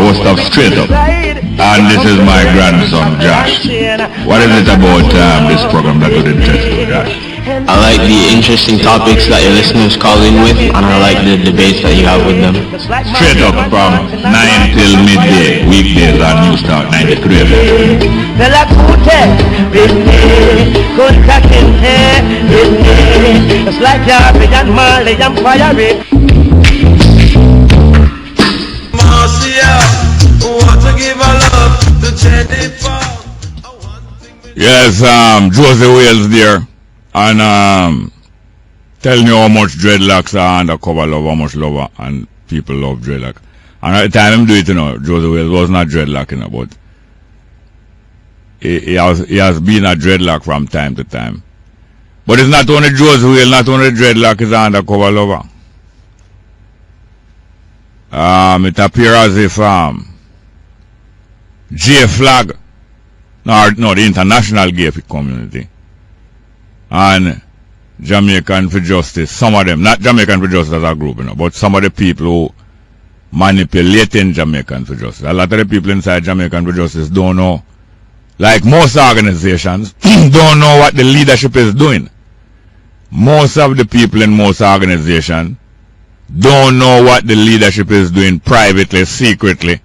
host of Straight Up, and this is my grandson Josh. What is it about this program that would interest you, Josh? I like the interesting topics that your listeners call in with, and I like the debates that you have with them. Straight Up from 9 till midday, weekdays on News Talk 93. Yes, Josie Wales there. And telling you how much dreadlocks are undercover love, how much love and people love dreadlock. And at the time him do it, Josie Wales was not dreadlock, but he has been a dreadlock from time to time. But it's not only Josie Wales, not only dreadlock is an undercover lover. It appears as if J Flag, no, the international gay community, and Jamaican for Justice, some of them, not Jamaican for Justice as a group, but some of the people who manipulating Jamaican for Justice. A lot of the people inside Jamaican for Justice don't know, like most organizations, don't know what the leadership is doing. Most of the people in most organizations don't know what the leadership is doing privately, secretly,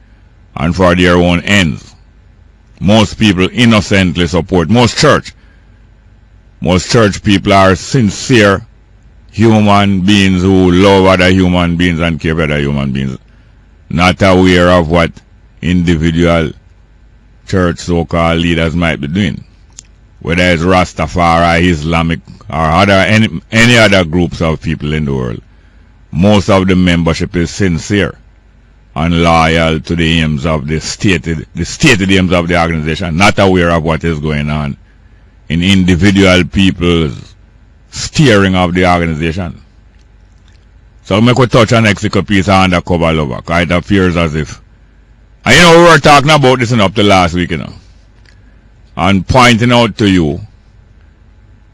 and for their own ends. Most people innocently support. Most church people are sincere human beings who love other human beings and care for other human beings, not aware of what individual church so-called leaders might be doing, whether it's Rastafari, Islamic, or any other groups of people in the world. Most of the membership is sincere and loyal to the aims of the stated aims of the organization, not aware of what is going on in individual people's steering of the organization. So make we touch on next piece of undercover lover, because it appears as if, and we were talking about this up to last week, and pointing out to you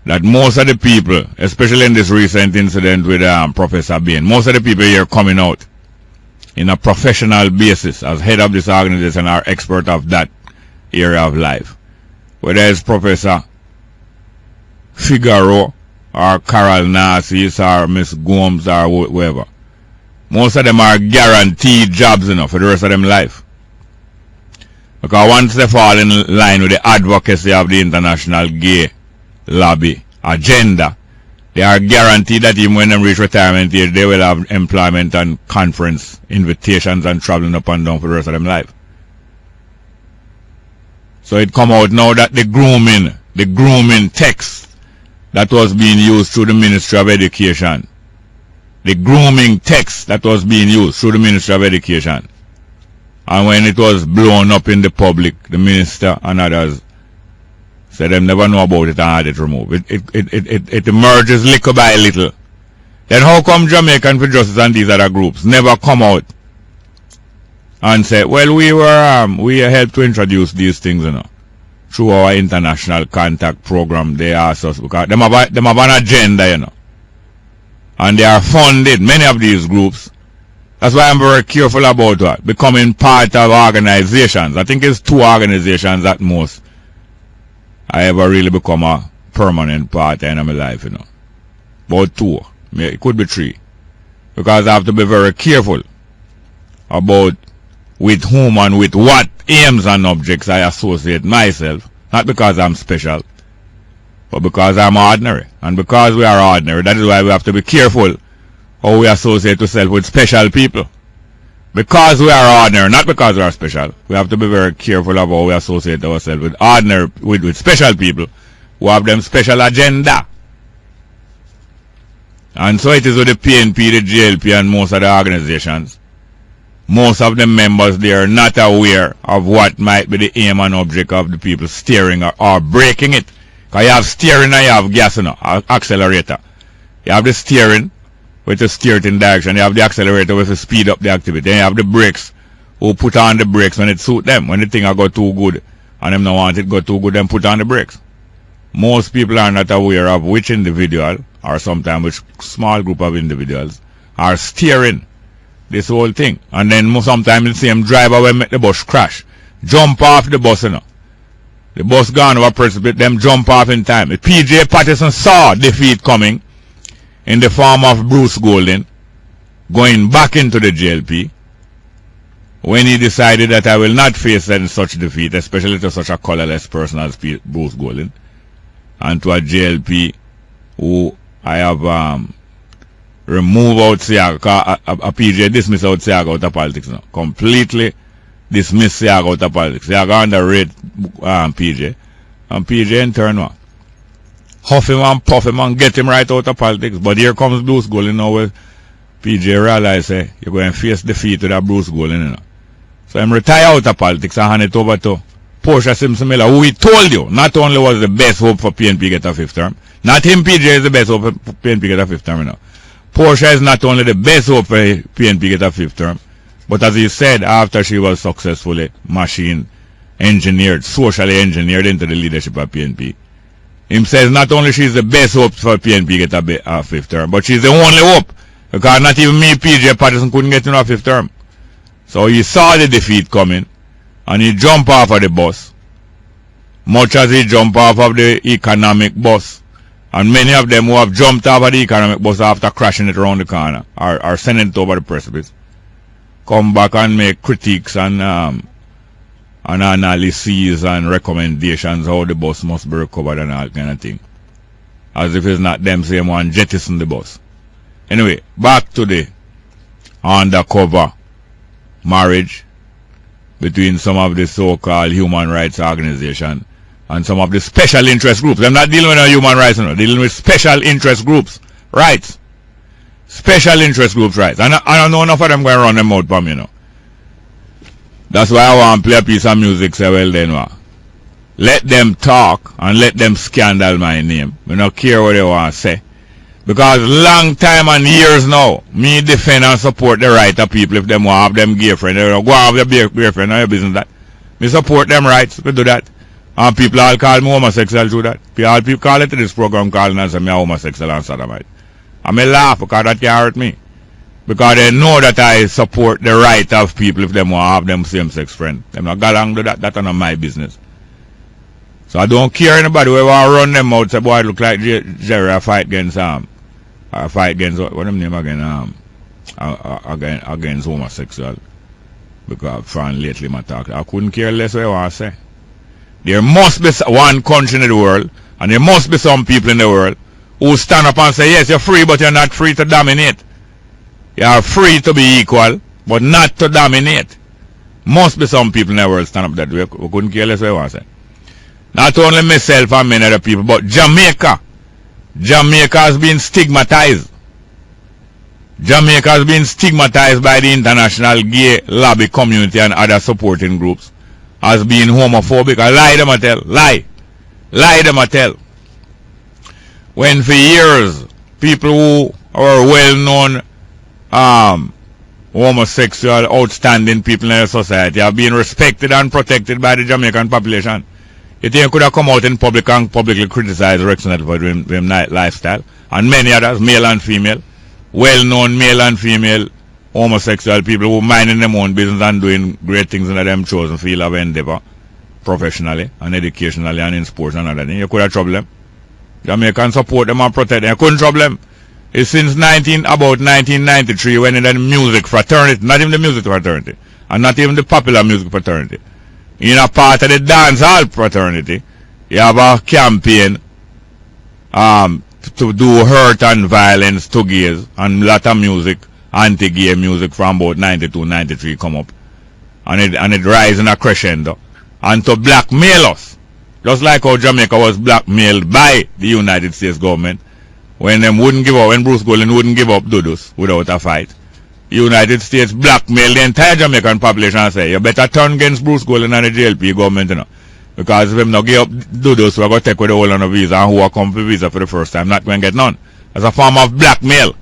that most of the people, especially in this recent incident with Professor Bain, most of the people here coming out in a professional basis as head of this organization are expert of that area of life. Whether it's Professor Figaro or Carol Narcis or Miss Gomes or whoever. Most of them are guaranteed jobs for the rest of them life. Because once they fall in line with the advocacy of the international gay lobby agenda, they are guaranteed that even when they reach retirement age, they will have employment and conference invitations and traveling up and down for the rest of them life. So it come out now that the grooming text that was being used through the Ministry of Education, the grooming text that was being used through the Ministry of Education, and when it was blown up in the public, the minister and others said they never know about it and had it removed. It emerges little by little. Then how come Jamaican for Justice and these other groups never come out and say, well, we helped to introduce these things, through our international contact program. They asked us, because them have an agenda, and they are funded, many of these groups. That's why I'm very careful about becoming part of organizations. I think it's 2 organizations at most I ever really become a permanent part in my life, About 2. It could be 3. Because I have to be very careful about with whom and with what aims and objects I associate myself. Not because I'm special, but because I'm ordinary. And because we are ordinary, that is why we have to be careful how we associate ourselves with special people. Because we are ordinary, not because we are special, we have to be very careful of how we associate ourselves with ordinary, with special people who have them special agenda. And so it is with the PNP, the JLP, and most of the organizations. Most of the members there are not aware of what might be the aim and object of the people steering or breaking it. Because you have steering and you have gas, accelerator. You have the steering, with the steer it in direction. You have the accelerator with the speed up the activity. Then you have the brakes, who put on the brakes when it suits them. When the thing go too good and them don't want it go too good, then put on the brakes. Most people are not aware of which individual, or sometimes which small group of individuals, are steering this whole thing. And then sometimes the same driver will make the bus crash. Jump off the bus, you know. The bus gone over precipice, them jump off in time. PJ Patterson saw defeat coming in the form of Bruce Golden going back into the JLP when he decided that I will not face such defeat, especially to such a colorless person as Bruce Golden, and to a JLP who I have removed out Siaga, a PJ dismissed out Siaga out of politics now. Completely dismissed Siaga out of politics. Siaga underrate PJ. And PJ in turn one. Huff him and puff him and get him right out of politics. But here comes Bruce Golden now where PJ realize say you're going to face defeat with that Bruce Golden, you know. So I'm retire out of politics and hand it over to Portia Simpson Miller, who we told you not only was the best hope for PNP get a fifth term, not him PJ is the best hope for PNP get a fifth term, you know. Portia is not only the best hope for PNP get a fifth term, but as he said, after she was successfully machine engineered, socially engineered into the leadership of PNP, him says not only she's the best hope for PNP get a fifth term, but she's the only hope, because not even me, PJ Patterson, couldn't get into a fifth term. So he saw the defeat coming, and he jumped off of the bus, much as he jumped off of the economic bus. And many of them who have jumped off of the economic bus after crashing it around the corner or sending it over the precipice come back and make critiques and analyses and recommendations how the bus must be recovered and all kind of thing. As if it's not them same one jettison the bus. Anyway, back to the undercover marriage between some of the so-called human rights organizations and some of the special interest groups. I'm not dealing with human rights, no. Dealing with special interest groups rights. Special interest groups rights. And I don't know enough of them going to run them out for me, you know. That's why I want to play a piece of music, say, well then, let them talk and let them scandal my name. I don't care what they want to say. Because long time and years now, me defend and support the right of people if them want to have them gay friend. They don't go have their gay friend, your business that. Me support them rights, we do that. And people all call me homosexual through that. People call it to this program calling and say me a homosexual and sodomite. And me laugh because that can't hurt me. Because they know that I support the right of people if them want to have them same-sex friend. Them not go along to that. That's not my business. So I don't care anybody who want to run them out. Say, boy, it look like Jerry I fight against what them name again? Against homosexual. Because Fran lately my talk. I couldn't care less what I want to say. There must be one country in the world, and there must be some people in the world who stand up and say, yes, you're free, but you're not free to dominate. You are free to be equal, but not to dominate. Must be some people in the world stand up that way. We couldn't care less what I want to say. Not only myself and many other people, but Jamaica. Jamaica has been stigmatized. Jamaica has been stigmatized by the international gay lobby community and other supporting groups as being homophobic. I lie them a tell. Lie them a tell. When for years people who are well-known homosexual, outstanding people in our society have been respected and protected by the Jamaican population, you think could have come out in public and publicly criticize Rex Nettle for their lifestyle, and many others, male and female, well-known male and female homosexual people who minding their own business and doing great things in them chosen field of endeavor, professionally and educationally and in sports and other things. You could have trouble them. Jamaicans support them and protect them. You couldn't trouble them. It's since about 1993 when in the music fraternity, not even the music fraternity, and not even the popular music fraternity, in a part of the dancehall fraternity, you have a campaign to do hurt and violence to gays, and a lot of music, anti-gay music from about 92, 93 come up. And it rise in a crescendo. And to blackmail us, just like how Jamaica was blackmailed by the United States government, when Bruce Golden wouldn't give up Dudus without a fight. The United States blackmailed the entire Jamaican population and say, you better turn against Bruce Golden and the JLP government, you know. Because if him not give up Dudus, we're going to take with the whole on a visa, and who are come for visa for the first time, not going to get none. As a form of blackmail.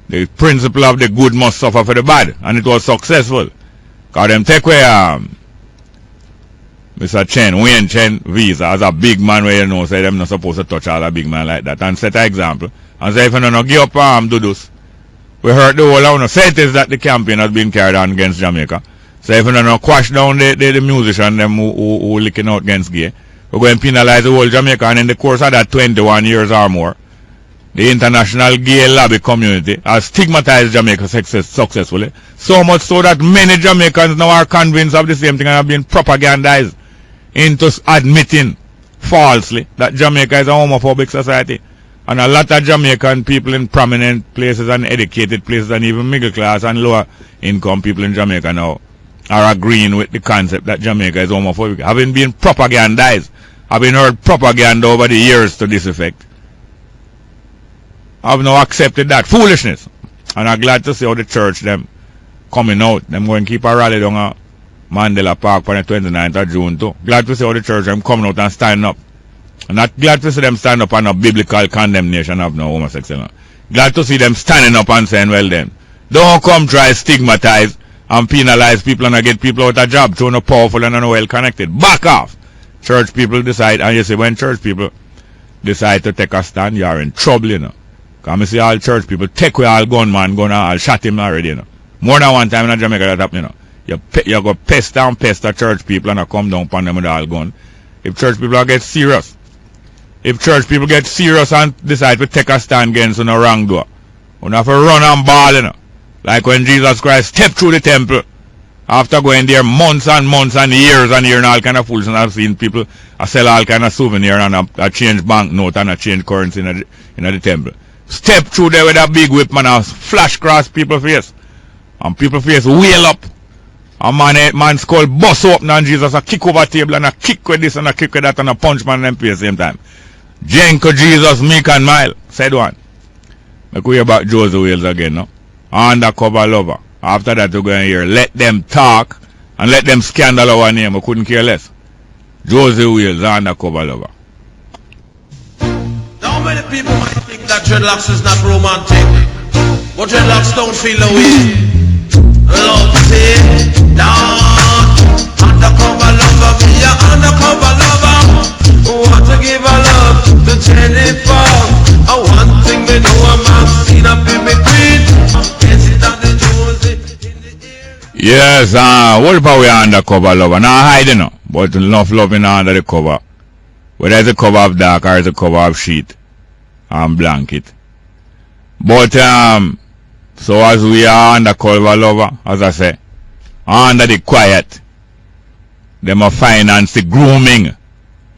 The principle of the good must suffer for the bad, and it was successful. Because them take away Mr. Wayne Chen visa as a big man where you know say them not supposed to touch all a big man like that, and set an example and say if you don't give up Dudus We heard the whole of say it is that the campaign has been carried on against Jamaica. So if we don't quash down the musician them who licking out against gay, we're going to penalize the whole Jamaica, and in the course of that 21 years or more, the international gay lobby community has stigmatized Jamaica successfully, so much so that many Jamaicans now are convinced of the same thing and have been propagandized into admitting falsely that Jamaica is a homophobic society. And a lot of Jamaican people in prominent places and educated places and even middle class and lower income people in Jamaica now are agreeing with the concept that Jamaica is homophobic. Having been propagandized, having heard propaganda over the years to this effect, I've now accepted that foolishness. And I'm glad to see how the church them coming out. Them going to keep a rally down at Mandela Park on the 29th of June too. Glad to see how the church them coming out and standing up. I'm not glad to see them stand up on a biblical condemnation of no homosexual. Glad to see them standing up and saying, well then, don't come try stigmatize and penalize people and get people out of job, so no powerful and no well connected. Back off. Church people decide, and you see when church people decide to take a stand, you are in trouble, you know. Because I see all church people take away all gunman, gun and all shot him already, you know. More than one time in Jamaica that happened, you know. You go pest down pest the church people and come down upon them with all gun. If church people get serious, if church people get serious and decide to take a stand against the wrong door, you have to run and ball, you know. Like when Jesus Christ stepped through the temple, after going there months and months and years and all kind of fools, and I've seen people sell all kind of souvenir and a change banknote and a change currency in the temple. Step through there with a big whip, man, and flash across people's face. And people's face wheel up. And man skull bust open and Jesus a kick over table and a kick with this and a kick with that and a punch man them at the same time. Jenko Jesus, meek and mild, said one. Make we hear about Josie Wales again, no? Undercover lover. After that, we're going to hear let them talk and let them scandal our name. We couldn't care less. Josie Wales, undercover lover. Now many people might think that dreadlocks is not romantic, but dreadlocks don't feel the way. Love say, down, undercover lover, be a undercover lover. Want to give a love to Jennifer. One thing they know a man seen up in me queen. Yes, it on the Josie in the air. Yes, what about we undercover lover? Now hiding no, but enough loving under the cover. Whether it's a cover of dark or it's a cover of sheet and blanket. But so as we are undercover lover, as I say, under the quiet, them a finance the grooming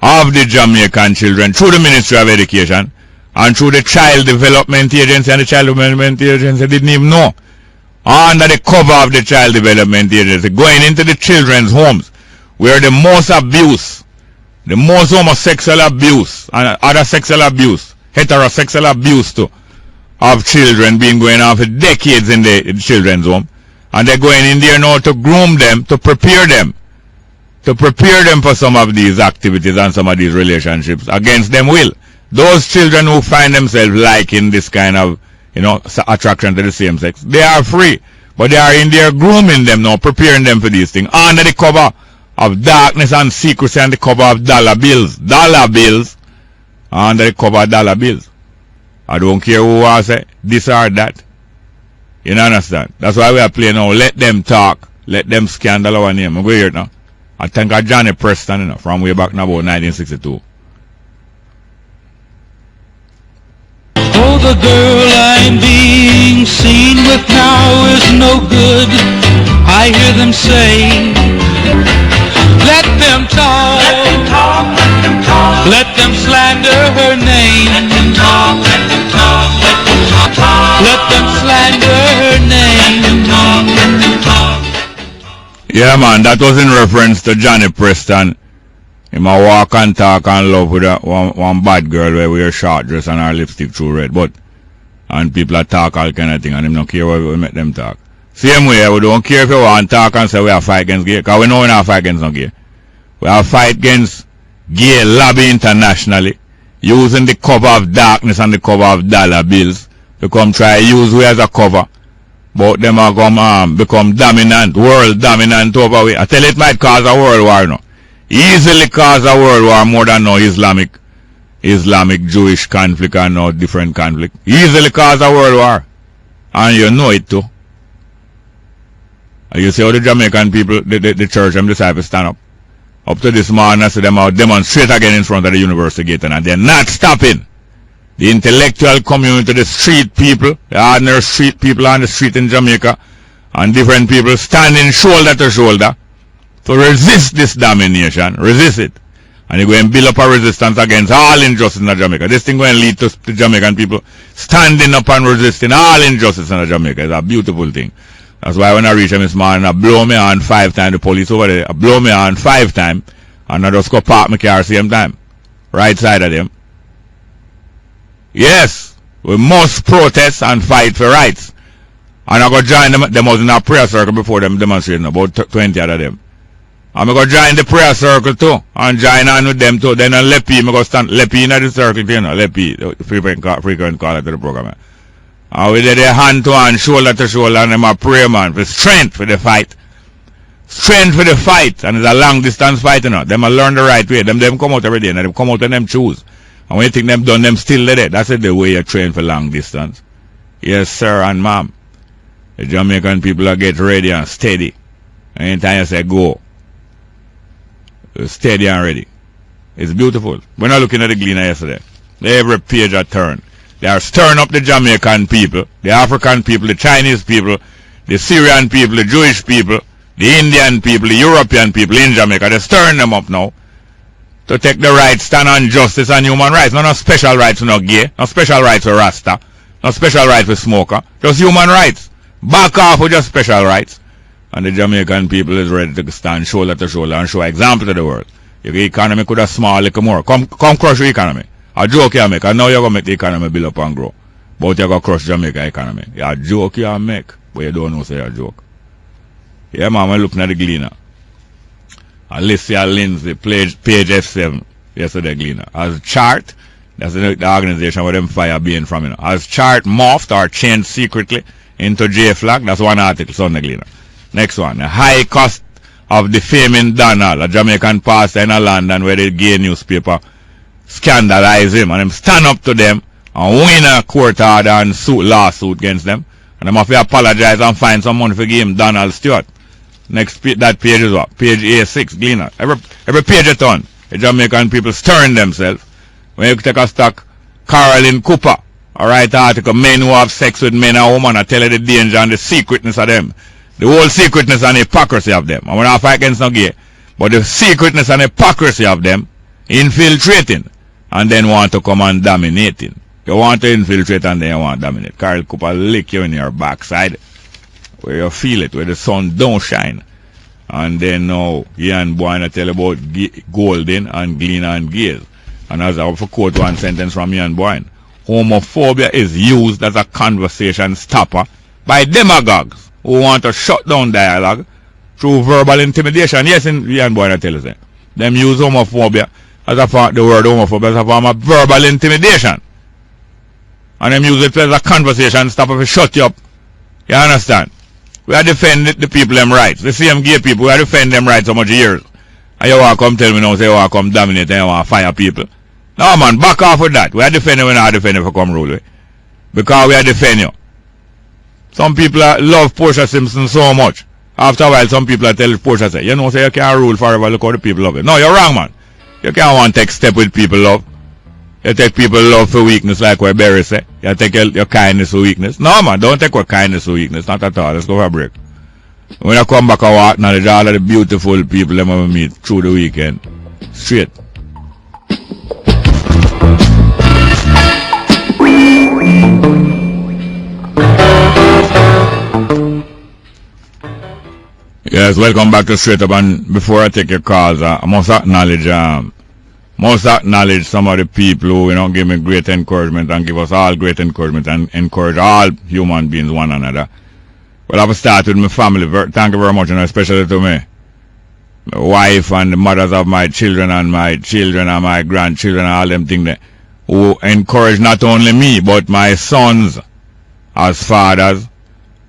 of the Jamaican children through the Ministry of Education and through the Child Development Agency, and the Child Development Agency didn't even know. Under the cover of the Child Development Agency, going into the children's homes where the most abuse, the most homosexual abuse and other sexual abuse, heterosexual abuse too, of children being going on for decades in the children's home, and they're going in there now to groom them, to prepare them for some of these activities and some of these relationships against them will. Those children who find themselves liking this kind of, attraction to the same sex, they are free, but they are in there grooming them now, preparing them for these things under the cover of darkness and secrecy and the cover of dollar bills, under the cover of dollar bills. I don't care who I say this or that. You understand? That's why we are playing now. Let them talk, let them scandal our name. Go here now. I think of Johnny Preston, from way back now about 1962. Oh, the girl I'm being seen with now is no good. I hear them say, let them talk, let them talk, let them talk, let them slander her name, let them talk, let them talk, let them talk, let them slander her name, let them talk, let them talk. Yeah, man, that was in reference to Johnny Preston. He might walk and talk and love with one bad girl where wear short dress and her lipstick through red, and people talk all kind of thing, and him don't care where we make them talk. Same way, we don't care if you want to talk and say we are fight against gay, because we know we don't fight against no gay. We are fight against gay lobby internationally, using the cover of darkness and the cover of dollar bills to come try use we as a cover. But them are come become dominant, world dominant over we. I tell you, it might cause a world war now. Easily cause a world war more than no Islamic Jewish conflict or no different conflict. Easily cause a world war. And you know it too. And you see how the Jamaican people, the church and disciples stand up. Up to this morning, I see them out demonstrate again in front of the university gate, and they're not stopping. The intellectual community, the street people, the ordinary street people on the street in Jamaica, and different people standing shoulder to shoulder to resist this domination, resist it. And you're going to build up a resistance against all injustice in Jamaica. This thing going to lead to the Jamaican people standing up and resisting all injustice in Jamaica. It's a beautiful thing. That's why when I reach them this morning, I blow me on 5 times, the police over there, I blow me on 5 times, and I just go park my car same time. Right side of them. Yes, we must protest and fight for rights. And I go join them was in a prayer circle before them demonstrating, about 20 of them. I'm going to join the prayer circle too, and join on with them too. Then on Lepi, I'm going to stand Lepi in the circle, you know, Lepi, frequent caller to the program. And we did a hand to hand, shoulder to shoulder, and them a pray, man, for strength for the fight. Strength for the fight, and it's a long distance fight, you know. Them a learn the right way. Them come out every day, and them come out and them choose. And when you think them done, them still there. That's the way you train for long distance. Yes, sir and ma'am. The Jamaican people are get ready and steady. Anytime you say go, steady and ready. It's beautiful. We're not looking at the Gleaner yesterday. Every page I turn. They are stirring up the Jamaican people, the African people, the Chinese people, the Syrian people, the Jewish people, the Indian people, the European people in Jamaica. They're stirring them up now to take the right stand on justice and human rights. No special rights for no gay, no special rights for Rasta, no special rights for smoker, just human rights. Back off with just special rights. And the Jamaican people is ready to stand shoulder to shoulder and show example to the world. If the economy could have small a little more, come crush the economy. A joke you make, and now you're going to make the economy build up and grow. But you're going to crush Jamaica economy. Yeah, a joke you make, but you don't know say a joke. Yeah, man, we're looking at the Gleaner. Alicia Lindsay, page F7, yesterday Gleaner. As chart, that's the organization where them fire being from, you know. As chart morphed or changed secretly into J-Flag, that's one article, Sunday Gleaner. Next one, the high cost of defaming Donald, a Jamaican pastor in London where the gay newspaper scandalize him, and them stand up to them and win a court order and lawsuit against them, and them have to apologize and find some money for give him Donald Stewart. Next that page is what? Page A6, Gleaner. Every page you turn, the Jamaican people stirring themselves. When you take a stock, Carolyn Cooper, a right article, men who have sex with men and women, I tell you the danger and the secretness of them. The whole secretness and hypocrisy of them. I want to fight against no gay, but the secretness and hypocrisy of them infiltrating and then want to come and dominating. You want to infiltrate and then you want to dominate. Carl Cooper lick you in your backside where you feel it, where the sun don't shine. And then now, Ian Boyne tell about Golden and Gleaner and Gaze. And as I will quote one sentence from Ian Boyne, homophobia is used as a conversation stopper by demagogues who want to shut down dialogue through verbal intimidation. Yes, Ian Boyne tell us that. Them use homophobia as a form, the word homophobia as a form of verbal intimidation. And them use it as a conversation stopper to shut you up. You understand? We are defending the people them rights. The same gay people, we are defending them rights so much years. And you want to come tell me now, say you want to come dominate and you want to fire people. No man, back off with that. We are defending, we are not defending for come rule. Because we are defending you. Some people love Portia Simpson so much. After a while, some people tell Portia, say, you know, say you can't rule forever, look how the people love it. No, you're wrong, man. You can't want to take step with people love. You take people love for weakness like what Barry say. You take your kindness for weakness. No, man, don't take what kindness for weakness. Not at all. Let's go for a break. When I come back, I want knowledge all of the beautiful people I'm going to meet through the weekend. Straight. Yes, welcome back to Straight Up. And before I take your calls, I must acknowledge some of the people who, you know, give me great encouragement and give us all great encouragement and encourage all human beings one another. Well, I've started with my family. Thank you very much, and especially to me, my wife and the mothers of my children and my children and my grandchildren and all them things that who encourage not only me but my sons as fathers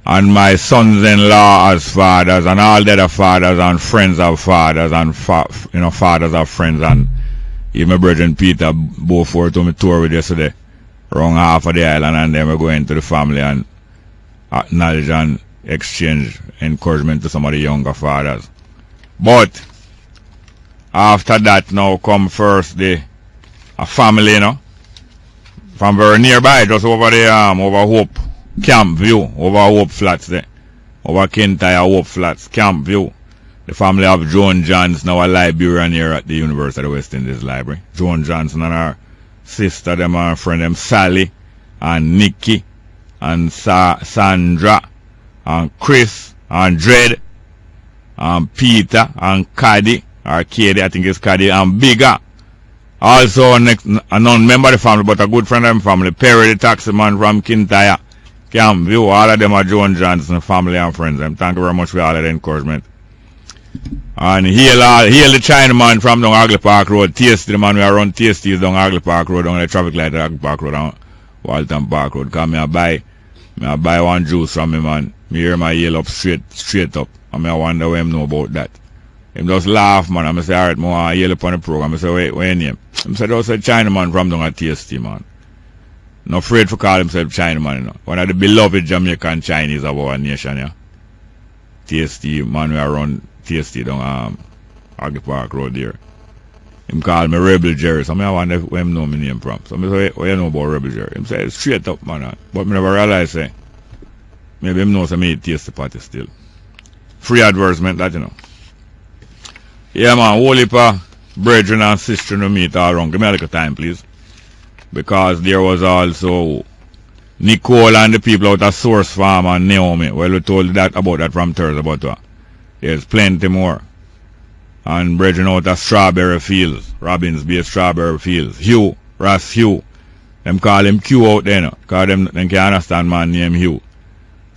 and my sons-in-law as fathers and all the other fathers and friends of fathers and fathers of friends. And even my brother Peter Beaufort to me tour with yesterday around half of the island, and then we're going to the family, and acknowledge and exchange encouragement to some of the younger fathers. But after that now come first a family, you know, from very nearby, just over the over Hope Camp View, over Hope Flats there, over Kintyre Hope Flats, Camp View. The family of Joan Johnson, now a librarian here at the University of the West Indies Library. Joan Johnson and her sister, them and her friend, them Sally and Nikki and Sandra and Chris and Dredd and Peter and Caddy, or Katie, I think it's Caddy, and Bigger. Also, next, a non-member of the family, but a good friend of the family, Perry the taxi man from Kintyre, Camp View. All of them are Joan Johnson family and friends. Thank you very much for all of the encouragement. And hail the Chinaman from down Hagley Park Road. Tasty, the man we are run Tasty down Hagley Park Road, down the traffic light at Hagley Park Road, down Walton Park Road. Because I buy one juice from him, man. Me hear my yell up straight up. And I wonder what him know about that. Him just laugh, man. I say, alright, I yell up on the program. I say, wait, what your name? He said, that's a Chinaman from down at Tasty, man. Not afraid to call himself Chinaman, you know. One of the beloved Jamaican Chinese of our nation, yeah. Tasty, man, we are run Tasty down Hagley Park Road there. Him call me Rebel Jerry. So I wonder where him know my name from. So I say, what you know about Rebel Jerry? Him say, straight up, man. But I never realize, say, maybe him knows I made Tasty party still. Free advertisement, that you know. Yeah, man, whole heap of brethren and sisters to meet all around. Give me a little time, please. Because there was also Nicole and the people out of Source Farm and Naomi. Well, we told that about that from Thursday, but there's plenty more. And brethren out of Strawberry Fields, Robbins Bay Strawberry Fields, Hugh, Ross Hugh. Them call him Q out there, no? Because them can't understand man named Hugh.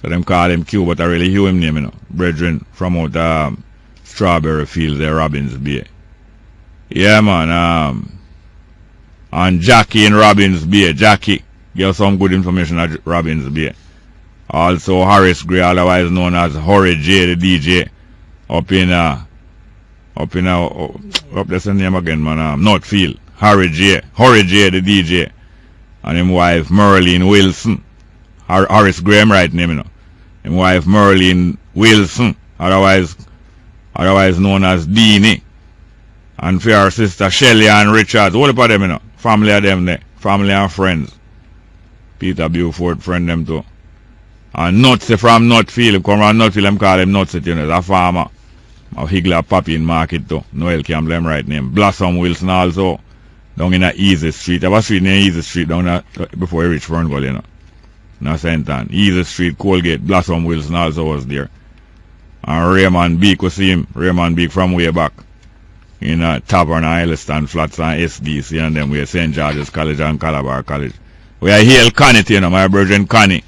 So them call him Q, but I really Hugh him name, you know. Brethren from out Strawberry Fields there, Robbins Bay. Yeah, man. And Jackie in Robbins Bay. Jackie, give some good information at Robbins Bay. Also Harris Gray, otherwise known as Hurry J, the DJ, up there's the name again, man. Northfield. Hurry J, the DJ, and his wife Merlin Wilson. Harris Graham, right name, you know. His wife Merlin Wilson, otherwise known as Deanie. And for our sister Shelley and Richards, all of them, you know. Family of them there. Family and friends. Peter Beaufort, friend them too. And Nutsy from Nutfield. Come around Nutfield, them call him Nutsy, you know. He's a farmer. A Higgler Papi in market too. Noel Campbell, them right name. Blossom Wilson also. Down in a Easy Street. There was a street named Easy Street down there before you reach Fernville, you know. No St. Ann. Easy Street, Colgate. Blossom Wilson also was there. And Raymond Beek, we see him. Raymond Beek from way back. In Tavern and Elliston Flats and SDC and then we are St. George's College and Calabar College. We are Hale Connie, you know, my brethren Connie.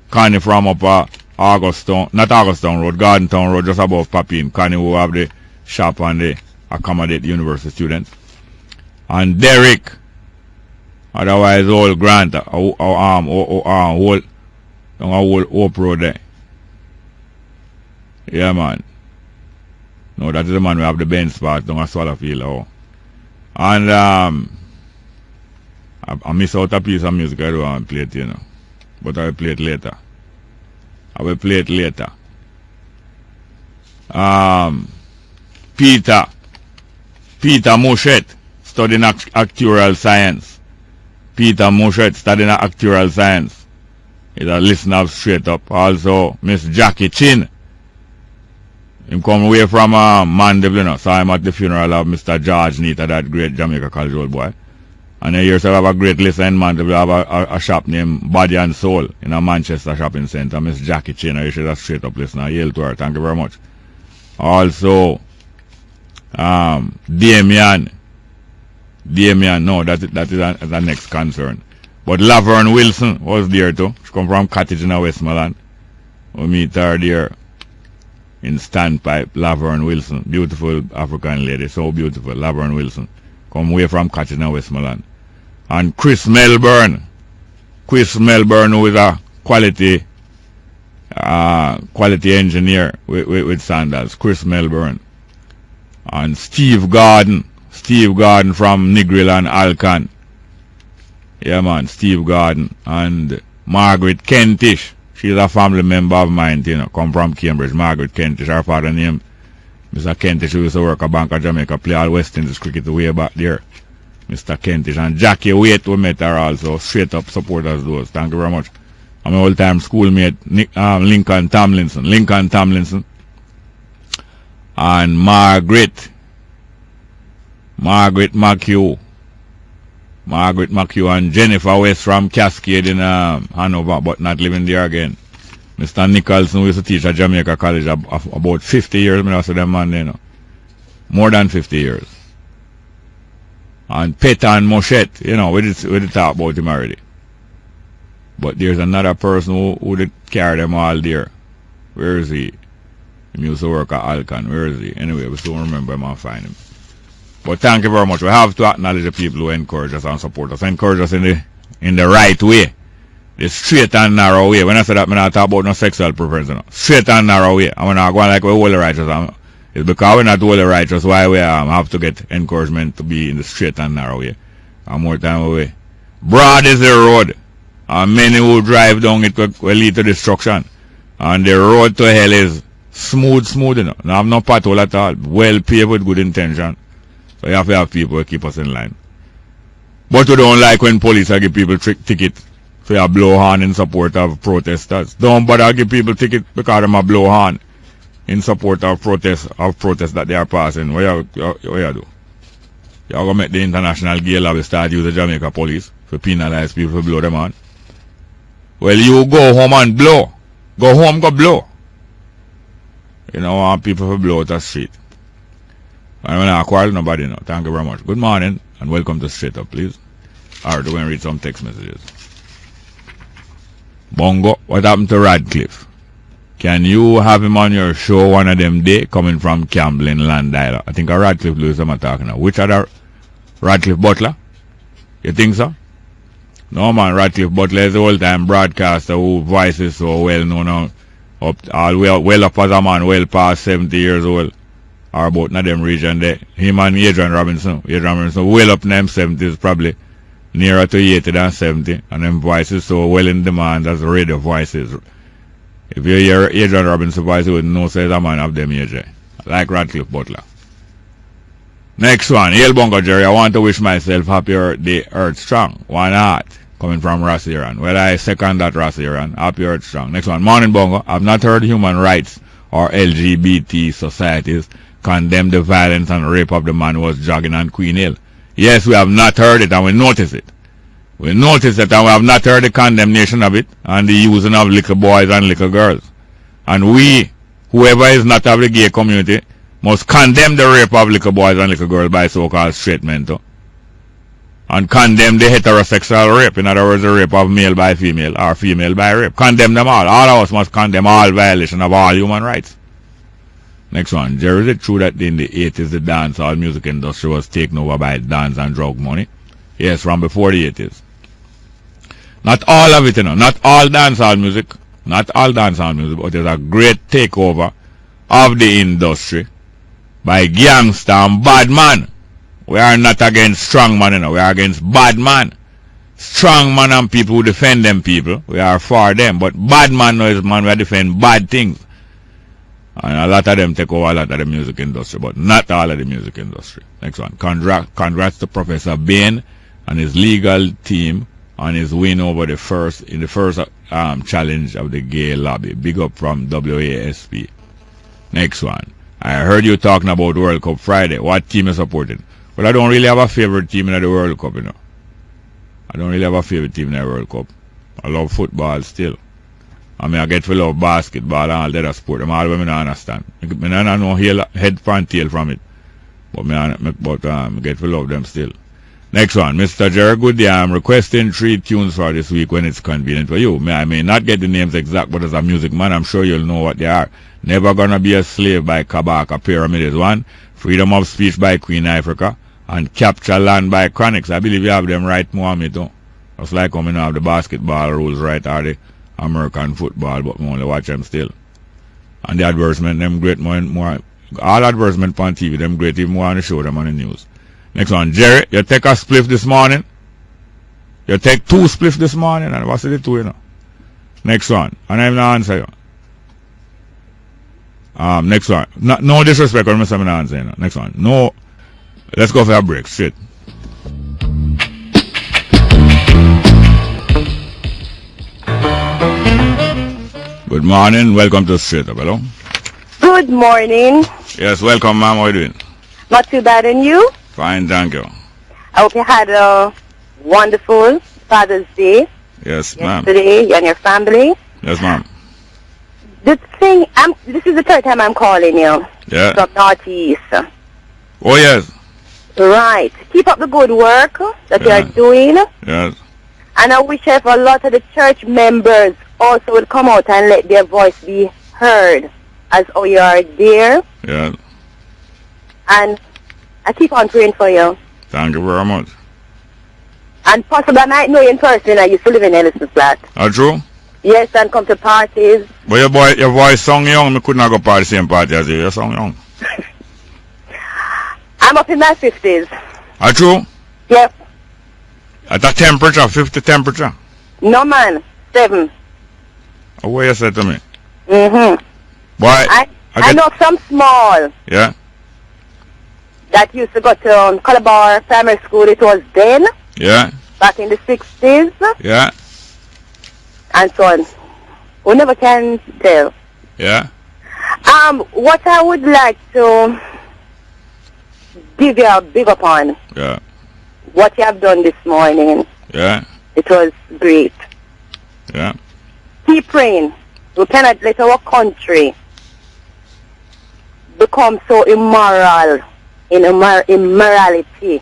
Connie from up not Augustown Road, Garden Town Road, just above Papine. Connie who have the shop and they accommodate university students. And Derek, otherwise old Grant, whole Hope Road there. Yeah, man. No, that is the man we have the bench spot down at Swallowfield. Oh. And I miss out a piece of music I don't want to play it, you know. But I will play it later. Peter Mouchette studying actuarial science. Peter Mouchette studying actuarial science. He's a listener of Straight Up. Also, Miss Jackie Chin. Him come away from Mandeville, you know. Saw him at the funeral of Mr. George Neater, that great Jamaica College old boy. And then here's have a great listener in Mandeville, have a shop named Body and Soul in a Manchester shopping center. Miss Jackie Chin, you should have Straight Up listener. Hail to her. Thank you very much. Also, Damian, no, that is the next concern. But Laverne Wilson was there too. She come from Cottage in Westmoreland. We meet her there in Standpipe. Laverne Wilson, beautiful African lady, so beautiful. Laverne Wilson, come away from Cottage in Westmoreland. And Chris Melbourne, who is a quality engineer with Sandals. Chris Melbourne. And Steve Garden from Negril and Alcan. Yeah, man, Steve Garden. And Margaret Kentish. She's a family member of mine, you know, come from Cambridge. Margaret Kentish, her father name Mr. Kentish, who used to work at Bank of Jamaica, play all West Indies cricket way back there. Mr. Kentish and Jackie Waite, we met her also, straight up supporters those. Thank you very much. I'm my old-time schoolmate, Lincoln Tomlinson. And Margaret McHugh and Jennifer West from Cascade in Hanover, but not living there again. Mr. Nicholson, who used to teach at Jamaica College about 50 years, I said them man, you know. More than 50 years. And Petan Moshette, you know, we did talk about him already. But there's another person who did carry them all there. Where is he? He used to work at Alcon. Where is he? Anyway, we still remember him and find him. But thank you very much. We have to acknowledge the people who encourage us and support us. Encourage us in the right way. The straight and narrow way. When I say that, I'm not talking about no sexual preference. No. Straight and narrow way. I'm not going like we're all righteous. It's because we're not all righteous why we have to get encouragement to be in the straight and narrow way. And more time away. Broad is the road. And many who drive down it will lead to destruction. And the road to hell is smooth, you know. Now have no pothole at all. Well paved with good intention. So you have to have people who keep us in line. But we don't like when police give people tickets. So you blow horn in support of protesters. Don't bother give people tickets because they blow horn in support of protests that they are passing. What you do? You're going to make the international gay lobby start use the Jamaica police to penalize people to blow them on. Well, you go home and blow. Go home, go blow. You don't want people to blow out the street. I don't want to quarrel nobody now. Thank you very much. Good morning and welcome to Straight Up, please. Alright, we're going to read some text messages. Bongo, what happened to Radcliffe? Can you have him on your show one of them day coming from Campbell in Land Island? I think a Radcliffe Lewis I'm talking now. Which other Radcliffe Butler? You think so? No man, Radcliffe Butler is the old-time broadcaster who voices so well known well up as a man, well past 70 years old. Or about not them region there. Him and Adrian Robinson, well up in them 70s, probably nearer to 80 than 70. And them voices so well in demand as radio voices. If you hear Adrian Robinson voice, you wouldn't know say a man of them age. Like Radcliffe Butler. Next one, Hail Bongo Jerry, I want to wish myself happy day, Earth Strong. Why not? Coming from Rasiran. Well, I second that Rasiran. Happy Earth Strong. Next one, Morning Bongo. I've not heard human rights or LGBT societies condemn the violence and rape of the man who was jogging on Queen Hill. Yes, we have not heard it and we notice it. We notice it and we have not heard the condemnation of it and the using of little boys and little girls. And we, whoever is not of the gay community, must condemn the rape of little boys and little girls by so-called straight men too. And condemn the heterosexual rape, in other words, the rape of male by female or female by rape. Condemn them all. All of us must condemn all violation of all human rights. Next one. Jerry, is it true that in the 80s the dancehall music industry was taken over by dance and drug money? Yes, from before the 80s. Not all of it, you know. Not all dancehall music. Not all dancehall music, but there's a great takeover of the industry by gangster and bad man. We are not against strong man, you know. We are against bad man. Strong man and people who defend them people, we are for them. But bad man is man who defend bad things. And a lot of them take over a lot of the music industry, but not all of the music industry. Next one. Congrats to Professor Bain and his legal team on his win over the first challenge of the gay lobby. Big up from WASP. Next one. I heard you talking about World Cup Friday. What team is supporting? Well, I don't really have a favorite team in the World Cup, you know. I don't really have a favorite team in the World Cup. I love football still. I mean, I get to love basketball and all that other sport. I'm all women I understand. I don't know head and tail from it. But I get to love them still. Next one. Mr. Jerry, good day. I'm requesting 3 tunes for this week when it's convenient for you. I may not get the names exact, but as a music man, I'm sure you'll know what they are. Never Gonna Be a Slave by Kabaka Pyramid is one. Freedom of Speech by Queen Africa. And Capture Land by Chronix. I believe you have them right, Mohammed, too. Just like coming have the basketball rules right, are the American football, but we only watch them still. And the advertisement, them great more. All advertisement on TV, them great even more on the show them on the news. Next one, Jerry, you take a spliff this morning. You take 2 spliffs this morning, and what's the 2, you know? Next one. And I'm not answer you. Next one. No disrespect, I'm not answering you. Next one. No. Let's go for a break. Straight. Good morning. Welcome to Straight Up. Hello. Good morning. Yes, welcome, ma'am. How are you doing? Not too bad, and you? Fine, thank you. I hope you had a wonderful Father's Day Yes, ma'am. yesterday, you and your family. Yes, ma'am. The thing, this is the third time I'm calling you Yeah. from Northeast. Oh, yes. Right. Keep up the good work that you Yeah. are doing. Yes. And I wish if a lot of the church members also would come out and let their voice be heard as how you are there. Yes. And I keep on praying for you. Thank you very much. And possibly I might know you in person. I used to live in Leaders.Black. True? Yes, and come to parties. But your voice song young. Me could not go party the same party as you. Your song young. I'm up in my 50s. True? Yep. At a temperature, 50 temperature. No, man. 7. What you said to me? Mm-hmm. Boy, I know some small yeah? that used to go to Calabar Primary School. It was then, Yeah? back in the 60s, Yeah? and so on. We never can tell. Yeah? What I would like to give you a big up on, Yeah? what you have done this morning. Yeah? It was great. Yeah? Keep praying. We cannot let our country become so immoral in immorality.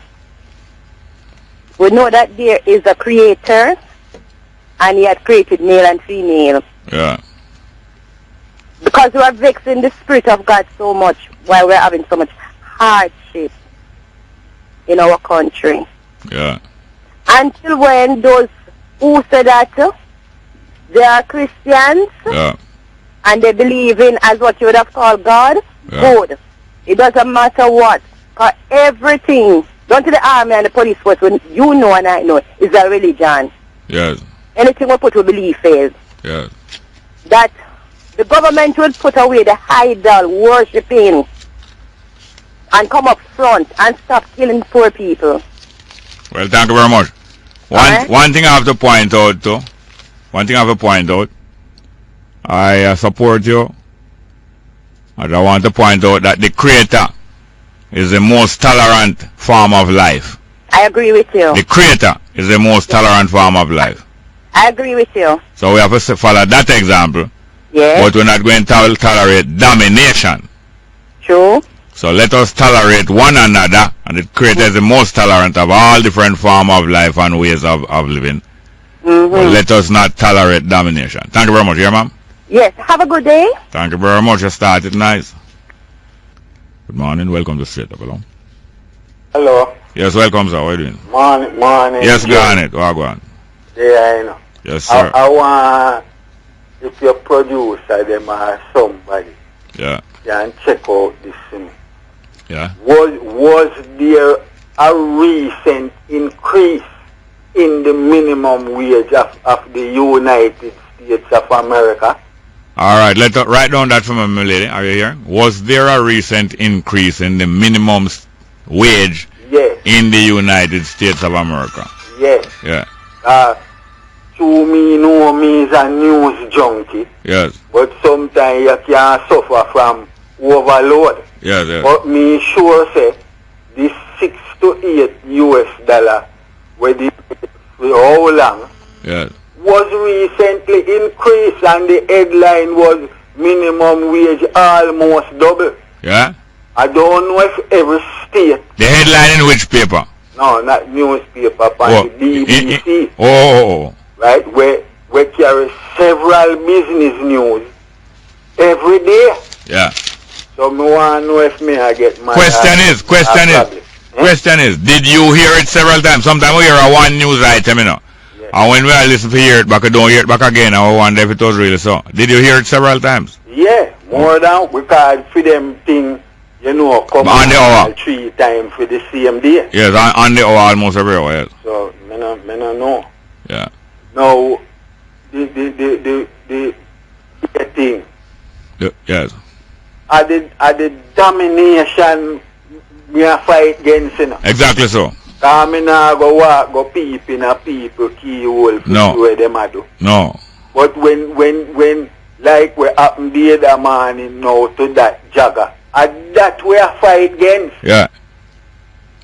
We know that there is a creator, and he had created male and female. Yeah? Because we are vexing the Spirit of God so much while we're having so much hardship in our country. Yeah? Until when those who say that they are Christians Yeah? and they believe in as what you would have called God, Yeah. good. It doesn't matter what. Because everything, down to the army and the police force, when you know and I know, is a religion. Yes? Anything we put we believe is Yes? that the government will put away the idol worshipping and come up front and stop killing poor people. Well, thank you very much. One thing I have to point out, too. One thing I have to point out. I support you. And I want to point out that the Creator is the most tolerant form of life. I agree with you. The Creator is the most tolerant form of life. I agree with you. So we have to follow that example. Yes. But we're not going to tolerate domination. True. So let us tolerate one another, and the Creator is the most tolerant of all different forms of life and ways of living. Mm-hmm. But let us not tolerate domination. Thank you very much, yeah, ma'am? Yes. Have a good day. Thank you very much. You started nice. Good morning. Welcome to Straight Up. Hello. Hello. Yes, welcome, sir. How are you doing? Morning. Yes, go on it. Go on. Yeah, I know. Yes, sir. I want, if your producer, them or somebody, Yeah. can check out this thing. Yeah. Was there a recent increase in the minimum wage of the United States of America? All right. Write down that for me, my lady. Are you here? Was there a recent increase in the minimum wage Yes. in the United States of America? Yes. Yeah. To me, know me is a news junkie, Yes. but sometimes you can suffer from overload. Yes. Yes. But me sure say this $6 to $8 US where the for how long Yes. was recently increased, and the headline was minimum wage almost double. Yeah. I don't know if every state, The headline in which paper? no, not newspaper, but Oh, the BBC, oh. right, where carry several business news every day. Yeah. So me want to know if me I get my Question is, did you hear it several times? Sometimes we hear a one news item, you know. Yes. And when we are listening to hear it back, I don't hear it back again. I wonder if it was really so. Did you hear it several times? Yeah, more than because for them thing, you know, come On the hour. 3 times for the same day. Yes, on the hour almost every hour, yes. So me no know. Yeah. Now the thing. Yes. Are the domination we are fight against, you know. Exactly so. I mean, I go peep in a people keyhole No. where them a do. No. But when like we happen the other morning now to that jagger, and that we are fight against. Yeah.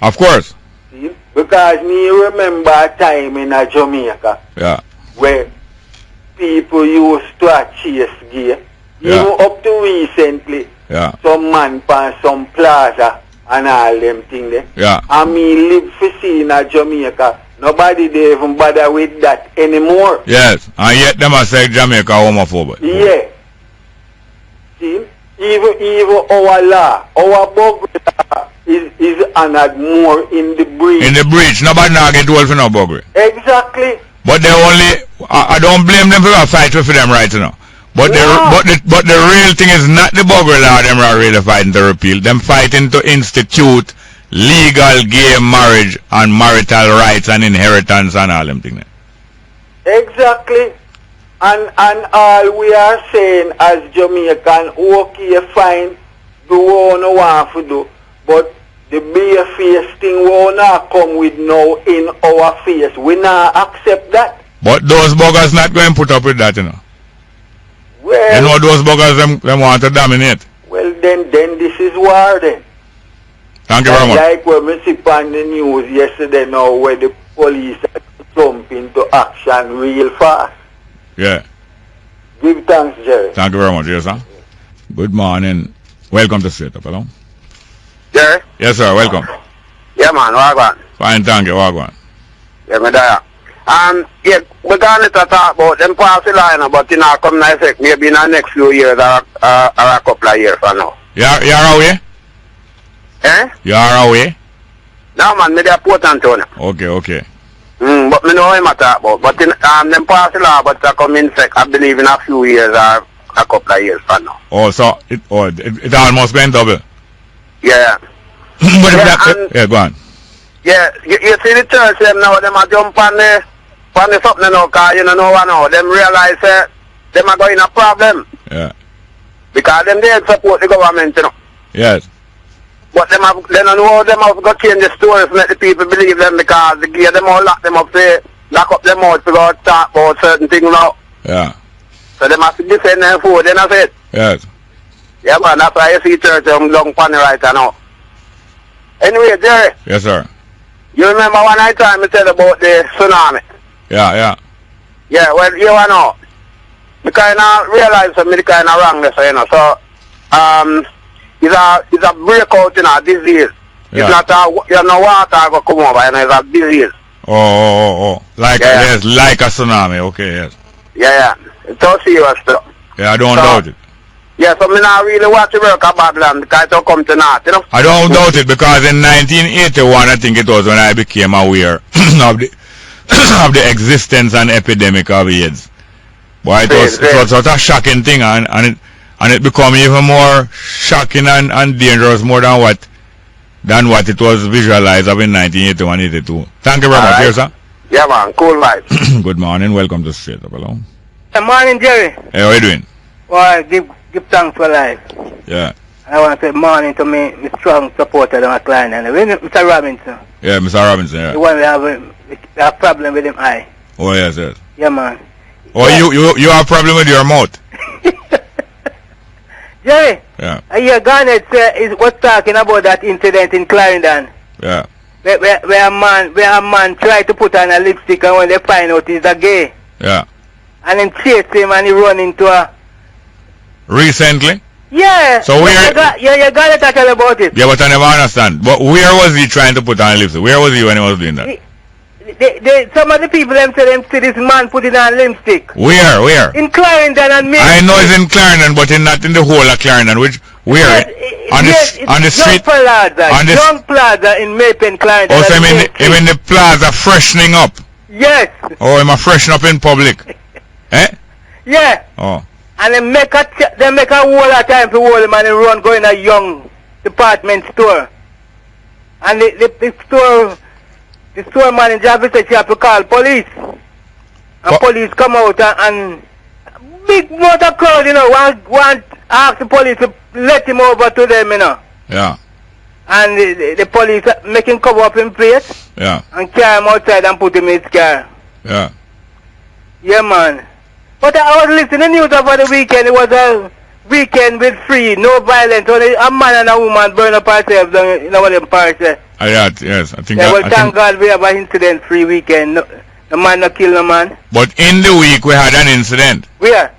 Of course. See? Because me remember a time in a Jamaica Yeah. where people used to chase gear. Yeah. Even up to recently, Yeah. some man pan some plaza and all them things there. Yeah. And me live for see in a Jamaica. Nobody they even bother with that anymore. Yes. And yet them are say Jamaica homophobic. Yeah. See? Even our law, our bug law is honored more in the breach. In the breach, nobody now get told for no buggery. Exactly. But they only, I don't blame them for fighting for them right now. But No. but the real thing is not the buggery law them are really fighting to repeal. Them fighting to institute legal gay marriage and marital rights and inheritance and all them things. Exactly. And all we are saying as Jamaican, okay, fine, do what you want to do, but the bare face thing will not come with now in our face. We not accept that. But those buggers not going to put up with that, you know. Well, You know those buggers them want to dominate. well then this is war then. Thank you very much. Like when we see on the news yesterday now where the police are jump into action real fast. Yeah. Give thanks, Jerry. Thank you very much, yes sir. Good morning. Welcome to Straight Up, hello. Jerry? Yes sir, welcome. Yeah, man, Wagwan. Fine, thank you, Wagwan. Yeah, me there. Yeah, we're going to talk about them policy line, but in our come effect maybe in the next few years or a couple of years from now. You're away? Eh? You're away? No, man, me there Port Antonio. Okay. But me know what I talk about. But in them policy law, but I come in effect, I believe in a few years or a couple of years from now. Oh, so it almost went double. Yeah. But if Yeah, that, and- yeah, go on. Yeah, you see the church them now, them a jump on the something now, cause you know what now, them realize them are going a problem. Yeah. Because them they support the government, you know. Yes. But they don't know how them have got change the stories to make the people believe them because they give them all lock them up, say, lock up them out to go talk about certain things now. Yeah. So they must defend them for then I said. Yes. Yeah man, that's why you see church long panny right now. Anyway, Jerry, Yes, sir. you remember one night time I said about the tsunami? Yeah. Yeah, well you know. I kinda realize that me kinda wrong this, you know. So it's a breakout in a disease. Yeah. It's not water go come over, you know, it's a disease. Oh. Like Yeah. yes, like a tsunami. Okay, yes. Yeah. It's so serious stuff. Yeah, I don't So- doubt it. Yeah, so me not really want to work at Babylon because it don't come to naught, you know. I don't doubt it because in 1981, I think it was when I became aware of the of the existence and epidemic of AIDS. But it was such a shocking thing, and it became even more shocking and dangerous more than what it was visualized of in 1981-82. Thank you very much, Alright. yes, sir. Yeah, man, cool vibes. Good morning, welcome to Straight Up, hello. Good morning, Jerry. Hey, how you doing? Well, give thanks for life. Yeah. I want to say morning to me strong supporter of my client, and Mr. Robinson. Yeah, Mr. Robinson, The yeah. one we have a problem with him eye. Oh, yes. Yeah, man. Oh, Yeah. you have a problem with your mouth? Jerry, Yeah. I hear Garnet was talking about that incident in Clarendon. Yeah. Where a man tried to put on a lipstick, and when they find out he's a gay, Yeah. and then chase him and he run into a... Recently? Yeah. So where- you got to talk about it. Yeah, but I never understand. But where was he trying to put on lipstick? Where was he when he was doing that? Some of the people them say them see this man putting on lipstick. Where? In Clarendon and me. I know it's in Clarendon, but it's not in the whole of Clarendon. Where? On the street? On the Young Plaza in Mapen, Clarendon. Oh, so and I mean the plaza freshening up. Yes. Oh, am I freshen up in public? Eh? Yeah. Oh. And they make a whole lot of time to hold him and they run go in a young department store. And the store manager said she have to call police. And police come out and big motor crowd, you know, want ask the police to let him over to them, you know. Yeah. And the police make him cover up in place. Yeah. And carry him outside and put him in his car. Yeah. Yeah, man. But I was listening to news over the weekend. It was a weekend with free, no violence. Only a man and a woman burn up ourselves in one of them parts. Yes, I think yeah, that, well, thank God we have an incident-free weekend. No, the man not kill no man. But in the week we had an incident. Where?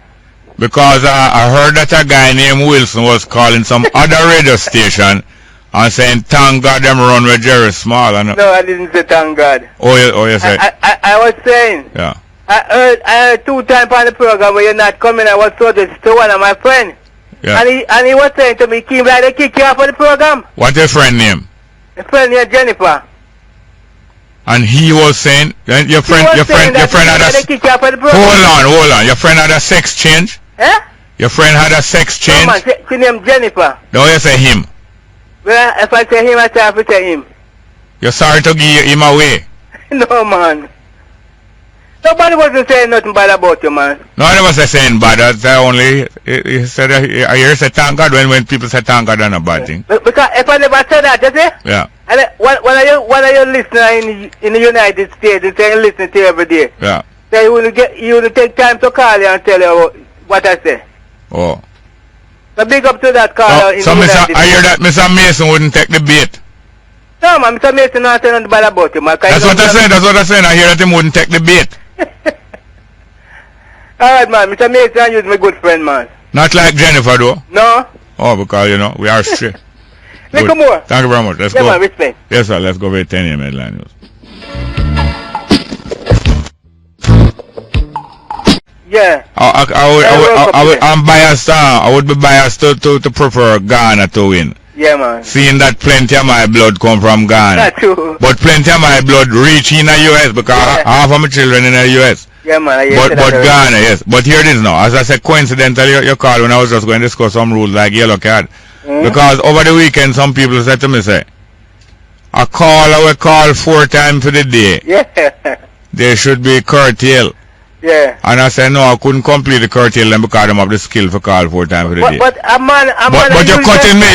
Because I heard that a guy named Wilson was calling some other radio station and saying, thank God them run with Jerry Small. And, no, I didn't say thank God. Oh, you said? I was saying. Yeah. I heard 2 times on the program where you're not coming. I was told this to one of my friends. Yeah. And he was saying to me, Kim, like they kick you off of the program. What's your friend name? A friend named Jennifer. And he was saying, your friend had a... Hold on. Your friend had a sex change? Eh? Your friend had a sex change? No, man, she named Jennifer. No, you say him. Well, if I say him, I have to say him. You're sorry to give him away? No, man. Nobody wasn't saying nothing bad about you, man. No, I never say saying bad. I only he said I hear say thank God when people say thank God, that's a bad thing. Because if I never said that, you see? Yeah. And one of your listeners in the United States is saying listen to you every day. Yeah. So you will take time to call you and tell you what I say. Oh. So big up to that caller in so the United States. I hear that Mr. Mason wouldn't take the bait. No, man, Mr. Mason not saying nothing bad about you, man. That's what I said. I hear that he wouldn't take the bait. Alright, man. Mr. Mason is my good friend, man. Not like Jennifer, though? No. Oh, because, you know, we are straight. Little more. Thank you very much. Let's yeah, go. Man, respect. Yes, sir. Let's go with 10 a.m. headline news. Yeah. I'm biased. I would be biased to prefer Ghana to win. Yeah, man. Seeing that plenty of my blood come from Ghana. That's true. But plenty of my blood reach in the U.S. because half of my children in the U.S. Yeah, man. But Ghana, yes. But here it is now. As I said, coincidentally, you called when I was just going to discuss some rules like yellow card. Because over the weekend, some people said to me, say, I will call 4 times for the day. Yeah. They should be curtailed. Yeah. And I said, no, I couldn't complete the curtail them because I don't have the skill for call 4 times for the day. But a man, But you're cutting me.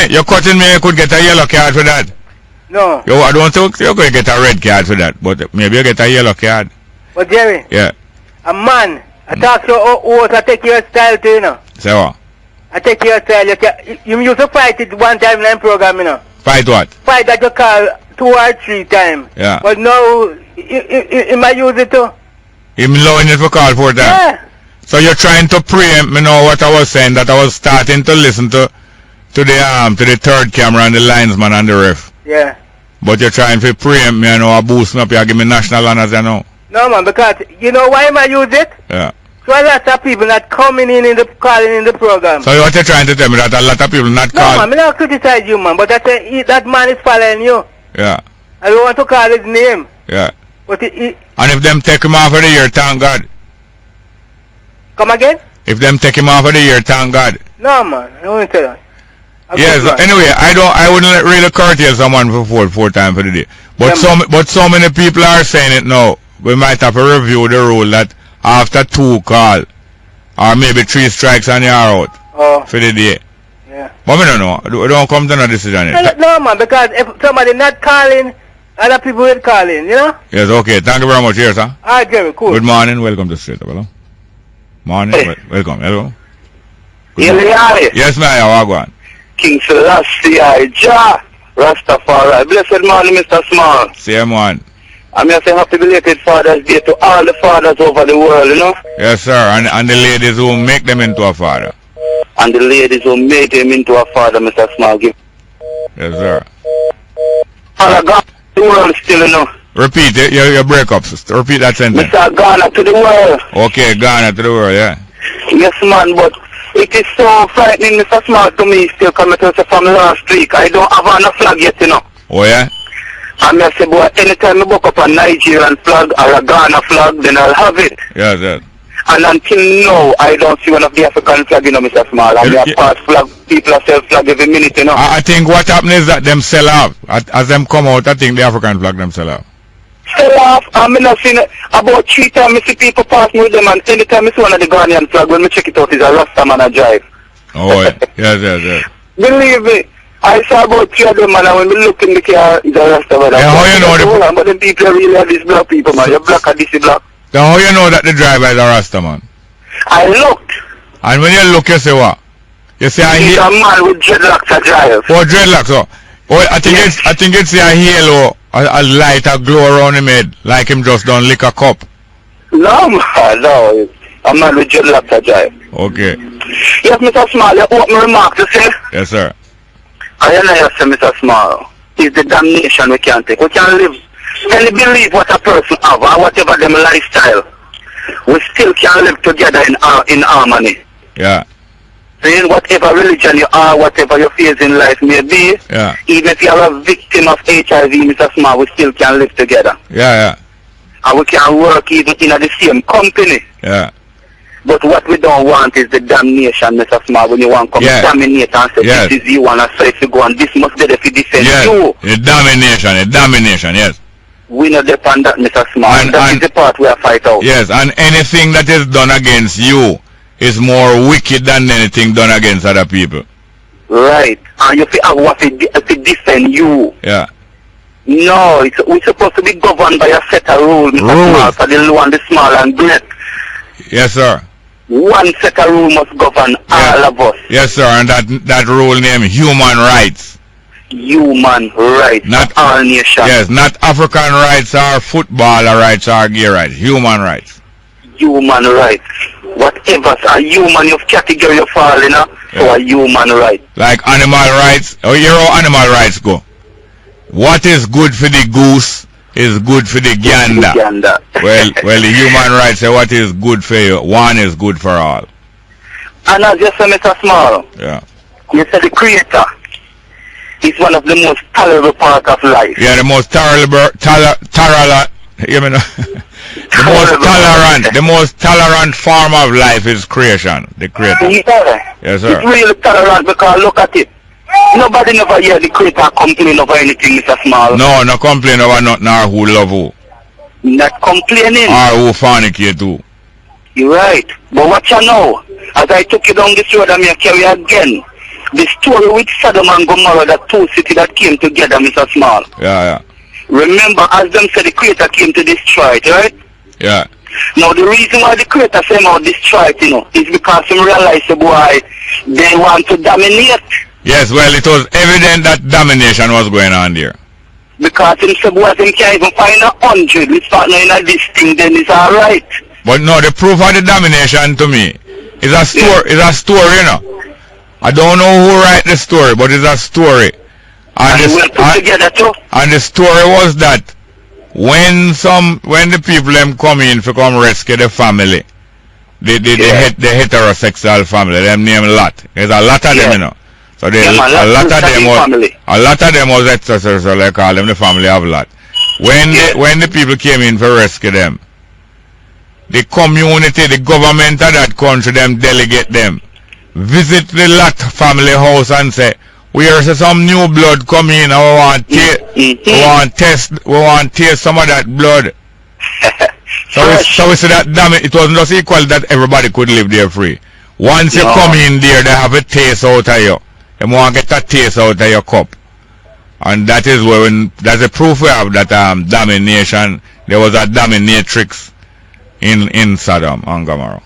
You're cutting me. You could get a yellow card for that. No. I don't think you're going to get a red card for that. But maybe you get a yellow card. But Jerry. Yeah. A man, I talk to you, I take your style too, you know. Say what? I take your style. You used to fight it one time in the program, you know. Fight what? Fight that you call 2 or 3 times. Yeah. But now, you might use it too. Him allowing it for call 4 times? Yeah. So you're trying to preempt me know what I was saying, that I was starting to listen to the third camera and the linesman and the ref. Yeah. But you're trying to preempt me, you know, boost me up, you give me national honors, you know. No, man, because you know why I use it? Yeah. So a lot of people not coming calling in the program. So what you're trying to tell me that a lot of people not calling? No, man, I don't criticize you, man, but I say that man is following you. Yeah. I don't want to call his name. Yeah. But and if them take him off of the year, thank God. Come again? If them take him off of the year, thank God. No, man, I don't tell that. Yes. Anyway, I wouldn't really curtail someone for 4 times for the day. But so many people are saying it now. We might have to review the rule that after 2 calls or maybe 3 strikes and you're out for the day. Yeah. But we don't know. We don't come to no decision yet. No, man, because if somebody not calling, other people will call in, you know? Yes, okay. Thank you very much. Here, sir. All right, Jerry, cool. Good morning. Welcome to Straight Up. Hello. Morning. Hey. Welcome. Hello. Yes, ma'am. How are you going? King Selassie, Jah, Rastafari. Blessed morning, Mr. Small. Same one. I'm going to say happy belated Father's Day to all the fathers over the world, you know? Yes, sir. And the ladies who make them into a father. And the ladies who make them into a father, Mr. Small. Yes, sir. Father God, the world still, you know? Repeat it. Your breakups. Repeat that sentence. Mr. Ghana to the world. Okay, Ghana to the world, yeah. Yes, man, but it is so frightening, Mr. Small, to me still coming to from last week. I don't have on a flag yet, you know. Oh, yeah? And I say, boy, anytime I book up a Nigerian flag or a Ghana flag, then I'll have it. Yes, yes. And until now, I don't see one of the African flag, you know, Mr. Small. And they are past flag, people are sell flag every minute, you know. I think what happens is that them sell out. As them come out, I think the African flag them sell out. Fell off, and I not seen about 3 times I see people pass me with them, and anytime I see one of the Ghanaian flag, when I check it out, is a Rasta man a drive. Oh, yes. Believe me, I saw about 3 of them, man, and when we look in the car, it's a Rasta man. Yeah, how you know but the people really are these black people, man. You're black and this is black. Then how you know that the driver is a Rasta man? I looked. And when you look, you say what? You say He's a man with dreadlocks a drive. Oh, dreadlocks, oh. Oh, I think it's a halo, a light, a glow around him head, like him just done lick a cup. No, man, no. A man with dreadlocks a drive. Okay. Yes, Mr. Small, you open remark to say? Yes, sir. I know you say, Mr. Small, is the damnation we can't take. We can live. Can you believe what a person have or whatever them lifestyle? We still can live together in harmony. Yeah. In whatever religion you are, whatever your phase in life may be, yeah. Even if you are a victim of HIV, Mr. Small, we still can live together. Yeah. And we can work even in the same company. Yeah. But what we don't want is the damnation, Mr. Small, when you want to come dominate and say, this is you, and I say if you go and this must be there to defend you. A domination, yes. We not depend that, Mr. Small. And that is the part we are fight out. Yes, and anything that is done against you is more wicked than anything done against other people. Right. And you have what to defend you. Yeah. No, we're supposed to be governed by a set of rules, Mr. Small, for the low and the small and great. Yes, sir. One set of rules must govern all of us. Yes, sir, and that rule named human rights. Human rights, not all nations. Yes, not African rights or footballer rights or gay rights. Human rights. Human rights. Whatever a human of category you fall in, so a human right. Like animal rights. Oh, you know animal rights go. What is good for the goose is good for the gander. well, the human rights say what is good for you, one is good for all. And as you say, Mr. Small, you said the Creator is one of the most tolerable part of life. Yeah, the most the most tolerant form of life is creation, the Creator. Yeah. Yes, sir. It's really tolerant because look at it. Nobody never hear the Creator complain over anything, Mr. Small. No complain over nothing or who love who. Not complaining. Or who fornicate too. You're right. But what you know, as I took you down this road and I carry again, the story with Sodom and Gomorrah, the two cities that came together, Mr. Small. Yeah. Remember, as them said, the Creator came to destroy it, right? Yeah. Now, the reason why the Creator said now destroy it, is because they realize, boy, they want to dominate. Yes, well, it was evident that domination was going on there. Because him said, boy, they can't even find 100. We start knowing this thing, then it's alright. But no, the proof of the domination to me is a story, I don't know who write the story, but it's a story. And the story was that when the people them come in to come rescue the family, the heterosexual family, them name a lot. There's a lot of them, So a lot of them was heterosexual, they call them the family of lot. When the people came in to rescue them, the community, the government of that country, them delegate them, visit the Lot family house and say, we hear some new blood come in and we want taste some of that blood. so we say that, damn it wasn't just equal that everybody could live there free. Once you come in there, they have a taste out of you. They want to get that taste out of your cup. And that is that's a proof we have that domination, there was a dominatrix in Sodom and Gomorrah.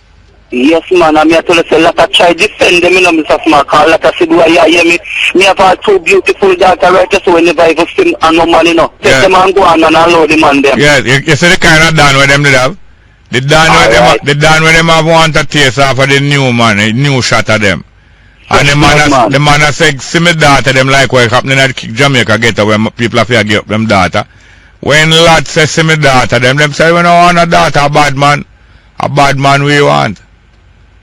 Yes, man, I'm here to say, let us try defend them, Mr. Smart, because let us see, do I hear me? Me have all two beautiful daughters right there, so whenever I go see and no man, take them and go on and allow them on them. Yes, you see the kind of Dan where them did have? The Dan where them have want to taste off of the new man, a new shot of them. And the man said, see me daughter, them like what happening at Jamaica ghetto where people have to give up them daughter. When lads say, see me daughter, them say, we don't want a daughter, a bad man we want.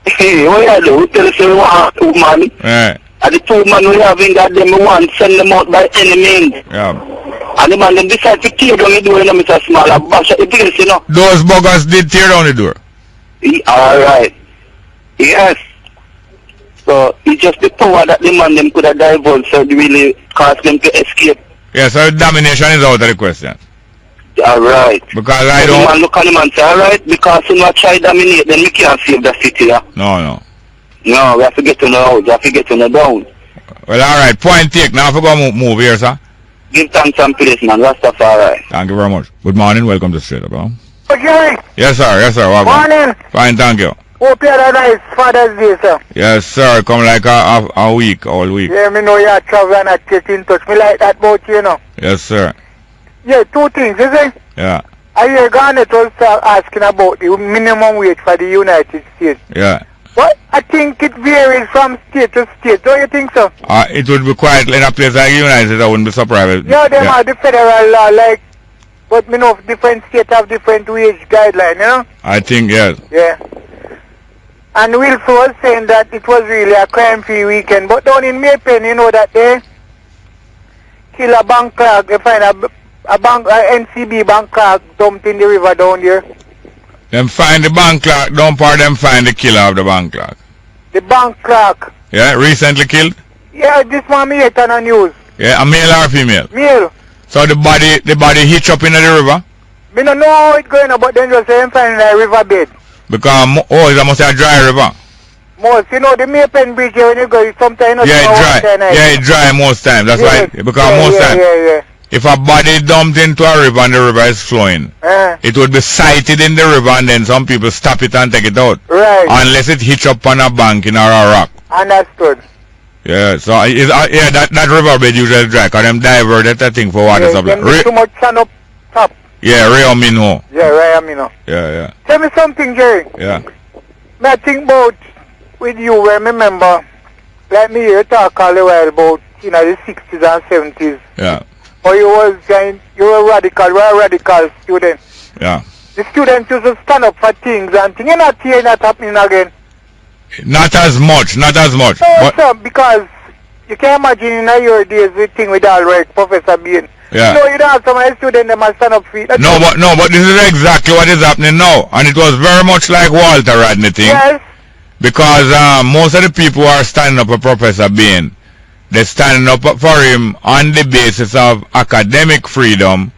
Hey, what you do? We tell us we want 2 man. Yeah. And the 2 man we have in that them we want send them out by any means. Yeah. And the man them decide to tear down the door, Mr. Small, and bash the place, Those buggers did tear down the door. Alright. Yes. So it's just the power that the man them could have divulged, so it really caused them to escape. Yeah, so domination is out of the question. Alright. Because I don't... Man look at him and say, alright, because you not try dominate, then we can't save the city. Yeah? No. No, we have to get to know out, we have to get to know down. Well, alright, point take. Now if we go move here, sir. Give thanks and praise, man. Rastafari. Thank you very much. Good morning, welcome to Straight Up, bro. Jerry. Yes, sir. Welcome. Morning. Fine, thank you. Hope you had a nice Father's Day, sir. Yes, sir. Come like a week, all week. Yeah, me know you are traveling and get in touch. Me like that about you, know. Yes, sir. Yeah, two things, is it? Yeah. I hear Garnet was asking about the minimum wage for the United States. Yeah. Well, I think it varies from state to state. Don't you think so? It would be quite in a place like the United States. I wouldn't be surprised. Yeah, them are the federal law, like, but me know different states have different wage guidelines, you know? I think, yes. Yeah. And Wilson was saying that it was really a crime-free weekend. But down in Maypen, you know that they kill a bank clerk. They find a NCB bank clerk dumped in the river down there. Them find the bank clerk, dump or them find the killer of the bank clerk. The bank clerk. Yeah, recently killed? Yeah, this one me hit on the news. Yeah, a male or a female? Male. So the body hitch up in the river? Me don't know how it's going on, but then just say find in a riverbed. Because, it must be a dry river. Most, you know, the Maypen Bridge here when you go, sometimes you know, it's dry. Yeah, it's dry most times. That's why, because most times, if a body dumped into a river and the river is flowing, it would be sighted in the river and then some people stop it and take it out. Right. Unless it hitch up on a bank in or a rock. Understood. Yeah, so that riverbed usually dry because them diverted that thing for water supply. Too much sun up top. Yeah, Ray Minho. Yeah, Ray Minho. Yeah. Tell me something, Jerry. Yeah. I think about with you, I remember, like me here talk all the while about, you know, the 60s and 70s. Yeah. Or you were a radical student. Yeah. The students used to stand up for things and things. You're not hearing that happening again. Not as much. No, sir, because you can imagine in your days the thing with all right, Professor Bean. Yeah. You know, you don't have some of the students that must stand up for it. No, but this is exactly what is happening now. And it was very much like Walter Rodney thing. Yes. Because most of the people who are standing up for Professor Bean, they're standing up for him on the basis of academic freedom,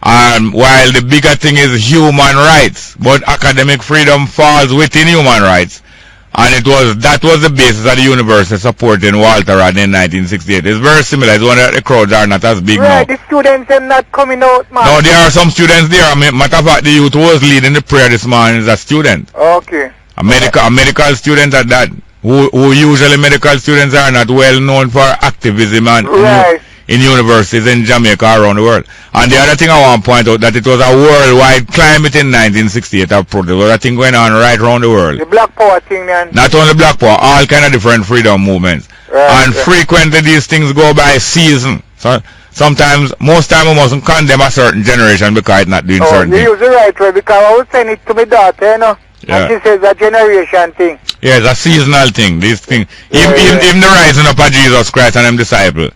while the bigger thing is human rights. But academic freedom falls within human rights. And that was the basis of the university supporting Walter Rodney in 1968. It's very similar. It's one that the crowds are not as big now. The students are not coming out, man. No, there are some students there. Matter of fact, the youth who was leading the prayer this morning is a student. Okay. A medical student at that. Who usually medical students are not well known for activism and in universities in Jamaica around the world. And the other thing I want to point out that it was a worldwide climate in 1968 of protest. There was a thing going on right around the world. The Black Power thing, man. Not only Black Power, all kind of different freedom movements. And frequently these things go by season. So sometimes, most time we mustn't condemn a certain generation because it's not doing certain things. You use the right way because I was saying it to my daughter, you know. Yeah. And she says a generation thing. Yeah, it's a seasonal thing. This thing, even the rising up of Jesus Christ and them disciples,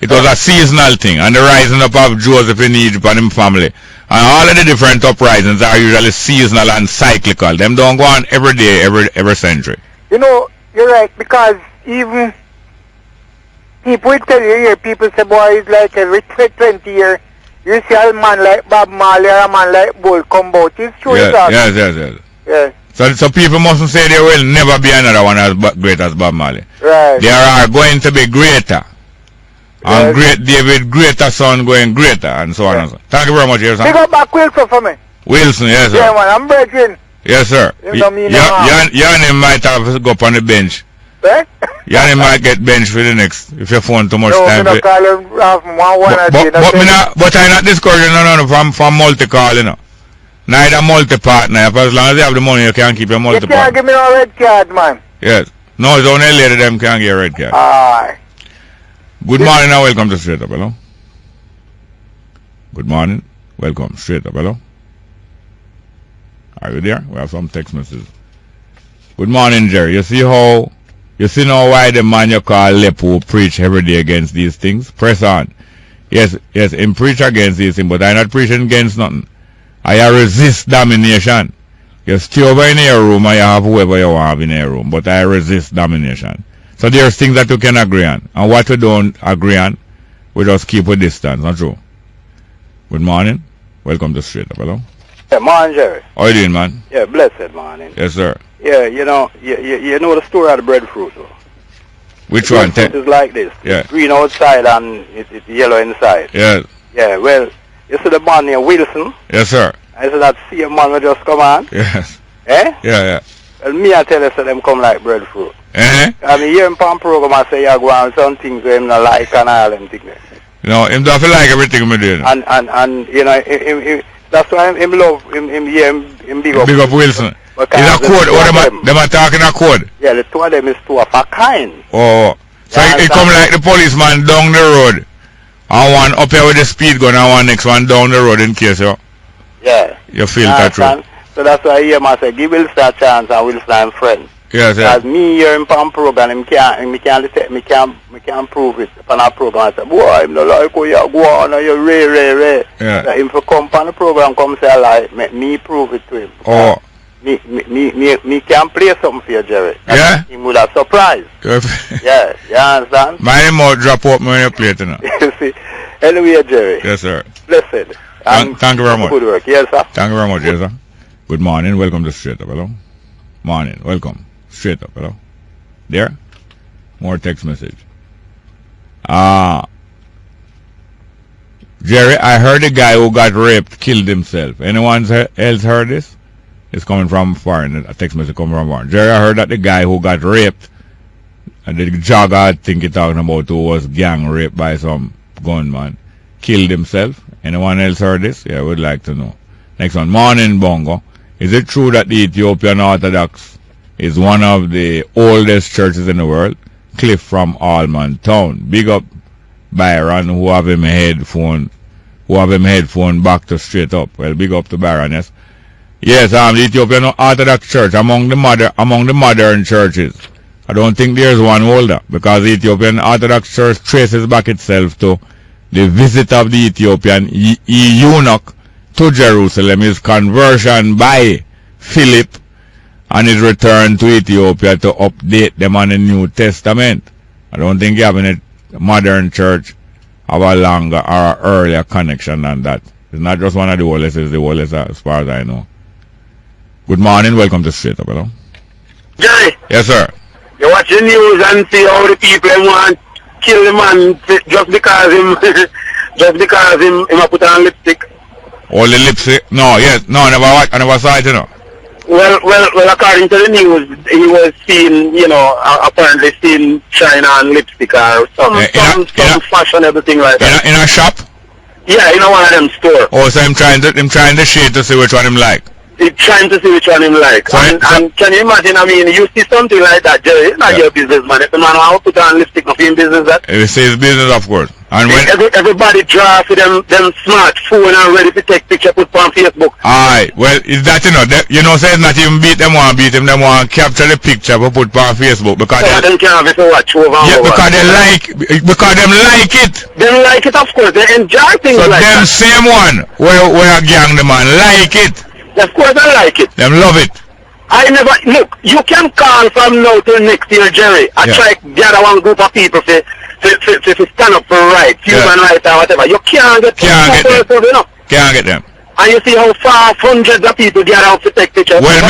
it was a seasonal thing. And the rising up of Joseph in Egypt and his family, and all of the different uprisings are usually seasonal and cyclical. Them don't go on every day, every century. You know, you're right, because even people will tell you here, people say, boy, it's like every 20 years, you see a man like Bob Marley or a man like Bull come out. It's true, yes. Yes. So people mustn't say there will never be another one as great as Bob Marley. Right. There are going to be greater. And great David, greater son going greater, and so on and so on. Thank you very much, yes, sir. Pick up back Wilson for me. Wilson, yes, sir. Yeah, man, I'm brethren. Yes, sir. Your name might have to go up on the bench. Right? Your name might get benched for the next, if you phone too much time. No, call him but I'm not discouraging no from multi-call, you know. Neither multi-partner. As long as you have the money, you can keep your multi-partner. You can't give me no red card, man. Yes. No, it's only a lady them can't get a red card. Aye. Good morning and welcome to Straight Up, hello. Good morning. Welcome. Straight Up, hello. Are you there? We have some text messages. Good morning, Jerry. You see now why the man you call Lepo preach every day against these things? Press on. Yes, him preach against these things, but I'm not preaching against nothing. I resist domination. You stay over in your room and you have whoever you want in your room, but I resist domination. So there's things that you can agree on. And what you don't agree on, we just keep a distance, not true? Good morning. Welcome to Straight Up. Hello. Yeah, morning, Jerry. How you doing, man? Yeah, blessed morning. Yes, sir. Yeah, you know the story of the breadfruit. Though. Which the one? Breadfruit is like this. Yeah. It's green outside and it's yellow inside. Yes. Yeah, well, you see the man named Wilson? Yes, sir. I said that same man will just come on. Yes. Eh? Yeah. Well, me I tell you, so them come like breadfruit. Eh? I mean, hear him on program, I say, you go on some things where him not like and all them things. You know, him don't feel like everything we do. And you know, him, that's why him love him big up. Big up Wilson. Is a code? What them are talking a code? Yeah, the two of them is two of a kind. Oh. So it come like the policeman down the road. And one up here with the speed gun and one next one down the road in case you feel that true. So that's why I hear him say, give Wilson a chance and Wilson and friend. Yes, As me hear him on program, me can't prove it on a program. I say, boy, I'm not like how you go on and you ray. Yeah. So him for come on the program, come say, like, make me prove it to him. Oh. Me can play something for you, Jerry. Yeah? He would have surprised. Yeah, you understand? My name will drop up when you play it now. You see? Anyway, Jerry. Yes, sir. Blessed. Thank you very much. Good work. Yes, sir. Thank you very much, yes, sir. Good morning. Welcome to Straight Up. Hello. Morning. Welcome. Straight Up. Hello. There? More text message. Jerry, I heard a guy who got raped killed himself. Anyone else heard this? It's coming from foreign. A text message coming from foreign. Jerry, I heard that the guy who got raped, and the jogger I think you're talking about who was gang raped by some gunman, killed himself. Anyone else heard this? Yeah, we'd like to know. Next one. Morning, Bongo. Is it true that the Ethiopian Orthodox is one of the oldest churches in the world? Cliff from Allman Town. Big up Byron who have him headphone back to Straight Up. Well, big up to Byron, yes. Yes, the Ethiopian Orthodox Church among the modern churches. I don't think there's one older because the Ethiopian Orthodox Church traces back itself to the visit of the Ethiopian eunuch to Jerusalem, his conversion by Philip, and his return to Ethiopia to update them on the New Testament. I don't think you have any modern church have a longer or earlier connection than that. It's not just one of the oldest, it's the oldest as far as I know. Good morning, welcome to Straight Up, hello. Jerry. Yes, sir. You watch the news and see how the people want to kill the man just because him put on lipstick. Oh, the lipstick? No, yes, no, I never saw it, you know. Well, according to the news, he was seen, apparently seen China and lipstick or some fashionable thing like that. In a shop? Yeah, in one of them stores. Oh, so I'm trying to shade to see which one him like. He's trying to see which one him like. And can you imagine, you see something like that, Jerry, it's not your business, man. If the man want to put on lipstick, not in business that. It says business, of course. And when everybody draw for them smartphone and ready to take picture, put on Facebook. Aye, well, is that, say it's not even beat them want capture the picture but put on Facebook because them can't have it to watch over. Yeah, because them like it. They like it, of course. They enjoy things so like that. So them same one where a gang the man like it. Of course I like it. Them love it. I never look. You can call from now till next year, Jerry. I try to gather one group of people to stand up for rights, human rights or whatever. You can't get them. Can't get them. And you see how far hundreds of people gather out to take pictures. Well,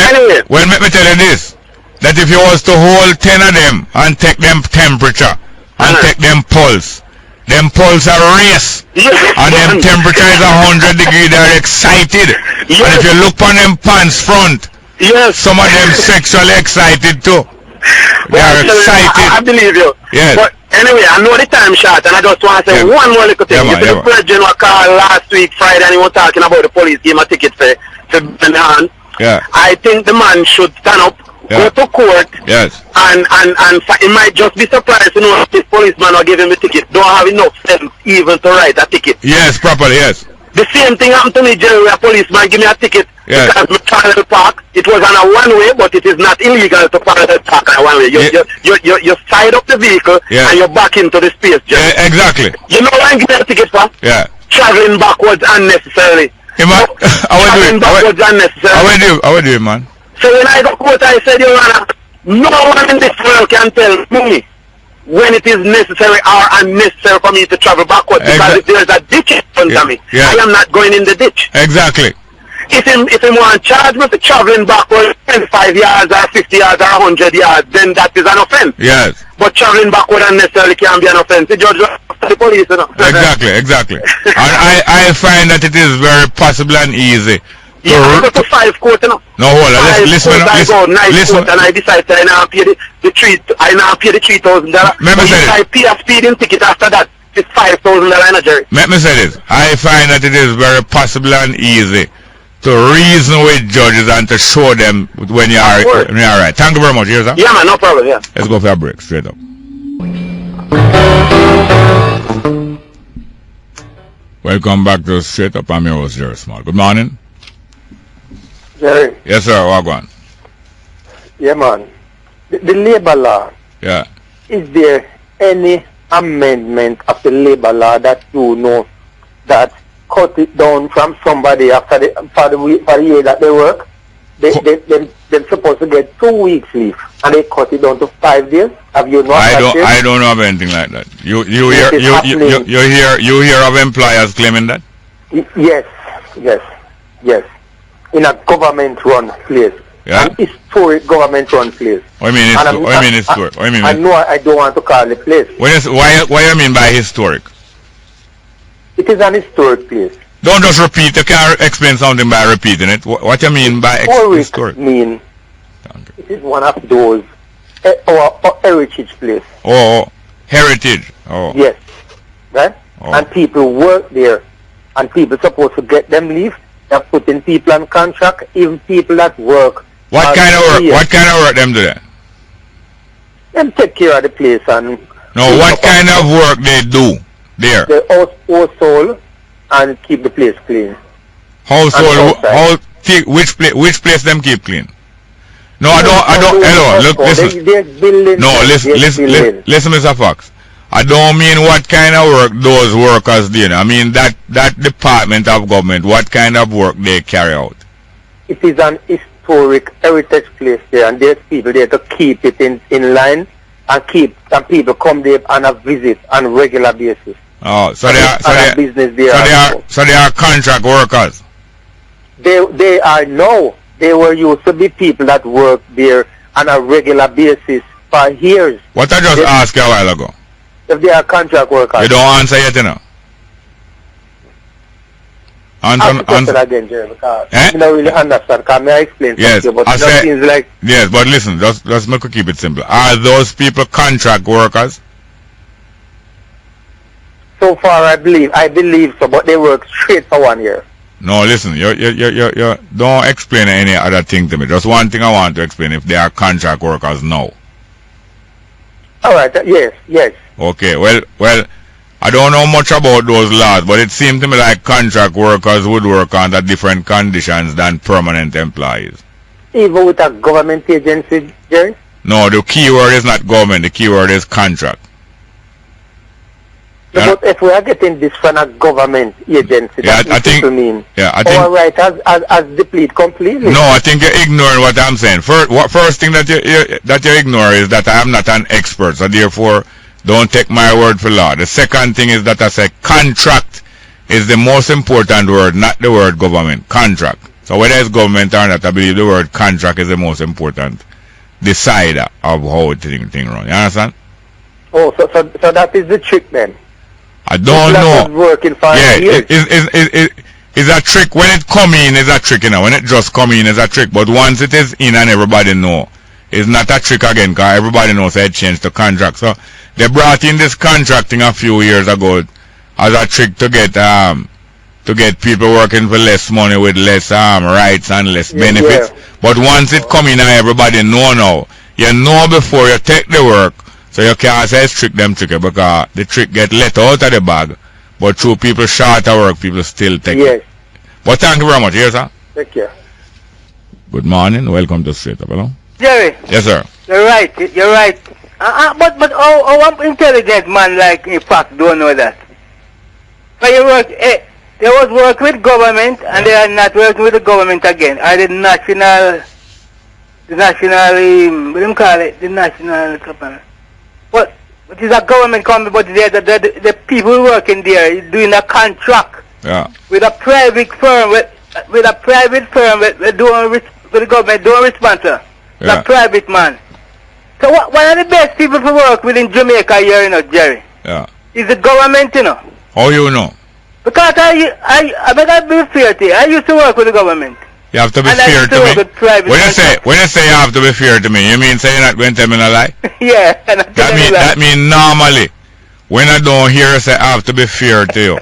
let me tell you this: that if you was to hold 10 of them and take them temperature and take them pulse. Them pulse are race, and them temperature is 100 degrees. They're excited, and if you look on them pants front, some of them sexually excited too. They're excited. I believe you. Yes. But anyway, I know the time short, and I just want to say one more little thing. You see the president was called last week Friday, and he was talking about the police gave him a ticket for Benhan. Yeah. I think the man should stand up. Go to court, and he might just be surprised to know if this policeman will give him the ticket. Don't have enough sense even to write a ticket. Yes, properly, yes. The same thing happened to me, Jerry, where a policeman give me a ticket because my parallel park. It was on a one-way, but it is not illegal to parallel park on a one-way. You side up the vehicle and you back into the space, Jerry. Yeah, exactly. You know what I give me a ticket for? Yeah. Traveling backwards unnecessarily. Traveling backwards unnecessarily. I will do it, man. So when I got court, I said, Your Honor, no one in this world can tell me when it is necessary or unnecessary for me to travel backwards. Because if there's a ditch in front of me, I am not going in the ditch. Exactly. If him want to charge me for traveling backwards 25 yards or 50 yards or 100 yards, then that is an offense. Yes. But traveling backward unnecessarily can be an offense. The judge the police, you know. Exactly. And I find that it is very possible and easy. Yeah, I go to 5 court, you know. No, hold on. Listen. I go 9 court and I decide that I now pay the $3,000. If I pay a speeding ticket after that, it's $5,000 in a jury. Let me say this. I find that it is very possible and easy to reason with judges and to show them when you are right. Thank you very much. Yes, sir? Yeah, man, no problem. Yeah. Let's go for a break. Straight up. Welcome back to Straight Up. I'm your host, Jerry Small. Good morning. Jerry. Yes, sir. Wagwan. Yeah, man. The labor law. Yeah. Is there any amendment of the labor law that you know that cut it down from somebody after for the year that they work? They're supposed to get 2 weeks leave, and they cut it down to 5 days. Have you not? I don't know of anything like that. You hear of employers claiming that? Yes. In a government-run place. Yeah. An historic government-run place. What do you mean historic? I know I don't want to call the place. What do you mean by historic? It is an historic place. Don't just repeat. You can't explain something by repeating it. What do you mean by historic? It is one of those our heritage place. Oh, heritage. Oh. Yes. Right? Oh. And people work there, and people supposed to get them leave. They're putting people on contract, even people that work. What kind of work them do that? Them take care of the place and. No, what kind of work they do there? They household and keep the place clean. Household. Which place them keep clean? No, I don't. Hello, look, listen. Listen, Mr. Fox. I don't mean what kind of work those workers do. I mean that department of government, what kind of work they carry out. It is an historic heritage place there, and there's people there to keep it in line and people come there on a visit on a regular basis. Oh, so they are contract workers. They are now. They were used to be people that work there on a regular basis for years. What I just asked you a while ago. If they are contract workers. You don't answer yet, you know. Answer again, Jerry, because I don't really understand. Can I explain something? But it seems like... Yes, but listen, just make keep it simple. Are those people contract workers? So far, I believe so, but they work straight for 1 year. No, listen, you don't explain any other thing to me. Just one thing I want to explain, if they are contract workers now. All right, yes. Okay, well, I don't know much about those laws, but it seemed to me like contract workers would work under different conditions than permanent employees. Even with a government agency, Jerry? No, the key word is not government, the key word is contract. But if we are getting this from a government agency, I think our right has depleted completely. No, I think you're ignoring what I'm saying. First thing that you ignore is that I am not an expert, so therefore don't take my word for law. The second thing is that I say contract is the most important word, not the word government. Contract. So whether it's government or not, I believe the word contract is the most important decider of how the thing runs. You understand? Oh, so that is the trick then. I don't know. Working for years. It's a trick. When it come in, it's a trick, you know. When it just come in, it's a trick. But once it is in and everybody know, it's not a trick again, because everybody knows that it changed the contract. So they brought in this contracting a few years ago as a trick to get people working for less money with less rights and less benefits. Yeah. But once it come in and everybody know now, you know before you take the work. So you can't say it's trick because the trick get let out of the bag, but through people short of work, people still take it. But thank you very much. Yes, sir. Take care. Good morning. Welcome to Straight Up. Hello? Jerry. Yes, sir. You're right. But how intelligent man like in fact don't know that? But you work, they was work with government and they are not working with the government again. Are the national, what do you call it? The national company. But It is a government company, but the people working there is doing a contract with a private firm, with a private firm with the government don't respond to. A private man. So one of the best people to work with in Jamaica here, you know, Jerry, is the government, you know. How you know? Because I better be fair to you. I used to work with the government. You have to be fair to me. When you say you have to be fair to me, you mean say you're not going to tell me a lie? Yeah. That means normally, when I don't hear you say I have to be fair to you.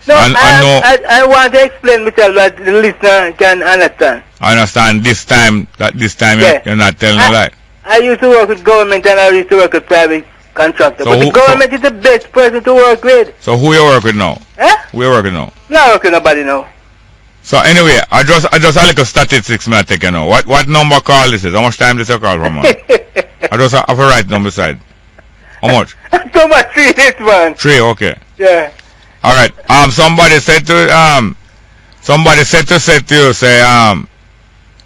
No, I want to explain myself that the listener can understand. I understand this time you're not telling a lie. I used to work with government and I used to work with private contractor. But the government is the best person to work with. So who you work with now? Who you working now? Not working with nobody now. So anyway, I just a little statistics me I take you know. What number call this is? How much time this you call from man? I just have a right number beside. How much? So much 3 this man. 3, okay. Yeah. Alright. Somebody said to you, say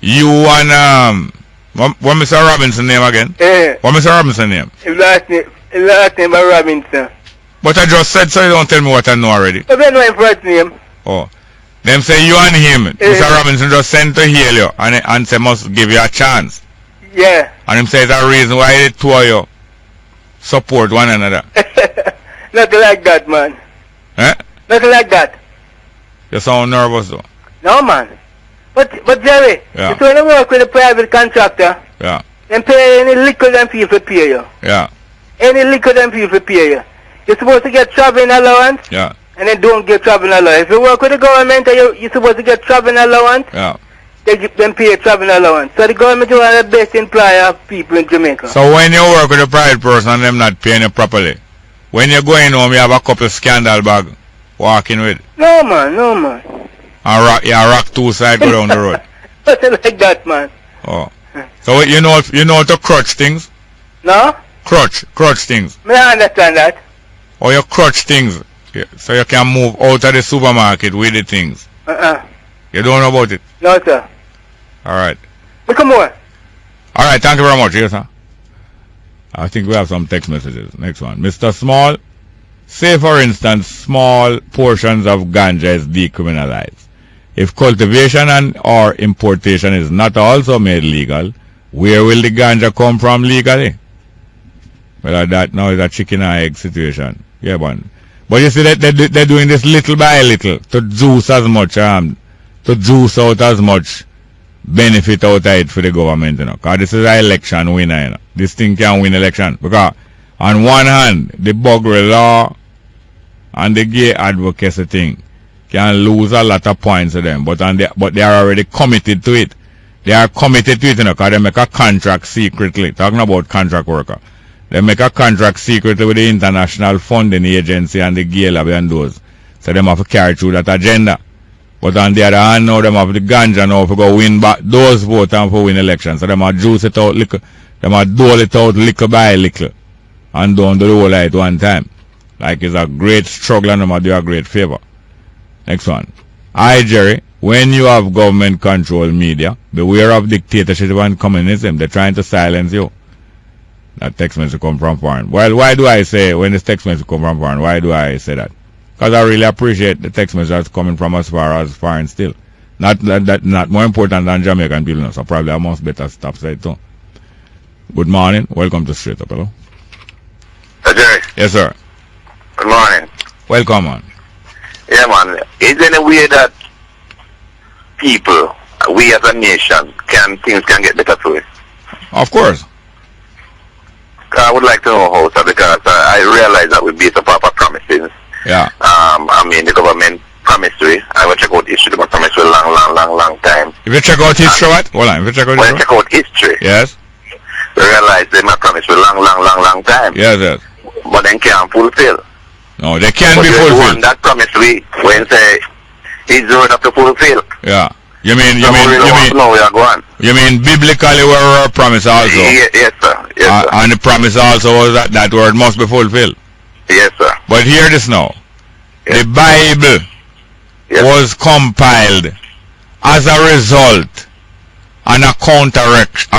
you and what Mr. Robinson name again? What Mr. Robinson name? His last name is Robinson. But I just said so you don't tell me what I know already. I don't know his first name. Oh. Them say you and him, Mr. Robinson just sent to heal you and say must give you a chance. Yeah. And him say it's a reason why the two of you support one another. Nothing like that, man. Nothing like that. You sound nervous though. No, man. But Jerry, you want to work with a private contractor. Yeah. Then pay any liquor than people pay you. Yeah. Any liquor than people pay you. You're supposed to get traveling allowance. Yeah. And then don't get traveling allowance. If you work with the government, you're supposed to get traveling allowance. Yeah. They then pay a traveling allowance. So the government is one of the best employer of people in Jamaica. So when you work with a private person and them not paying you properly, when you're going home, you have a couple scandal bag walking with? No, man. No, man. And rock 2 sides go down the road. Nothing like that, man. Oh. So you know to crutch things? No? Crutch things. I understand that. Or you crutch things. So you can move out of the supermarket with the things. You don't know about it? No, sir. Alright. Come on. Alright, thank you very much. Yes, sir. I think we have some text messages. Next one. Mr. Small, say for instance, small portions of ganja is decriminalized. If cultivation or importation is not also made legal, where will the ganja come from legally? Well, that now is a chicken and egg situation. Yeah, man. But you see that they're doing this little by little to juice as much to juice out as much benefit out of it for the government, you know. Because this is an election winner, you know. This thing can win election. Because on one hand, the buggery law and the gay advocacy thing can lose a lot of points to them. But they are already committed to it. They are committed to it, you know, because they make a contract secretly. Talking about contract worker. They make a contract secretly with the International Funding Agency and the gay lobby and those. So they have to carry through that agenda. But on the other hand, now they have the ganja now to go win back those votes and for win elections. So they have juice it out liquor. They have dole it out liquor by liquor. And don't do the whole at one time. Like it's a great struggle and they do a great favor. Next one. Hi Jerry, when you have government controlled media, beware of dictatorship and communism. They're trying to silence you. That text message come from foreign. Well, why do I say when this text message come from foreign? Why do I say that? Because I really appreciate the text message that's coming from as far as foreign still. Not more important than Jamaican people, no, so probably I must better stop saying too. Good morning. Welcome to Straight Up. Hello. Jerry. Yes, sir. Good morning. Welcome, man. Yeah, man. Is there any way that people, we as a nation, things can get better through it? Of course. I would like to know how, sir, because I realize that we based upon promises. Yeah. I mean, the government promised to it. I will check out history. They promised for a long time. If you check out history, what? Hold on. If you check out history. Yes. We realize they might promise for a long time. Yes. But then can't fulfill. No, they can't be fulfilled. One that promised we when say he's the word of to fulfill. Yeah. You mean biblically where we promise also? Yes, sir. Yes, sir. And the promise also was that word must be fulfilled. Yes, sir. But hear this now. Yes. The Bible was compiled as a result and a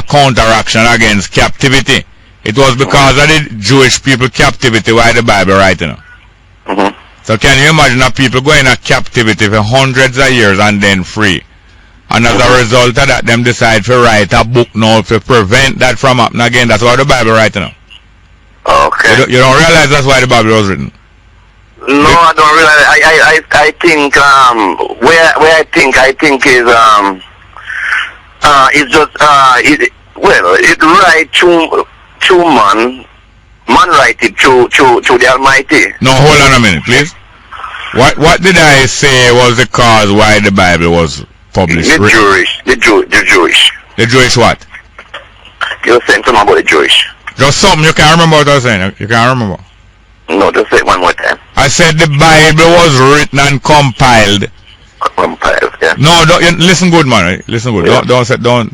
counteraction against captivity it was because of the Jewish people captivity why the Bible writing. So can you imagine that people going into captivity for hundreds of years and then free? And as a result of that, them decide to write a book now to prevent that from happening again. That's why the Bible writing now. Okay. You don't realize that's why the Bible was written? No, I don't realize. I think where I think is it's just it write to man write it to the Almighty. No, hold on a minute, please. What did I say was the cause why the Bible was published? The Jewish. The Jewish what? You were saying something about the Jewish. Just something you can't remember what I was saying. You can't remember. No, just say it one more time. I said the Bible was written and compiled. Compiled, yeah. No, listen good, man. Listen good. Yeah. Don't.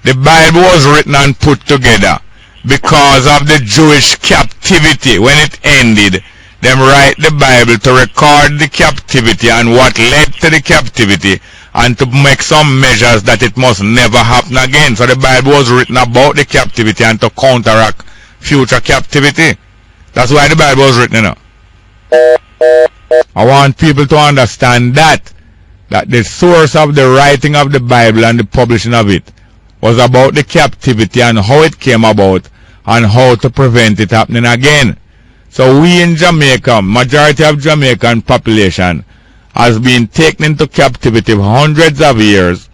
The Bible was written and put together because of the Jewish captivity. When it ended, them write the Bible to record the captivity and what led to the captivity and to make some measures that it must never happen again. So the Bible was written about the captivity and to counteract future captivity. That's why the Bible was written, you know. I want people to understand that the source of the writing of the Bible and the publishing of it was about the captivity and how it came about and how to prevent it happening again. So we in Jamaica, majority of Jamaican population has been taken into captivity for hundreds of years.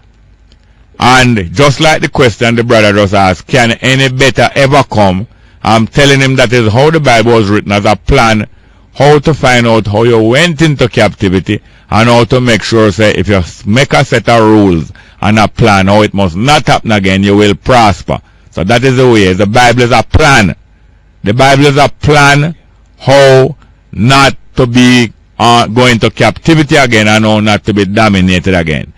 And just like the question the brother just asked, can any better ever come? I'm telling him that is how the Bible was written, as a plan, how to find out how you went into captivity and how to make sure, say, if you make a set of rules and a plan how it must not happen again, you will prosper. So that is the way. The Bible is a plan. The Bible is a plan how not to be going to captivity again and how not to be dominated again.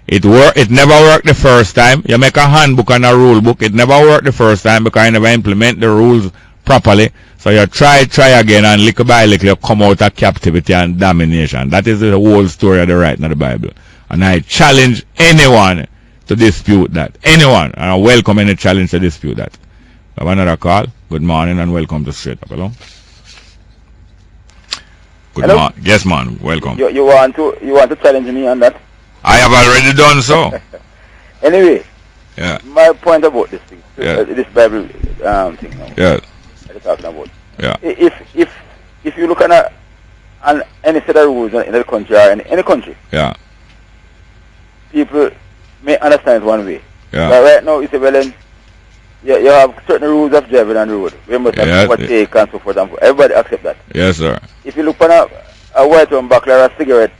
It never worked the first time. You make a handbook and a rule book. It never worked the first time because you never implement the rules properly. So you try again, and little by little you come out of captivity and domination. That is the whole story of the writing of the Bible. And I challenge anyone to dispute that. Anyone. And I welcome any challenge to dispute that. We have another call. Good morning and welcome to Straight Up. Hello? Good morning. Yes, man. Welcome. You want to challenge me on that? I have already done so. Anyway, yeah. My point about this thing, this Bible thing now. Yeah. I'm talking about. Yeah. If you look at any set of rules in the country or in any country, yeah, people may understand it one way. Yeah. But right now, it's you have certain rules of driving on the road. We must have overtake and so forth and everybody accept that. Yes, sir. If you look at a white one back like a cigarette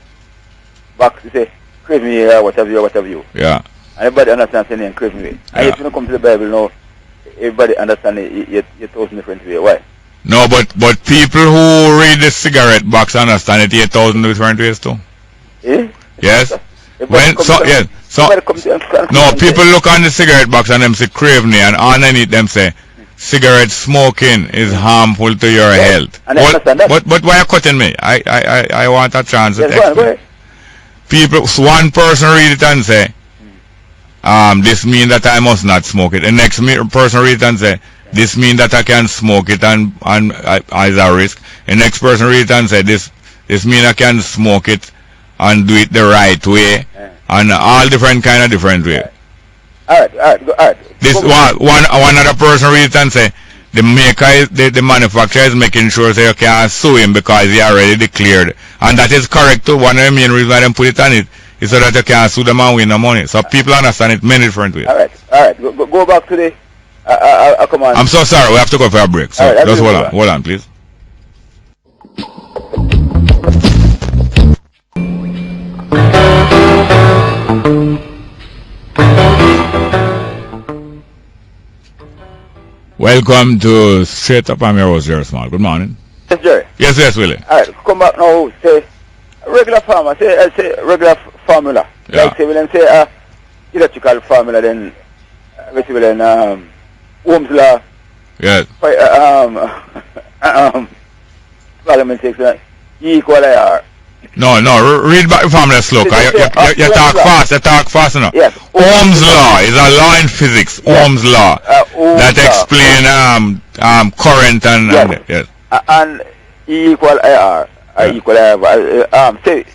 box, you say, crave me here, what have you. Yeah. And everybody understands the name, crave me. Yeah. And if you don't come to the Bible now, everybody understands it 1,000 different ways. Why? No, but people who read the cigarette box understand it 8,000 different ways too. Eh? Yes. No, people look on the cigarette box and them say crave me, and underneath them say cigarette smoking is harmful to your health. And I understand that. But why are you cutting me? I want a chance to go ahead. People, one person read it and say, this means that I must not smoke it. The next person read it and say, this means that I can smoke it and as a risk. The next person read it and say, this means I can smoke it and do it the right way, and all different way. All right. This one other person read it and say, the maker, the manufacturer is making sure that you can't sue him because he already declared. And that is correct too. One of the main reasons why they put it on it is so that you can't sue them and win the money. So people understand it many different ways. All right. Go back to the command. I'm so sorry. We have to go for a break. So right, just hold on, please. Welcome to Straight Up. I'm your host, Jerry Small. Good morning. Yes, Jerry. Yes, Willie. All right, come back now. Say regular farmer. Say regular formula. Yeah. Like say, when say electrical formula, then Ohm's law. Yes. Parliament takes equal IR. No, read back the formula slow. You talk fast. You talk fast enough. Yes. Ohm's law is a law in physics. Yes. Ohm's law. that explain current and yes. And equal IR, equal IR. Say,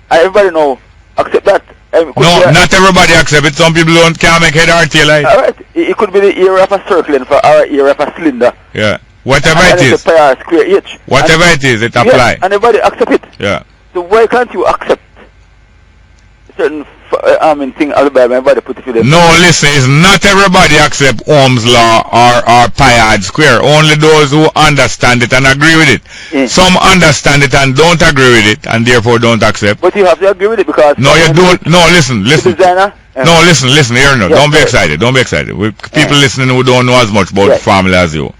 everybody know, accept that. No, not everybody accept it. Some people can't make head or tail light. Alright, it could be the area of a circle or area of a cylinder. Yeah, whatever it is. Square H. Whatever it is, it apply. And everybody accept it. Yeah. So why can't you accept certain thing out of the Bible? Everybody put it for them. No, listen, it's not everybody accept Ohm's law or pi r square. Only those who understand it and agree with it. Some understand it and don't agree with it and therefore don't accept. But you have to agree with it because... No, you don't. No, listen. Designer, no, listen, here now. Don't be excited. People listening who don't know as much about the formula as you.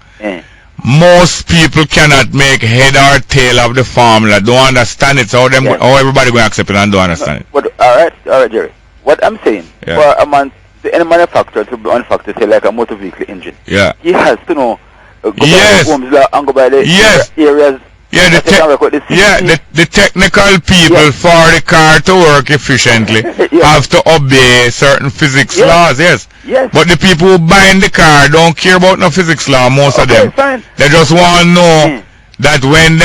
Most people cannot make head or tail of the formula. Don't understand it. So how everybody going to accept it and don't understand it. But alright, Jerry. What I'm saying, for a man, any manufacturer to manufacture, say like a motor vehicle engine, he has to know go by the Ohm's law and go by the areas. Yeah, the technical people for the car to work efficiently have to obey certain physics laws, yes. But the people who buy the car don't care about no physics law, most of them. Fine. They just want to know that when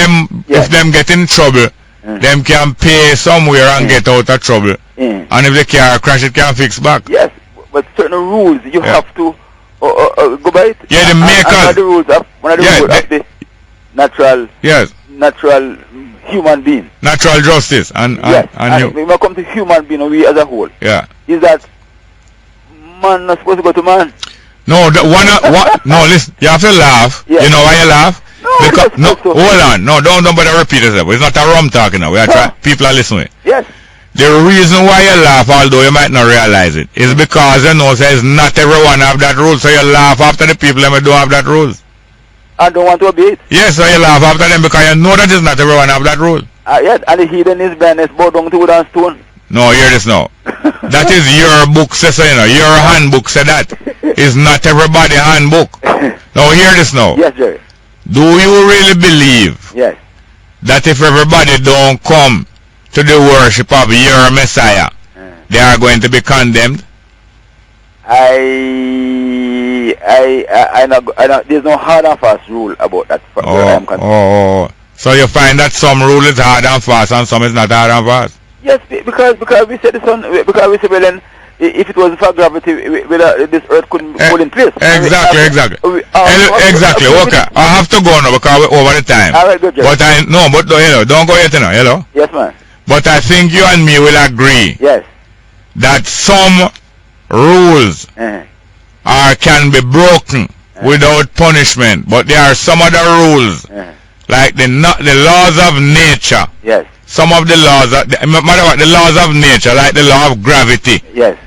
if them get in trouble, them can pay somewhere and get out of trouble. And if the car crash, it can fix back. Yes, but certain rules you have to go by it. Yeah, the makers. One of the rules of the natural human being. Natural justice and when we come to human being, we as a whole. Is that man not supposed to go to man? No, no, listen, you have to laugh. You know why you laugh? Hold on. No, don't bother repeat yourself. It's not a rum talking now. People are listening. Yes. The reason why you laugh, although you might not realize it, is because you know says not everyone have that rule, so you laugh after the people that don't have that rules. I don't want to obey it. Yes, so you laugh after them because you know that is not everyone have that rule. Yes, and the heathen is blindness bowed down to wood and stone. No, hear this now. That is your book says so, you know. Your handbook said that. It's not everybody handbook. Now hear this now. Yes, Jerry. Do you really believe that if everybody don't come to the worship of your Messiah, they are going to be condemned? There's no hard and fast rule about that. So you find that some rule is hard and fast and some is not hard and fast? Yes, because we said this one, because we said, well then, if it wasn't for gravity, this earth couldn't hold in place. Exactly. Exactly. Okay, I have to go now because we're over the time. All right, good, but don't go yet now. Hello. Yes, man. But I think you and me will agree. Yes. That some rules can be broken without punishment, but there are some other rules, like the laws of nature. Yes. Some of the laws, the laws of nature, like the law of gravity. Yes.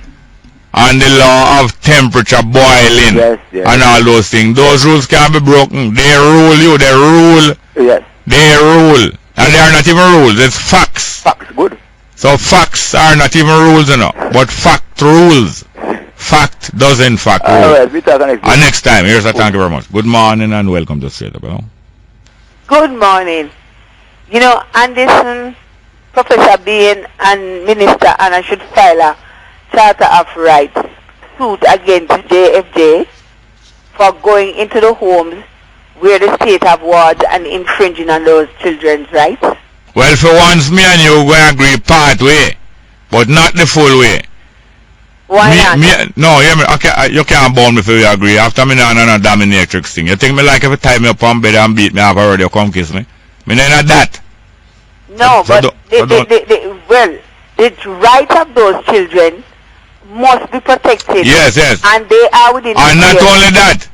And the law of temperature, boiling, and all those things. Those rules can't be broken. They rule you. They rule. Yes. They rule. And they are not even rules. It's facts. Facts, good. So facts are not even rules, but fact rules. Fact does in fact rule. Alright, we talk and next time. Here's a thank you very much. Good morning and welcome to Straight Up. Good morning. You know, Anderson, Professor Bean and Minister Anna should file a Charter of Rights suit against JFJ for going into the homes where the state have wards and infringing on those children's rights. Well, for once, me and you going to agree part way, but not the full way. Why not? No, you can't bond me if we agree. After me on a dominatrix thing. You think me like if you tie me up on bed and beat me up already, you come kiss me? Me not that. No, but the rights of those children must be protected. Yes. And they are within the And not only that,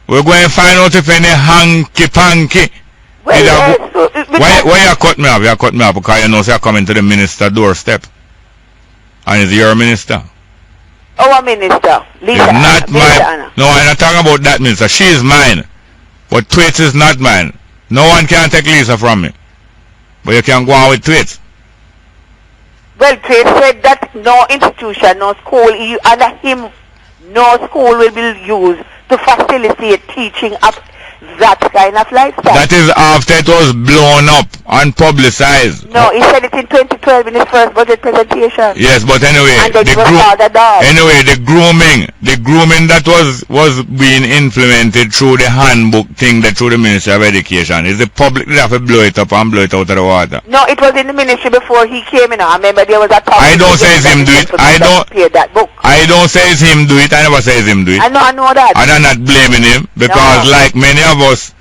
we're going to find out if any hanky-panky. Why you cut me off? You cut me off because you know you're coming to the minister doorstep. And it's your minister. Our minister, Lisa. It's not mine. No, I'm not talking about that minister. She is mine. But Twits is not mine. No one can take Lisa from me. But you can go on with Twits. Well, Twits said that no institution, no school, under him, no school will be used to facilitate teaching of that kind of lifestyle. That is after it was blown up. unpublicized. No, he said it in 2012 in his first budget presentation. Yes, but anyway, and then the grooming that was being implemented through the handbook thing that through the Ministry of Education. Is the public that have to blow it up and blow it out of the water? No, it was in the ministry before he came in. I remember there was a topic. I don't say it's him do it. I don't say it's him do it. I never say it's him do it. I know that. And I'm not blaming him because like many of us,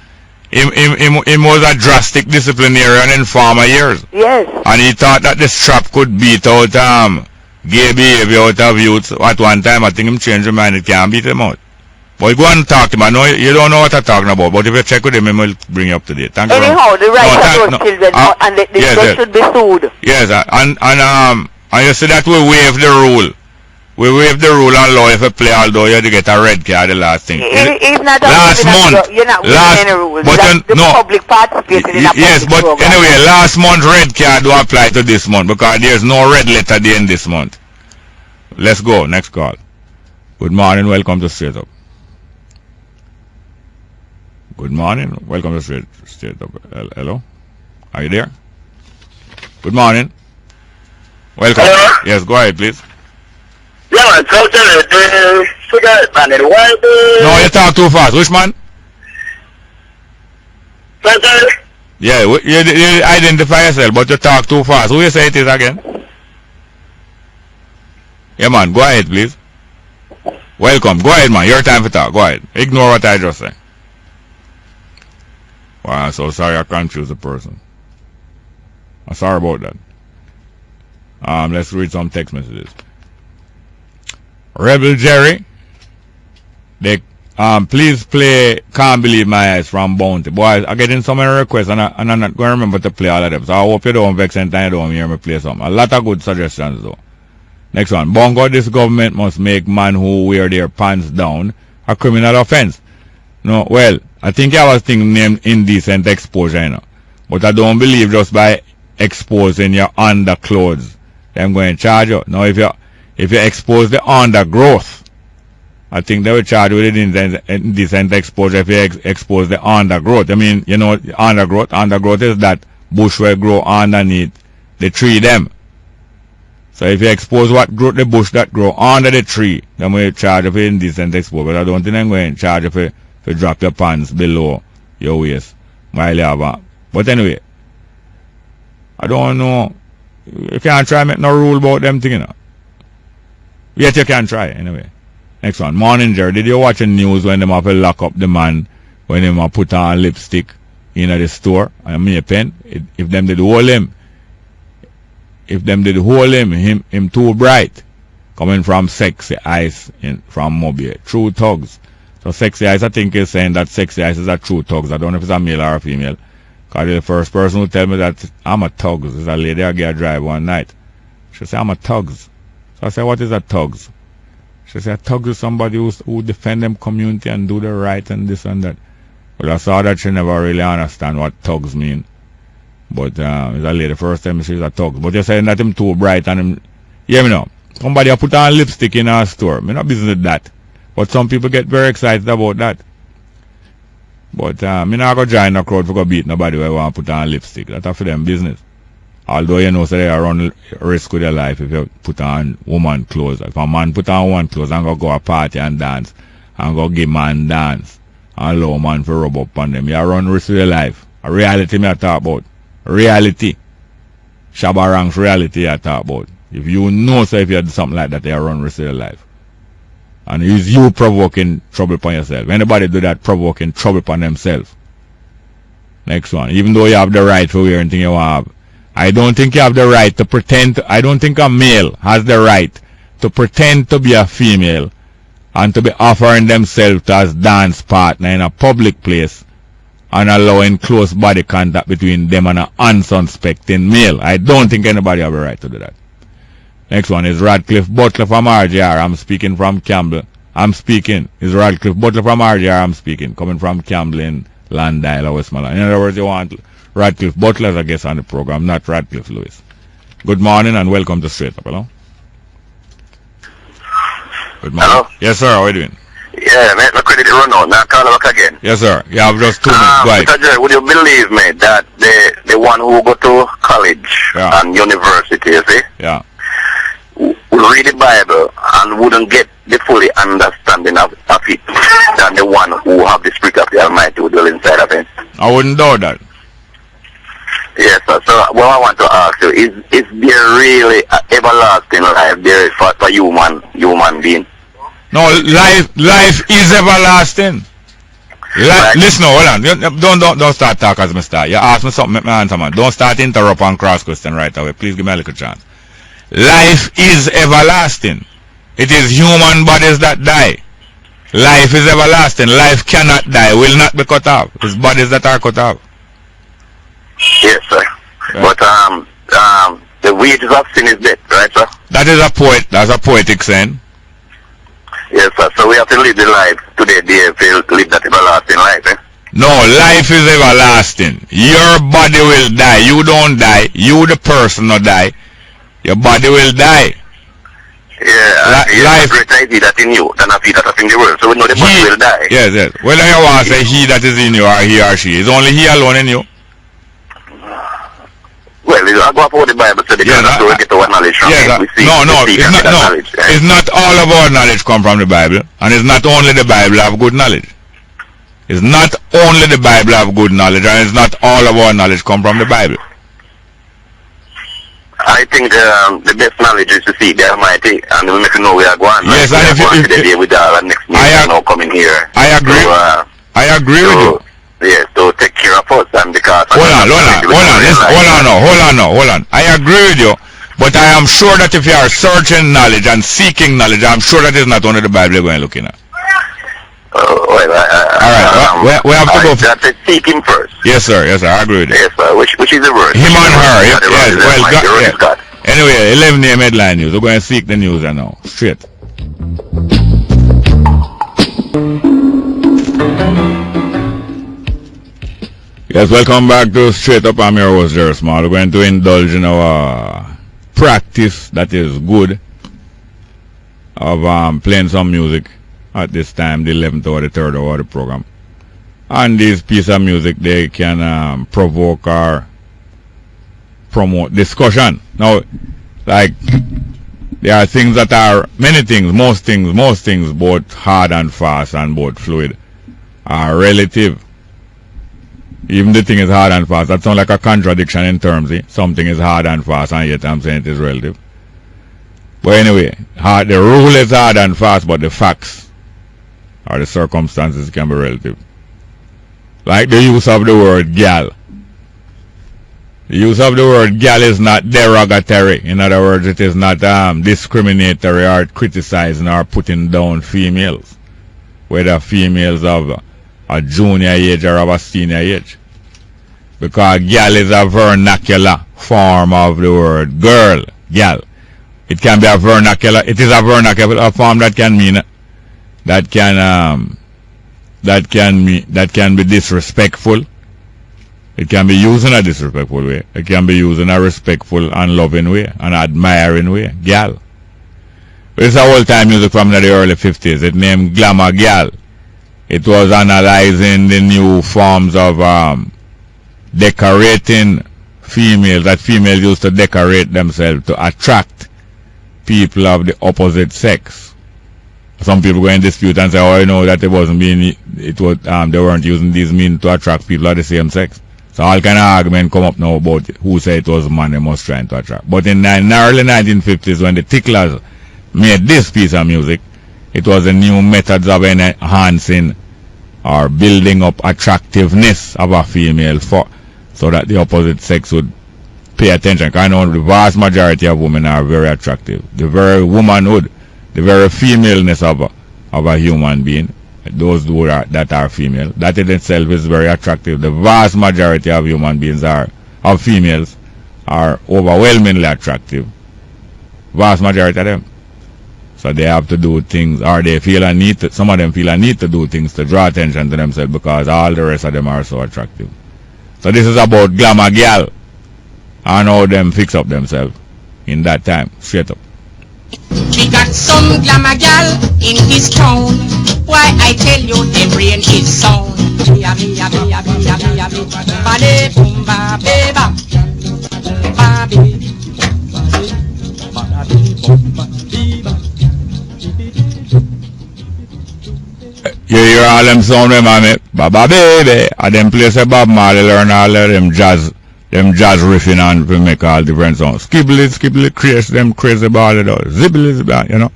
him was a drastic disciplinarian in former years. Yes. And he thought that the strap could beat out gay behavior out of youths. At one time, I think him changed his mind. It can't beat him out. But go and talk to him. I know you don't know what I'm talking about. But if you check with him, he will bring you up to date. Thank you. Anyhow, the rights of those children and they should be sued. Yes, and you see that we waive the rule. We waive the rule and law if you play, although you had to get a red card, the last thing. It's not last month. You're not waiving any rules. But the public participated in a yes, but program. Anyway, last month red card will apply to this month because there's no red letter there in this month. Let's go. Next call. Good morning. Welcome to Straight Up. Good morning. Welcome to Straight Up. Hello? Are you there? Good morning. Welcome. Hello? Yes, go ahead, please. Yeah, man, tell the cigarette man, no, you talk too fast. Which man? Yeah, you identify yourself, but you talk too fast. Who you say it is again? Yeah, man, go ahead, please. Welcome. Go ahead, man. Your time for talk. Go ahead. Ignore what I just said. Wow, I'm so sorry I confused the person. I'm sorry about that. Let's read some text messages. Rebel Jerry, they please play Can't Believe My Eyes from Bounty. Boys, I'm getting so many requests and I'm not going to remember to play all of them. So I hope you don't vex and you don't hear me play some. A lot of good suggestions though. Next one. Bongo, this government must make man who wear their pants down a criminal offense. No, well, I think I was thinking named indecent exposure, you know. But I don't believe just by exposing your underclothes, I'm going to charge you. Now, if you expose the undergrowth, I think they will charge you with indecent exposure if you expose the undergrowth. I mean, you know, undergrowth is that bush will grow underneath the tree them. So if you expose the bush that grow under the tree, then we charge you for indecent exposure. But I don't think I'm going to charge you for drop your pants below your waist while you have a. But anyway, I don't know. You can't try make no rule about them thing, you know. Yet you can try anyway. Next one. Morning, Jerry. Did you watch the news when them have to lock up the man when them put on lipstick in the store and me a pen? If them did hold him, him too bright. Coming from Sexy Eyes from Mobile. True thugs. So Sexy Eyes, I think is saying that Sexy Eyes is a true thugs. I don't know if it's a male or a female. Because the first person who tell me that I'm a thugs is a lady I get a drive one night. She said I'm a thugs. I said, what is a thugs? She said, thugs is somebody who defend them community and do the right and this and that. But I saw that she never really understand what thugs mean. But it's a lady, first time she's a thugs. But you're saying that him too bright and him, hear me now. Somebody put on lipstick in our store. Me not business with that. But some people get very excited about that. But me not go join the crowd for go beat nobody who want to put on lipstick. That's for them business. Although you know, so they run risk with their life if you put on woman clothes. If a man put on woman clothes and go a party and dance, and go give man dance, and allow man for rub up on them, you run risk with your life. A reality me I talk about. Reality. Shabarang's reality I talk about. If you know, so if you do something like that, you run risk with your life. And it's you provoking trouble upon yourself. Anybody do that, provoking trouble upon themselves. Next one. Even though you have the right to wear anything you want to have, I don't think you have the right to pretend. I don't think a male has the right to pretend to be a female and to be offering themselves as dance partner in a public place and allowing close body contact between them and an unsuspecting male. I don't think anybody have a right to do that. Next one is Radcliffe Butler from RJR. I'm speaking from Campbell. Is Radcliffe Butler from RJR. I'm speaking. Coming from Campbell in Landile, Westmoreland. In other words, you want Radcliffe Butler as a guest on the program, not Radcliffe Lewis. Good morning and welcome to Straight Up. Hello? Good morning. Hello? Yes, sir. How are you doing? Yeah, make my credit run out. Now call back again. Yes, sir. You have just 2 minutes. Go ahead. Mr. Jerry, would you believe me that the one who go to college and university, you see? Yeah. Would read the Bible and wouldn't get the fully understanding of it than the one who have the Spirit of the Almighty who dwell inside of him. I wouldn't doubt that. Yes, sir. So what I want to ask you is there really an everlasting life there for human being? No, life is everlasting. Listen, hold on. Don't start talking as me start. You ask me something, make me answer, man. Don't start interrupt and cross question right away. Please give me a little chance. Life is everlasting. It is human bodies that die. Life is everlasting. Life cannot die, will not be cut off. It's bodies that are cut off. Yes, sir. Yeah. But the wages of sin is death, right, sir? That is that's a poetic saying. Yes, sir. So we have to live the life today, to live that everlasting life, eh? No, life is everlasting. Your body will die. You don't die. You, the person, will die. Your body will die. Yeah, life. It's a great idea that in you than a he that is in the world. So we know the body will die. Yes. Whether you want to say he that is in you or he or she, is only he alone in you? Well, I go up with the Bible so they get our knowledge from it. It's not all of our knowledge come from the Bible, and it's not only the Bible have good knowledge. It's not only the Bible have good knowledge, and it's not all of our knowledge come from the Bible. I think the best knowledge is to see the Almighty, and we make you know we are going. Yes, and if you with our next meeting now coming here. I agree. So, I agree with you. Yes, to take care of us, and because hold on. I agree with you, but I am sure that if you are searching knowledge and seeking knowledge, I'm sure that is not only the Bible you're going looking at. All right. We have to go. That's seek him first. Yes, sir. I agree with you. Yes, sir. Which is the word? Him and her. Yes. Well, God. Anyway, 11 a.m. headline news. We're going to seek the news now. Straight. Yes, welcome back to Straight Up. I'm your host, Jerry Small. We're going to indulge in our practice that is good of playing some music at this time, the 11th or the 3rd hour of the program. And this piece of music, they can provoke or promote discussion. Now, like, there are things that are, most things, both hard and fast and both fluid, are relative. Even the thing is hard and fast. That sounds like a contradiction in terms. Something is hard and fast, and yet I'm saying it is relative. But anyway, the rule is hard and fast, but the facts or the circumstances can be relative. Like the use of the word gal. The use of the word gal is not derogatory. In other words, it is not discriminatory or criticizing or putting down females, whether females of a junior age or of a senior age, because gal is a vernacular form of the word girl. Gal, it can be a vernacular. It is a vernacular form that can mean that can be disrespectful. It can be used in a disrespectful way. It can be used in a respectful and loving way, an admiring way. Gal. It's a old time music from the early 50s. It named Glamour Gal. It was analyzing the new forms of decorating females, that females used to decorate themselves to attract people of the opposite sex. Some people go in dispute and say, oh, you know, that it wasn't being, it was, they weren't using these means to attract people of the same sex. So all kind of argument come up now about who said it was man they must try to attract. But in the early 1950s, when the Ticklers made this piece of music, it was the new methods of enhancing or building up attractiveness of a female so that the opposite sex would pay attention. Because I know the vast majority of women are very attractive. The very womanhood, the very femaleness of a human being, those that are female, that in itself is very attractive. The vast majority of human beings of females are overwhelmingly attractive. Vast majority of them. So they have to do things, or they feel a need to, some of them feel a need to do things to draw attention to themselves because all the rest of them are so attractive. So this is about glamour gal and how them fix up themselves in that time. Straight up. We got some glamour gal in this town. why I tell you the brain is sound. Mia, mia, mia, mia, mia, mia. Bale, boom, ba, beba. Ba, be. Ba, be, boom, ba, beba. You hear all them sound them on it, Baba baby, and them place a Bob Marley learn all of them jazz riffing and to make all different sounds. Skibbly, crazy ball it out. Zibbly, you know.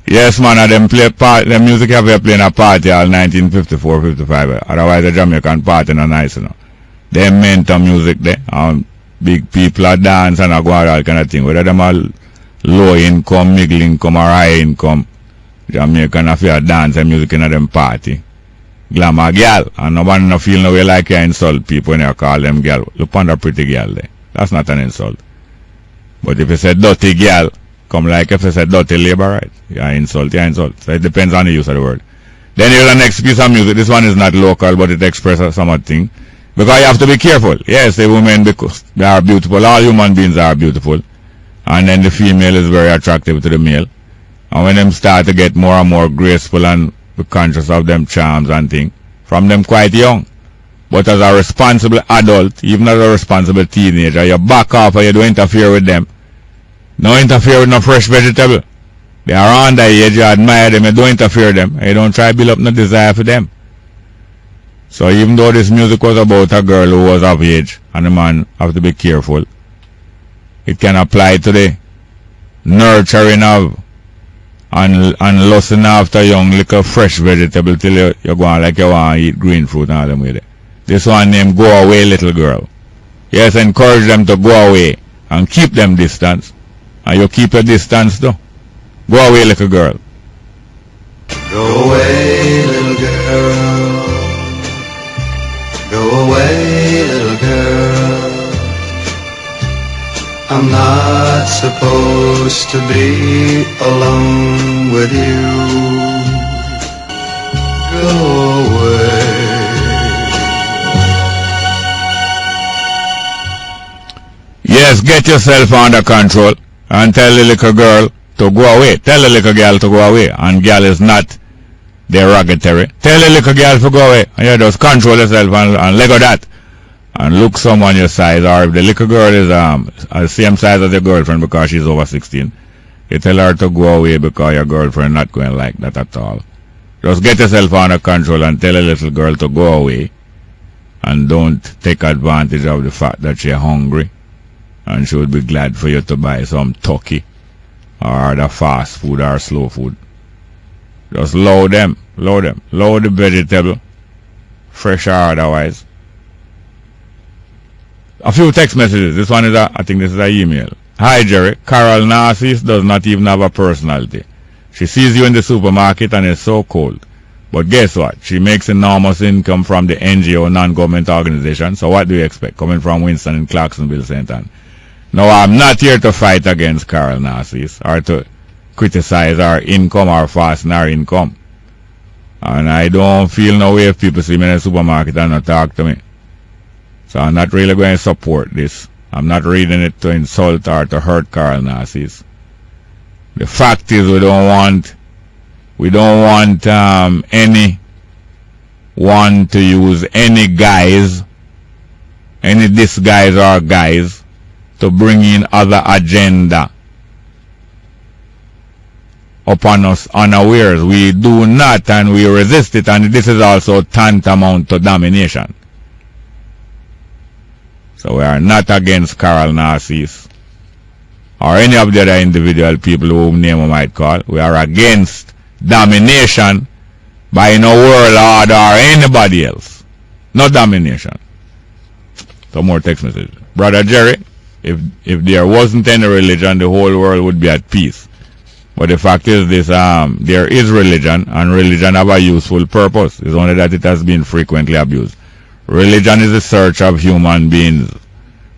Yes man, and them play part, them music have been playing a party all 1954, 55. Otherwise the Jamaican party not nice, you know. They meant to music there, big people are dance and go all kind of thing. Whether them are low income, middle income or high income, Jamaican affair dance and music in them party. Glamour girl, and no one no feel no way like you insult people when you call them girl. Look on the pretty girl there. That's not an insult. But if you say dirty girl, come like if you say dirty labor, right? You insult. So it depends on the use of the word. Then here's the next piece of music. This one is not local, but it expresses something. Because you have to be careful. Yes, the women, because they are beautiful. All human beings are beautiful. And then the female is very attractive to the male. And when them start to get more and more graceful and be conscious of them charms and things, from them quite young. But as a responsible adult, even as a responsible teenager, you back off or you don't interfere with them. Don't interfere with no fresh vegetable. They are underage, you admire them, you don't interfere with them. You don't try to build up no desire for them. So even though this music was about a girl who was of age, and the man have to be careful, it can apply to the nurturing of and lusting after young little fresh vegetable till you're going like you want to eat green fruit and all them with it. This one named Go Away Little Girl. Yes, encourage them to go away and keep them distance. And you keep your distance too. Go away little girl. Go away little girl. Go away little girl. I'm not supposed to be alone with you. Go away. Yes, get yourself under control and tell the little girl to go away. Tell the little girl to go away. And girl is not derogatory. Tell the little girl to go away. And you just control yourself and let go that. And look someone your size, or if the little girl is the same size as your girlfriend because she's over 16, you tell her to go away because your girlfriend not going to like that at all. Just get yourself under control and tell a little girl to go away. And don't take advantage of the fact that she's hungry. And she would be glad for you to buy some turkey or the fast food or slow food. Just load them. Load the vegetable, fresh or otherwise. A few text messages. This one is I think this is an email. Hi Jerry, Carol Narcis does not even have a personality. She sees you in the supermarket and is so cold. But guess what? She makes enormous income from the NGO, non-government organization. So what do you expect? Coming from Winston and Clarksonville, St. Anne. No, I'm not here to fight against Carol Narcis or to criticize her income or fasten her income. And I don't feel no way if people see me in the supermarket and not talk to me. So I'm not really going to support this. I'm not reading it to insult or to hurt Carol Narcis. The fact is we don't want anyone to use any guise, any disguise or guise to bring in other agenda upon us unawares. We do not, and we resist it, and this is also tantamount to domination. So we are not against Carol Narcis or any of the other individual people whom name we might call. We are against domination by no world order or anybody else. No domination. Some more text message. Brother Jerry, if there wasn't any religion, the whole world would be at peace. But the fact is this, there is religion, and religion have a useful purpose. It's only that it has been frequently abused. Religion is the search of human beings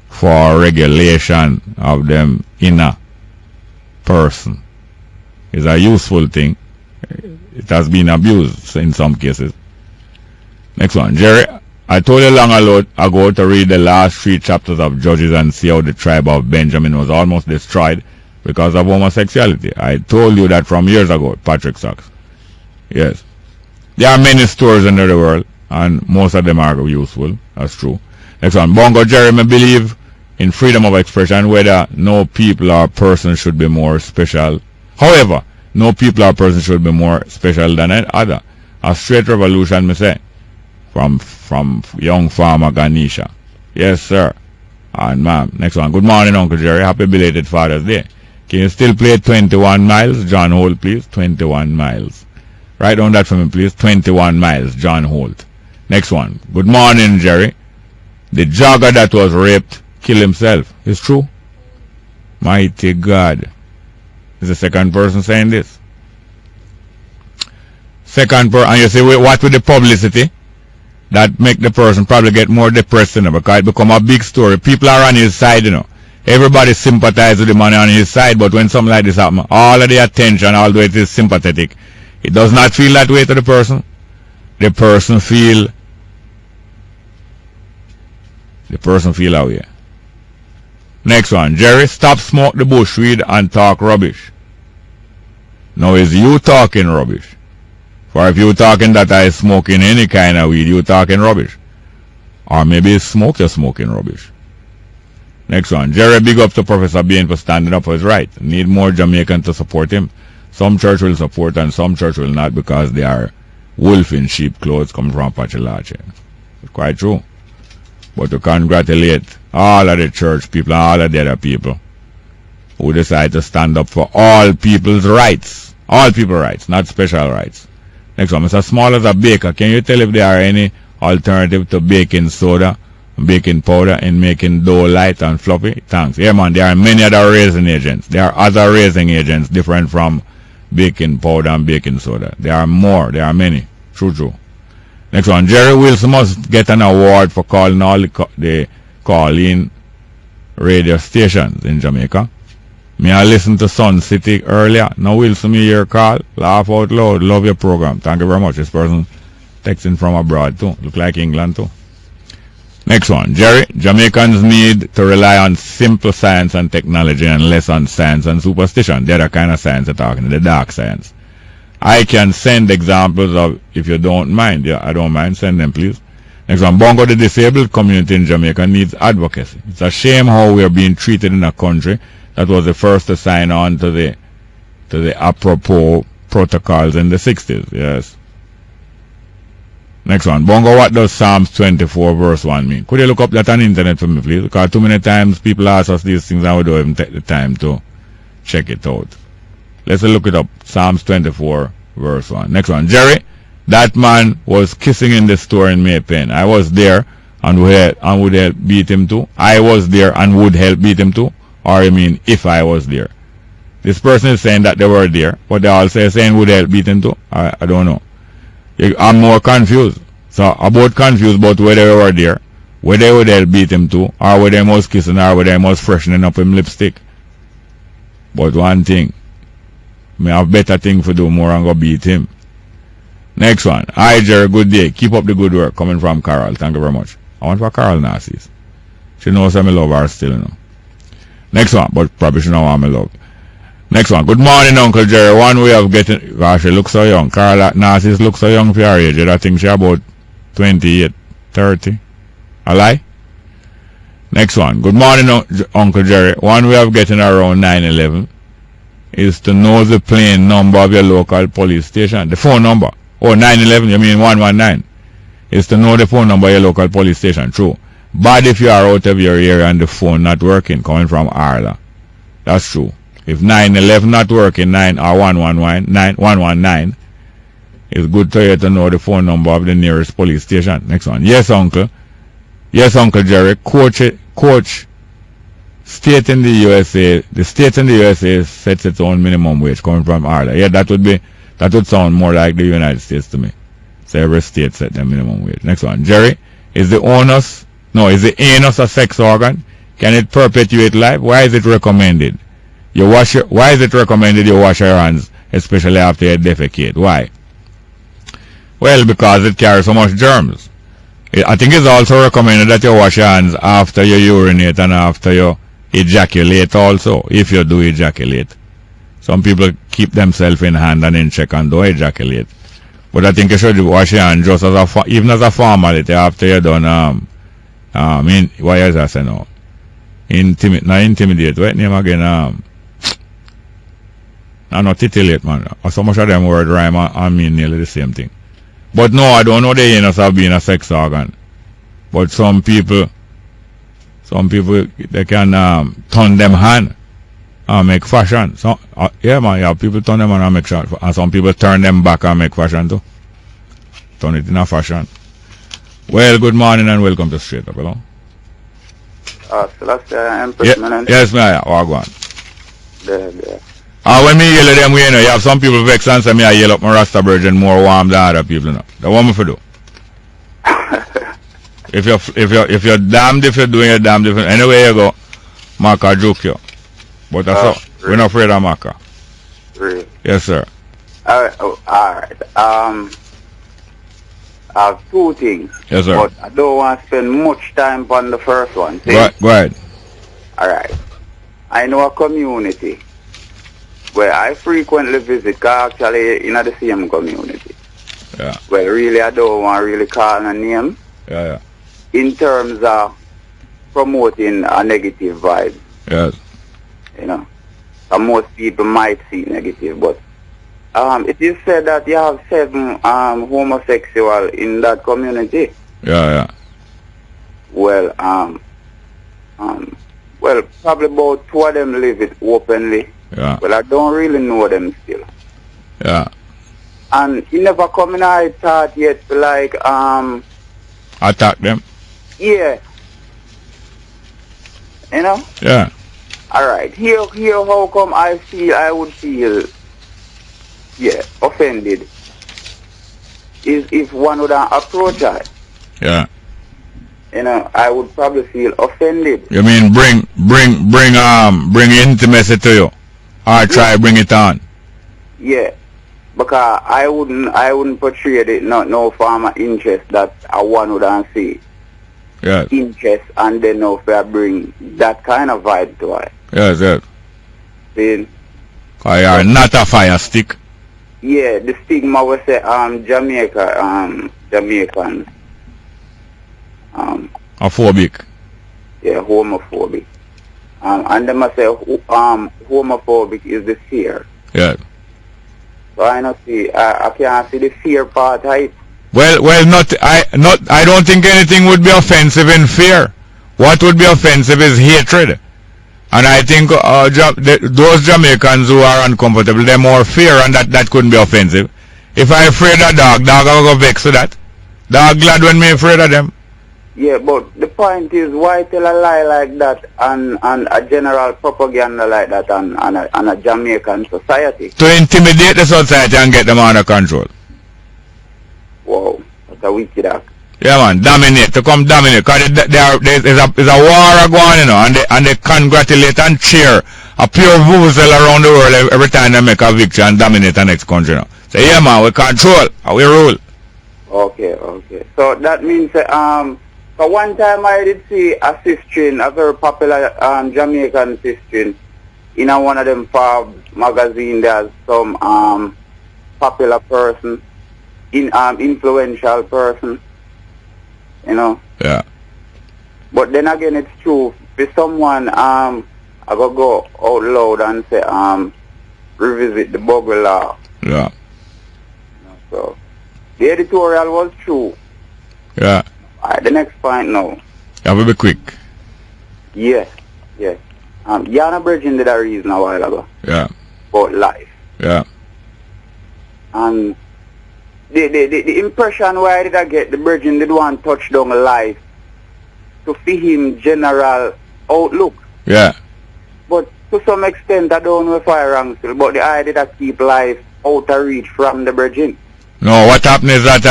for regulation of them inner person. It's a useful thing. It has been abused in some cases. Next one. Jerry, I told you long ago to read the last 3 chapters of Judges and see how the tribe of Benjamin was almost destroyed because of homosexuality. I told you that from years ago, Patrick Sachs. Yes. There are many stores in the world, and most of them are useful. That's true. Next one. Bongo Jerry may believe in freedom of expression, whether no people or person should be more special. However, no people or person should be more special than another. A straight revolution, me say. From young farmer Ganesha. Yes, sir. And ma'am. Next one. Good morning, Uncle Jerry. Happy belated Father's Day. Can you still play 21 miles? John Holt, please. 21 miles. Write down that for me, please. 21 miles. John Holt. Next one. Good morning, Jerry. The jogger that was raped killed himself. It's true. Mighty God. Is the second person saying this. Second person. And you say, wait, what with the publicity? That make the person probably get more depressed, you know, because it become a big story. People are on his side, you know. Everybody sympathize with the man on his side, but when something like this happens, all of the attention, although it is sympathetic, it does not feel that way to the person. The person feel that way. Next one. Jerry, stop smoke the bushweed and talk rubbish. Now is you talking rubbish. For if you talking that I smoking any kind of weed, you talking rubbish. Or maybe it's smoke you're smoking rubbish. Next one. Jerry, big up to Professor Bain for standing up for his right. Need more Jamaicans to support him. Some church will support and some church will not because they are wolf in sheep clothes coming from Pachalache. It's quite true. But to congratulate all of the church people and all of the other people who decide to stand up for all people's rights. All people's rights, not special rights. Next one, Mr. Small as a baker, can you tell if there are any alternative to baking soda, baking powder, in making dough light and fluffy? Thanks. Yeah, man, there are many other raising agents. There are other raising agents different from baking powder and baking soda. There are more. There are many. True. Next one, Jerry Wilson must get an award for calling all the call-in radio stations in Jamaica. Me I listen to Sun City earlier. Now Wilson, me hear call. Laugh out loud. Love your program. Thank you very much. This person texting from abroad too. Look like England too. Next one. Jerry, Jamaicans need to rely on simple science and technology and less on science and superstition. The other kind of science they're talking, the dark science. I can send examples of, if you don't mind. Yeah, I don't mind. Send them, please. Next one. Bongo, the disabled community in Jamaica needs advocacy. It's a shame how we are being treated in a country that was the first to sign on to the apropos protocols in the 60s. Yes. Next one. Bongo, what does Psalms 24 verse 1 mean? Could you look up that on the internet for me, please? Because too many times people ask us these things and we don't even take the time to check it out. Let's look it up. Psalms 24 verse 1. Next one. Jerry, that man was kissing in the store in Maypen. I was there and would help beat him too. I was there and would help beat him too. Or you mean if I was there? This person is saying that they were there, but they also saying would help beat him too. I don't know. I'm more confused. So about confused about whether they were there, whether they would help beat him too, or whether they was kissing, or whether they was freshening up him lipstick. But one thing, may have better thing to do more and go beat him. Next one. Hi Jerry, good day. Keep up the good work. Coming from Carol. Thank you very much. I want for Carol Narcis. She knows I love her still, you know. Next one, but probably she don't want me love. Next one. Good morning, Uncle Jerry. One way of getting... Gosh, she looks so young. Carol Narcis looks so young for her age. I think she about 28, 30. A lie? Next one. Good morning, Uncle Jerry. One way of getting around 9/11 is to know the plane number of your local police station. The phone number. Oh, 9/11, you mean 119. Is to know the phone number of your local police station. True. Bad if you are out of your area and the phone not working, coming from Arla. That's true. If 9/11 not working, 9 or 119, it's good to you to know the phone number of the nearest police station. Next one. Yes, Uncle. Yes, Uncle Jerry. Coach. State in the USA. The state in the USA sets its own minimum wage, coming from Arla. Yeah, that would sound more like the United States to me. So every state set their minimum wage. Next one. Jerry, is the anus a sex organ? Can it perpetuate life? Why is it recommended? Why is it recommended you wash your hands, especially after you defecate? Why? Well, because it carries so much germs. I think it's also recommended that you wash your hands after you urinate and after you ejaculate also, if you do ejaculate. Some people keep themselves in hand and in check and don't ejaculate. But I think you should wash your hands just as even as a formality after you're done. Why is that say no? Not intimidate. What name again? Not titillate, man. So much of them word rhyme and mean nearly the same thing. But no, I don't know the anus of being a sex organ. But some people they can turn them hand and make fashion. So people turn them hand and make fashion, and some people turn them back and make fashion too. Turn it in a fashion. Well, good morning and welcome to Straight Up, hello. Yes, ma'am. Go on. There. When me yell at them, you have some people vex and say me I yell up my Rasta virgin more warm than other people. That's what me for do. If you're damned if you're doing it, damned if anyway you go, Maka joke you. But that's all. We're not afraid of Maka. Really? Yes, sir. Alright. I have two things. Yes, sir. But I don't want to spend much time on the first one. Go ahead. Alright. I know a community where I frequently visit, actually in the same community. Yeah. Well, really, I don't want to really call a name. Yeah. In terms of promoting a negative vibe. Yes. And most people might see negative, but it is said that you have 7 homosexuals in that community. Yeah. Well, probably about 2 of them live it openly. Yeah. Well, I don't really know them still. Yeah. And he never come in I thought yet to like attack them. Yeah. Yeah. Alright. Here how come I would feel offended is if one would approach her. Yeah. I would probably feel offended. You mean bring intimacy to you? Or try bring it on? Yeah. Because I wouldn't portray it no form of interest that I one would see. Yes. Interest and then if I bring that kind of vibe to her. Yes. See? Because you are not a fire stick. Yeah, the stigma was say Jamaicans. Phobic. Yeah, homophobic. And they must say homophobic is the fear. Yeah. So I can't see the fear part of it. Well, I don't think anything would be offensive in fear. What would be offensive is hatred. And I think those Jamaicans who are uncomfortable, they're more fear, and that couldn't be offensive. If I'm afraid of dog will go vex to that. Dog glad when me afraid of them. Yeah, but the point is, why tell a lie like that and a general propaganda like that on a Jamaican society? To intimidate the society and get them under control. Wow, that's a wicked act. Yeah, man, dominate, to come dominate. Because there's a war going on, and they congratulate and cheer a pure vuvuzela around the world every time they make a victory and dominate the next country. So, yeah, man, we control, we rule. Okay. So that means, so one time I did see a sister, a very popular Jamaican sister, in one of them Forbes magazine. There's some popular person, influential person, Yeah. But then again, it's true. If someone I go out loud and say revisit the Bogle law. Yeah. So the editorial was true. Yeah. Alright, the next point now. Yeah, we'll be quick. Yes. Yana Bridging did a reason a while ago. Yeah. About life. Yeah. And the impression where I did I get the Bridging did want touch down life to see him general outlook. Yeah. But to some extent I don't know if I wrong still, but the idea that keep life out of reach from the Bridging. No, what happened is that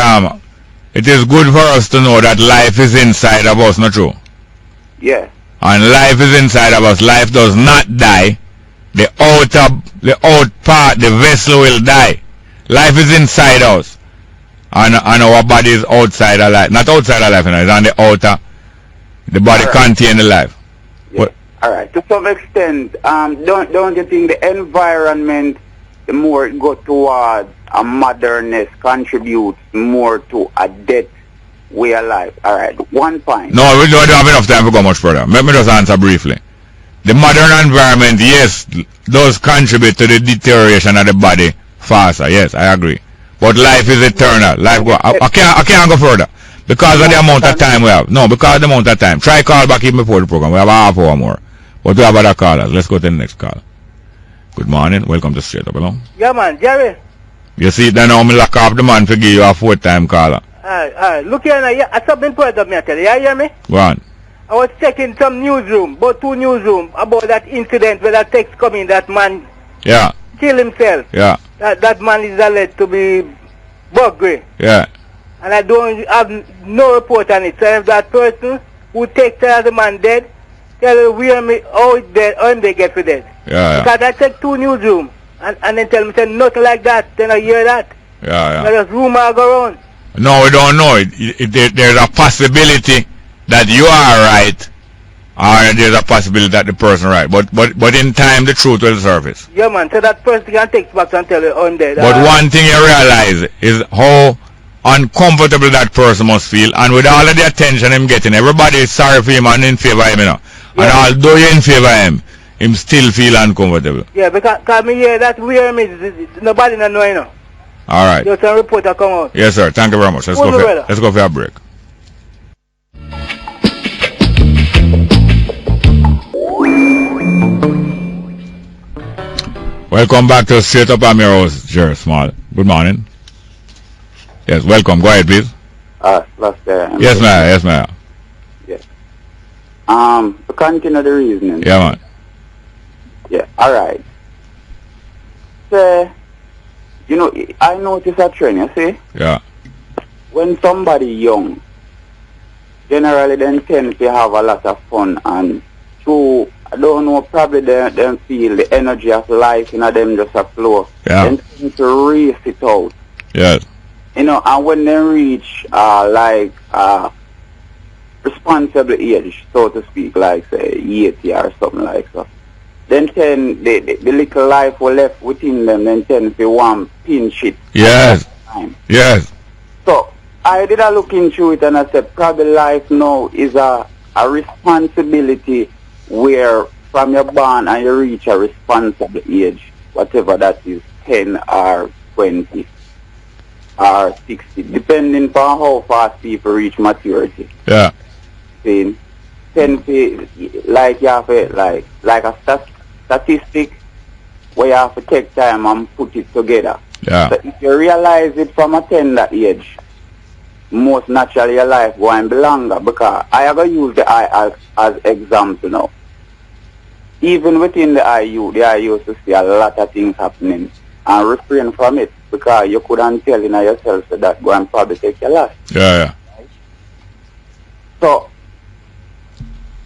it is good for us to know that life is inside of us, not true? Yeah. And life is inside of us. Life does not die. The out part, the vessel will die. Life is inside us. And our body is outside of life. Not outside of life, it's on the outer. The body contains the life. Yeah. Alright. To some extent, don't you think the environment the more it go toward a modernness, contributes more to a death way of life. All right, one point. No, we don't have enough time to go much further. Let me just answer briefly. The modern environment, yes, does contribute to the deterioration of the body faster. Yes, I agree. But life is eternal. Life go. I can't go further because of the amount of time we have. No, because of the amount of time. Try call back even before the program. We have a half hour more. But we have other callers. Let's go to the next call. Good morning. Welcome to Straight Up. Hello. Yeah, man, Jerry. You see, then now me lock up the man to give you a 4-time caller. Look here, I something important of me, I tell you. You hear me? Go on. I was checking some newsroom, about 2 newsroom, about that incident where that text coming, that man killed himself. Yeah. That man is alleged to be buggery. Yeah. And I don't have no report on it. So if that person who takes the man dead, tell me how it's dead, how they get for dead. Yeah. Because I check 2 newsroom and then tell me say nothing like that. Then I hear that. Yeah. There's rumor go around. No, we don't know. There's a possibility that you are right, or there's a possibility that the person right. But in time, the truth will surface. Yeah, man. So that person can take back and tell you I'm dead. But one thing you realize is how uncomfortable that person must feel, and with all of the attention him getting, everybody is sorry for him and in favor of him, you know. Yeah. And although you're in favor of him still feel uncomfortable. Yeah, because me hear that we hear me, nobody not know, you know. All right. Just a reporter come out. Yes, sir. Thank you very much. Let's go for a break. Welcome back to Straight Up. I'm your host, Jerry Small. Good morning. Yes, welcome. Go ahead, please. Last Yes, ma'am. Yes, ma'am. Yes. To continue the reasoning. Yeah, man. Yeah, all right. So, you know, I notice a trend, you see? Yeah. When somebody young, generally they tend to have a lot of fun, and through, I don't know, probably they feel the energy of life in them just a flow. Yeah. They tend to race it out. Yes. You know, and when they reach responsible age, so to speak, like say 80 or something like that, then the little life will left within them, then tend to want pinch it. Yes. Yes. So I did a look into it and I said probably life now is a responsibility where from your born and you reach a responsible age, whatever that is, 10 or 20 or 60, depending on how fast people reach maturity. Yeah. See, 10 like you have like a statistic where you have to take time and put it together. Yeah. So if you realize it from a tender age, most naturally your life going be longer, because I have to use the eye as example now. Even within the IU used to see a lot of things happening and refrain from it, because you couldn't tell in yourself that go and probably take your life. Yeah. So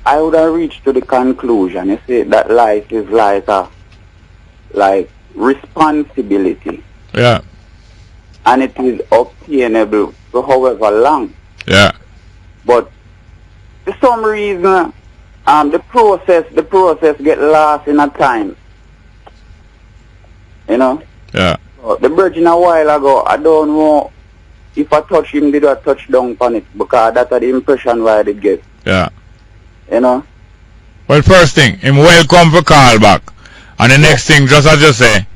I would have reached to the conclusion, you see, that life is like responsibility. Yeah. And it is obtainable for however long. Yeah. But for some reason, the process get lost in a time. You know? Yeah. So the virgin a while ago, I don't know if I touch him, did I touch down on it, because that's the impression why I did get. Yeah. You know? Well, first thing, him welcome for call back. And the next thing, just as you say,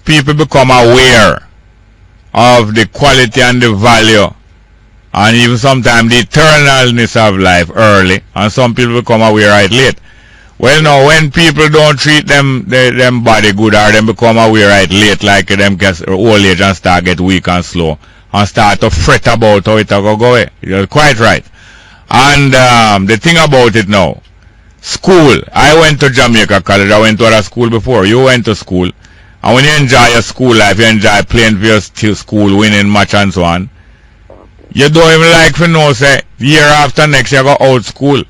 people become aware of the quality and the value and even sometimes the eternalness of life early, and some people become aware right late. Well, now, when people don't treat them body good, or them become aware right late, like them get old age and start get weak and slow and start to fret about how it will go away. You're quite right. And the thing about it now, school. I went to Jamaica College. I went to other school before. You went to school. And when you enjoy your school life, you enjoy playing for your school, winning match and so on, you don't even like to know, say, year after next you go out school.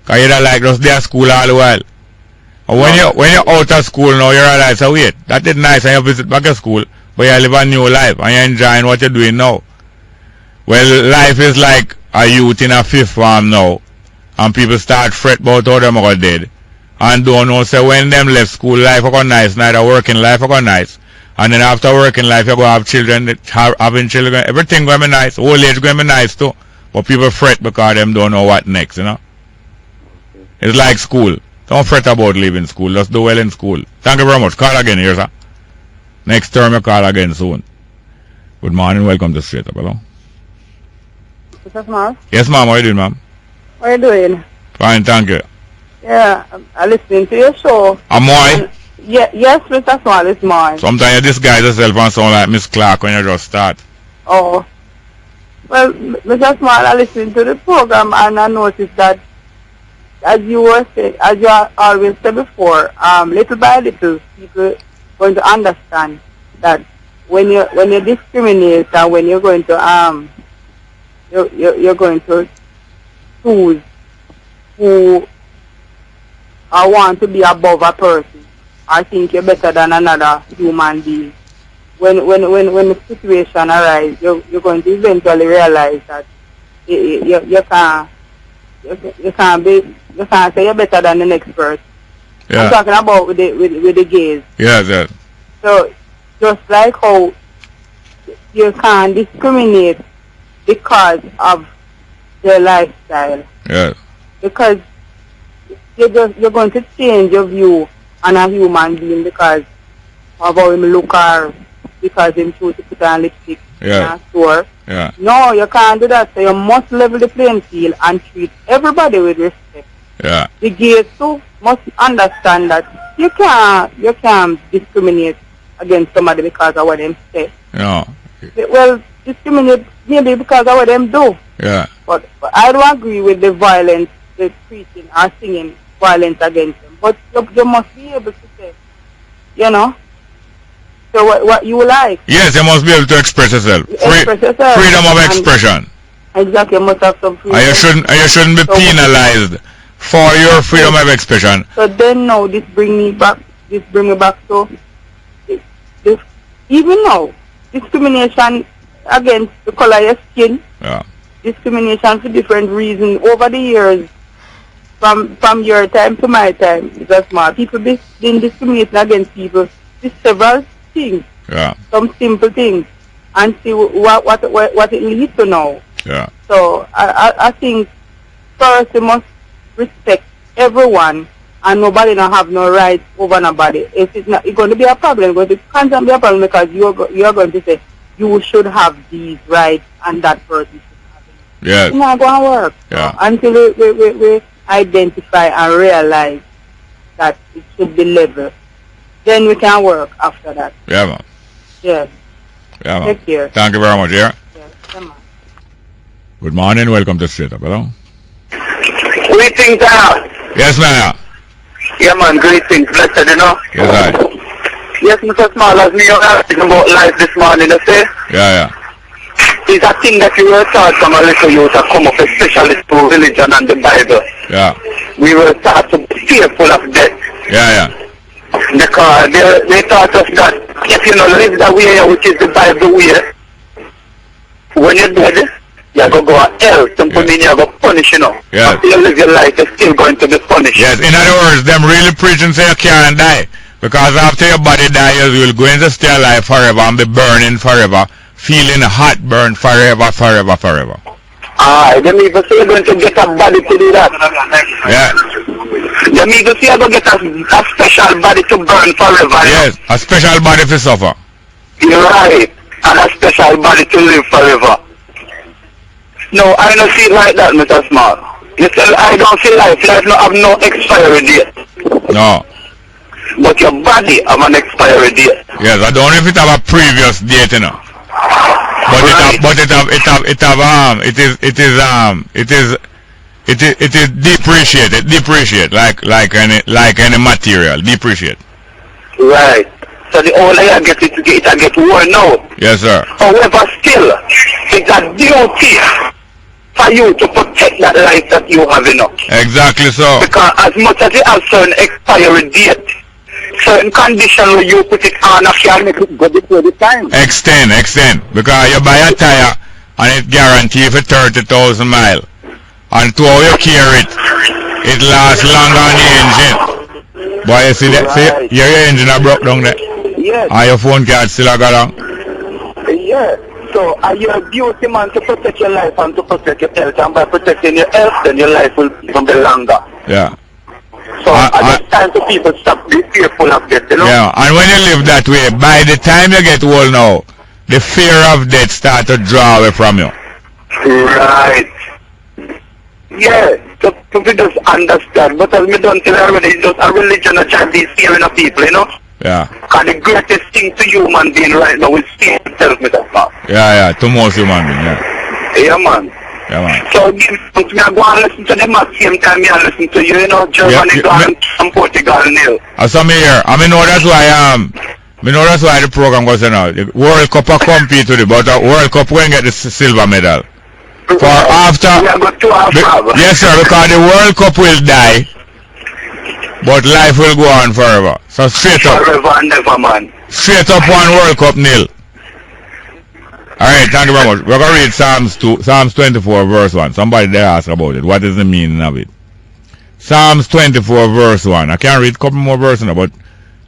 Because you don't like just their school all the while. And when you're out of school now, you realize, oh wait, that is nice and you visit back to school, but you live a new life and you're enjoying what you're doing now. Well, life is like a youth in a fifth form now, and people start fret about how them all dead. And don't know, say, when them left school, life will go nice, neither working life will go nice. And then after working life, you go have children, having children, everything going to be nice. Old age going to be nice too. But people fret because them don't know what next, you know. It's like school. Don't fret about leaving school. Just do well in school. Thank you very much. Call again here, sir. Next term you call again soon. Good morning. Welcome to Straight Up. Hello. Mr. Small? Yes, ma'am. How are you doing, ma'am? How are you doing? Fine, thank you. Yeah, I'm listening to your show. I'm Moy? Yes, Mr. Small, it's mine. Sometimes you disguise yourself and sound like Miss Clark when you just start. Oh. Well, Mr. Small, I listened to the program and I noticed that, as you always said before, little by little, people going to understand that when you discriminate and when you're going to you're going to choose who want to be above a person, I think you're better than another human being. When the situation arises, you're going to eventually realize that you can't say you're better than the next person. Yeah. I'm talking about with the gays. Yes. So just like how you can't discriminate because of their lifestyle. Yes. Because you're going to change your view on a human being because of how him look or because him choose to put on lipstick in a store. Yeah. No, you can't do that. So you must level the playing field and treat everybody with respect. Yeah. The gays too must understand that you can't discriminate against somebody because of what them say. No. Well, discriminate maybe because of what them do. Yeah. But I don't agree with the violence, the preaching or singing violence against them. But you must be able to say, you know, so what you like. Yes, you must be able to express yourself. Express yourself. Freedom of expression. Exactly, you must have some freedom. And you shouldn't be penalized for your freedom of expression. So then now this bring me back to this even now, discrimination against the color of your skin. Yeah. Discrimination for different reasons over the years, from your time to my time. That's smart. People been discriminating against people with several things. Yeah. Some simple things, and see what it leads to now. Yeah. So I think first you must respect everyone, and nobody don't have no rights over nobody. If it's going to be a problem, it's going to constantly be a problem because you're going to say you should have these rights and that person should have it. Yes. It's not going to work. Yeah. Until we identify and realize that it should be level, then we can work after that. Yeah, man. Yes. Yeah, man. Take care. Thank you very much, yeah? Yes. Come on. Good morning, welcome to Straight Up, hello? Greetings, Yes, man. Yeah, man, greetings, blessed, you know? Yes, I. Yes, Mr. Small, as me asking about life this morning, you say? Yeah. It's a thing that you were taught from a little youth to come up, especially to religion and the Bible. Yeah. We were taught to be fearful of death. Yeah. Because they taught us that if you don't live the way which is the Bible way, when you're dead, you're going to go to hell. Something mean you're going to punish, you know. Yeah. Until you live your life, you're still going to be punished. Yes, in other words, them really preaching say you can't die. Because after your body dies, you will go into stay alive forever and be burning forever, feeling hot burn forever. Them even say you're going to get a body to do that. Yeah. Them even say you're going to get a special body to burn forever. Yes, a special body to suffer. You're right. And a special body to live forever. No, I don't see it like that, Mr. Small. You say I don't see life. Life don't have no expiry date. No. But your body have an expiry date. Yes, I don't know if it have a previous date, you know. But it is depreciate like any material, depreciate. Right. So the older you get it get worn out. Yes, sir. However, still, it's a duty for you to protect that life that you have, you know. Exactly so. Because as much as you have certain expiry date, certain condition where you put it on a can make it go before the time. Extend. Because you buy a tire and it guarantee for 30,000 miles. And to how you carry it lasts longer on the engine. Boy, you see that? See, your engine are broke down there. Yes. And your phone card still got on? Yeah. So are you a duty man to protect your life and to protect your health, and by protecting your health then your life will become longer. Yeah. So at this time so people stop being fearful of death, you know? Yeah, and when you live that way, by the time you get old now, the fear of death start to draw away from you. Right. Yeah, so people just understand. But as me don't tell already, it's just a religion that tries to fearing of people, you know? Yeah. And the greatest thing to human being right now is fear itself, Mr. Park. Yeah, to most human being, yeah. Yeah, man. Yeah, man. So, me I go and listen to them at the same time I listen to you, you know, Germany, and Portugal, Neil. So me here, I mean, know that's why me know that's why the program goes on now. The World Cup are compete with it, but the World Cup won't get the silver medal. For after, yes sir, because the World Cup will die, but life will go on forever. So straight up, forever and never, man. Straight up one World Cup nil. Alright, thank you very much. We're going to read Psalms 24 verse 1. Somebody there asked about it. What is the meaning of it? Psalms 24 verse 1. I can't read a couple more verses now, but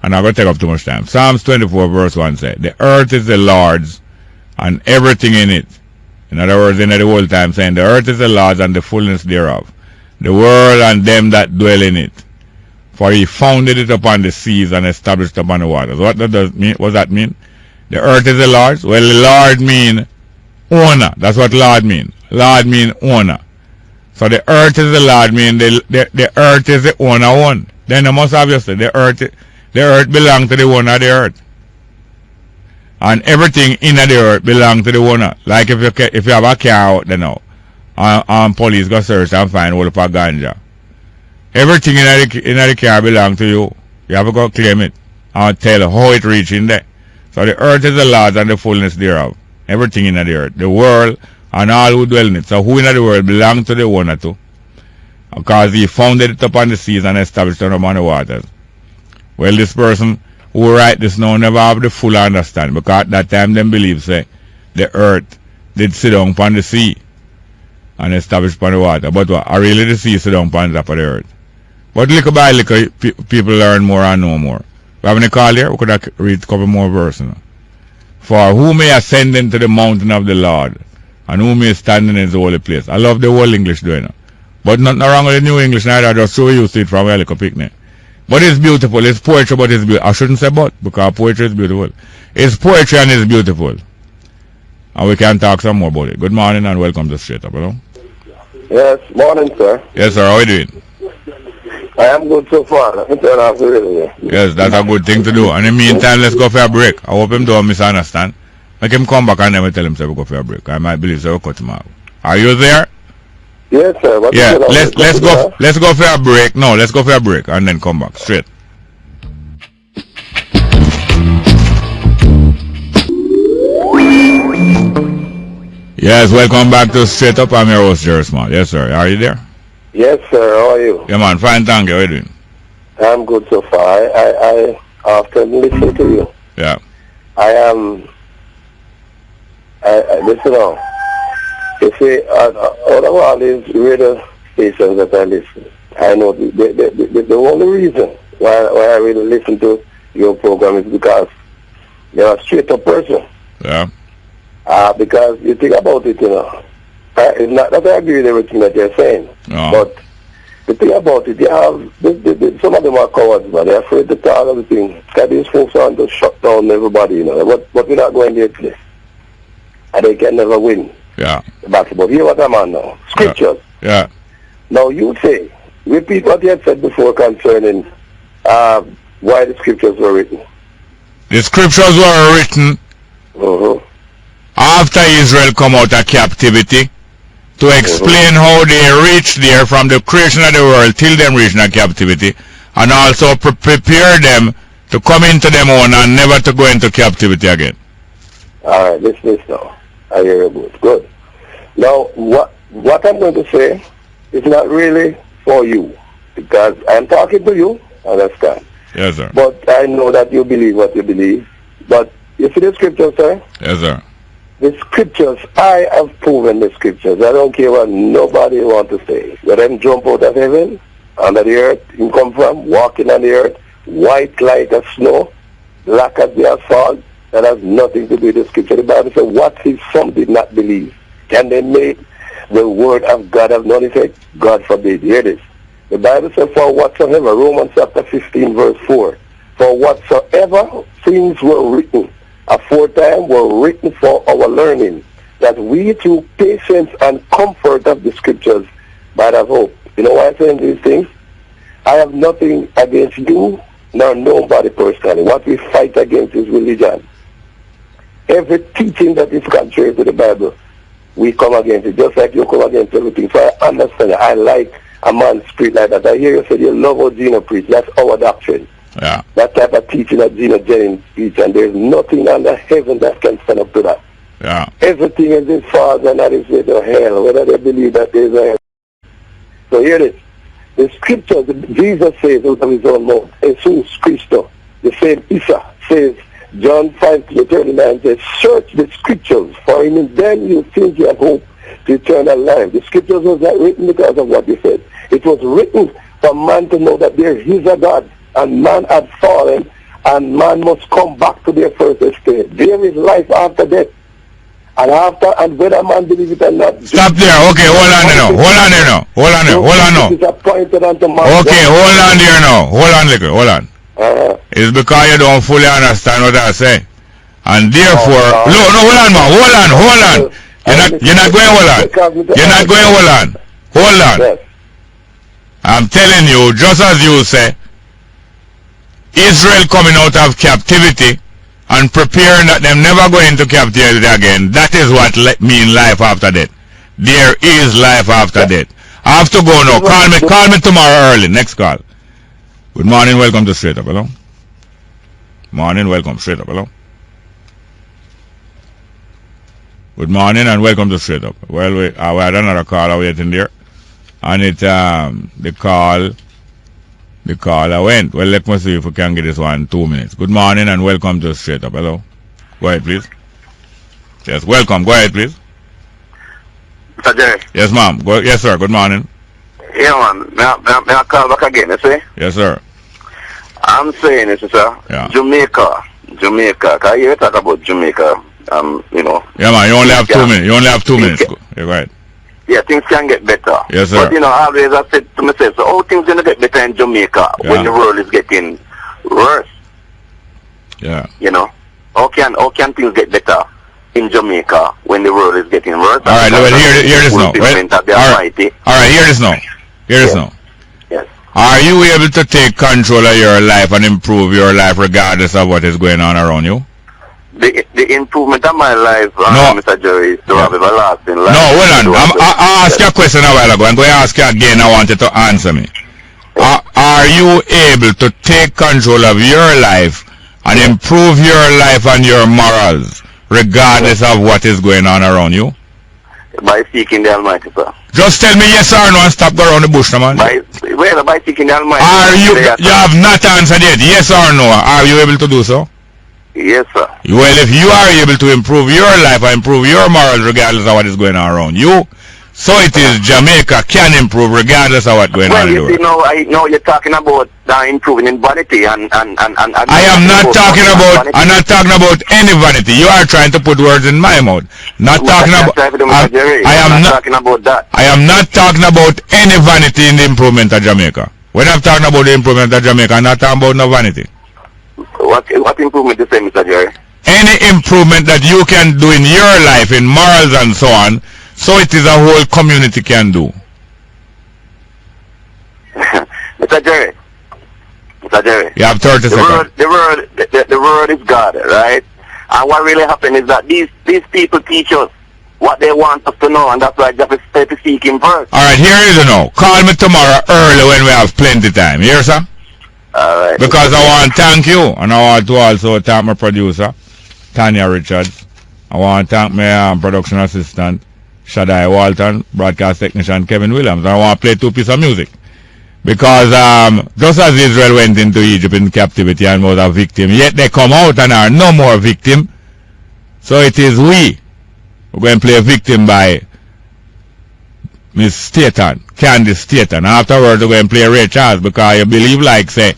I'm not going to take up too much time. Psalms 24 verse 1 says, the earth is the Lord's and everything in it. In other words, in the whole time saying, the earth is the Lord's and the fullness thereof, the world and them that dwell in it. For he founded it upon the seas and established upon the waters. What does that mean? The earth is the Lord's? Well, the Lord mean owner. That's what Lord mean. Lord mean owner. So the earth is the Lord mean the earth is the owner one. Then the most obviously the earth belongs to the owner of the earth. And everything in the earth belongs to the owner. Like if you have a car out there now, and police go search and find all of a ganja. Everything in the car belongs to you. You have to go claim it and tell how it reached in there. So the earth is the Lord's and the fullness thereof. Everything in the earth. The world and all who dwell in it. So who in the world belongs to the owner too. Because he founded it upon the seas and established it upon the waters. Well, this person who write this now never have the full understanding. Because at that time them believe say the earth did sit down upon the sea and established upon the water. But what? Are really the sea sit down upon the top of the earth. But little by little people learn more and know more. We have any call here? We could have read a couple more verses. For who may ascend into the mountain of the Lord, and who may stand in his holy place. I love the whole English doing it. But nothing wrong with the new English neither. I just so used to it from a little picnic. But it's beautiful. It's poetry, but it's beautiful. I shouldn't say but, because poetry is beautiful. It's poetry and it's beautiful. And we can talk some more about it. Good morning and welcome to Straight Up, hello? Yes, morning, sir. Yes, sir. How are you doing? I am good so far. Let me turn off the radio. Yes, that's a good thing to do. And in the meantime, let's go for a break. I hope him don't misunderstand. Make him come back and never tell him to go for a break. I might believe so we'll cut him out. Are you there? Yes, sir. What yeah, let's go for a break. No, let's go for a break and then come back straight. Yes, welcome back to Straight Up. I'm your host, Jerry Small. Yes, sir. Are you there? Yes, sir. How are you? Yeah, man. Fine, thank you. How are you doing? I'm good so far. I often listen to you. Yeah. Listen now. You see, out of all these radio stations that I listen, I know the only reason why I really listen to your program is because you're a straight up person. Yeah. Because you think about it, you know. It's not that I agree with everything that you're saying, but the thing about it, you have some of them are cowards, but they're afraid to talk everything. Because these folks want to shut down everybody, you know. But we're not going there place, and they can never win. Yeah. The basketball. Hear what I'm on now. Scriptures. Yeah. Now you say, repeat what you had said before concerning why the scriptures were written. The scriptures were written after Israel come out of captivity, to explain how they reached there from the creation of the world till them reach in captivity, and also prepare them to come into them own and never to go into captivity again. All right, listen now. I hear you good. Now, what I'm going to say is not really for you, because I'm talking to you, understand? Yes, sir. But I know that you believe what you believe. But you see the scriptures, sir? Yes, sir. The scriptures, I have proven the scriptures. I don't care what nobody want to say. Let them jump out of heaven, under the earth, him come from, walking on the earth, white like a snow, lack of their fault. That has nothing to do with the scripture. The Bible says, what if some did not believe? Can they make the word of God have none effect? God forbid. Hear this. The Bible says, for whatsoever, Romans chapter 15, verse 4, for whatsoever things were written aforetime were written for our learning, that we through patience and comfort of the scriptures might have hope. You know why I'm saying these things? I have nothing against you, nor nobody personally. What we fight against is religion. Every teaching that is contrary to the Bible, we come against it, just like you come against everything. So I understand it. I like a man's spirit like that. I hear you say you love how Gino preach. That's our doctrine. Yeah. That type of teaching that Gino Jennings preach, and there's nothing under heaven that can stand up to that. Yeah. Everything is in falls and that is with the hell, whether they believe that there is a hell. So hear this. The scripture, Jesus says out of his own mouth, Jesus Christo, the same Isa says, John 5:39 says, search the scriptures, for in them you think you have hope to eternal life. The scriptures was not written because of what you said. It was written for man to know that there is a God, and man had fallen, and man must come back to their first estate. There is life after death. And whether man believes it or not. Stop there. Okay, hold on there now. Hold on there now. Hold on there. Hold on now. Okay, hold on there now. Hold on, liquor. Hold on. It's because you don't fully understand what I say. And therefore, no, hold on, man. Hold on. You're not going hold on. You're not going hold on. Hold on. I'm telling you, just as you say, Israel coming out of captivity and preparing that them never go into captivity again, that is what mean life after death. There is life after death. I have to go now. Call me tomorrow early. Next call. Good morning, welcome to Straight Up, hello? Morning, welcome, Straight Up, hello? Good morning and welcome to Straight Up. Well, we had another caller waiting there. And it, the caller went. Well, let me see if we can get this one in 2 minutes. Good morning and welcome to Straight Up, hello? Go ahead, please. Yes, welcome, go ahead, please. Mr. Jerry. Yes, ma'am. Yes, sir, good morning. Yeah, man. May I call back again, you see? Yes, sir. I'm saying this, sir. Yeah. Jamaica. Can you talk about Jamaica? You know. Yeah, man. You only have 2 minutes. You only have 2 minutes. You're right. Yeah, things can get better. Yes, sir. But, you know, always I said to myself, so how things going to get better in Jamaica when the world is getting worse? Yeah. You know? How can things get better in Jamaica when the world is getting worse? All right, well, hear this now. All right, hear this now. Hear this now. Yes. Are you able to take control of your life and improve your life regardless of what is going on around you? The improvement of my life, Mr. Jerry, is to have everlasting life. No, hold on. I asked you a question a while ago. I'm going to ask you again. I want you to answer me. Are you able to take control of your life and improve your life and your morals regardless of what is going on around you? By seeking the Almighty, sir. Just tell me yes or no and stop going around the bush, man. By seeking the Almighty. You have not answered yet. Yes or no? Are you able to do so? Yes, sir. Well, if you are able to improve your life and improve your morals regardless of what is going on around you, so it is Jamaica can improve regardless of what's going on in the world. I know you're talking about improving in vanity and I am not talking about. I'm not talking about any vanity. You are trying to put words in my mouth. Not talking about. I am not talking about that. I am not talking about any vanity in the improvement of Jamaica. When I'm talking about the improvement of Jamaica, I'm not talking about no vanity. What improvement you say, Mr. Jerry? Any improvement that you can do in your life, in morals and so on, so it is a whole community can do. Mr. Jerry. You have 30 seconds. The word is God, right? And what really happened is that these people teach us what they want us to know, and that's why they have to seek Him first. All right, here is it now. Call me tomorrow early when we have plenty time. Here, sir? All right. Because I want to thank you, and I want to also thank my producer, Tanya Richards. I want to thank my production assistant, Shaddai Walton, broadcast technician Kevin Williams. And I want to play 2 pieces of music. Because just as Israel went into Egypt in captivity and was a victim, yet they come out and are no more victim. So it is we're going to play a victim by Miss Staton, Candice Staton. Afterwards we're going to play Ray Charles because you believe like say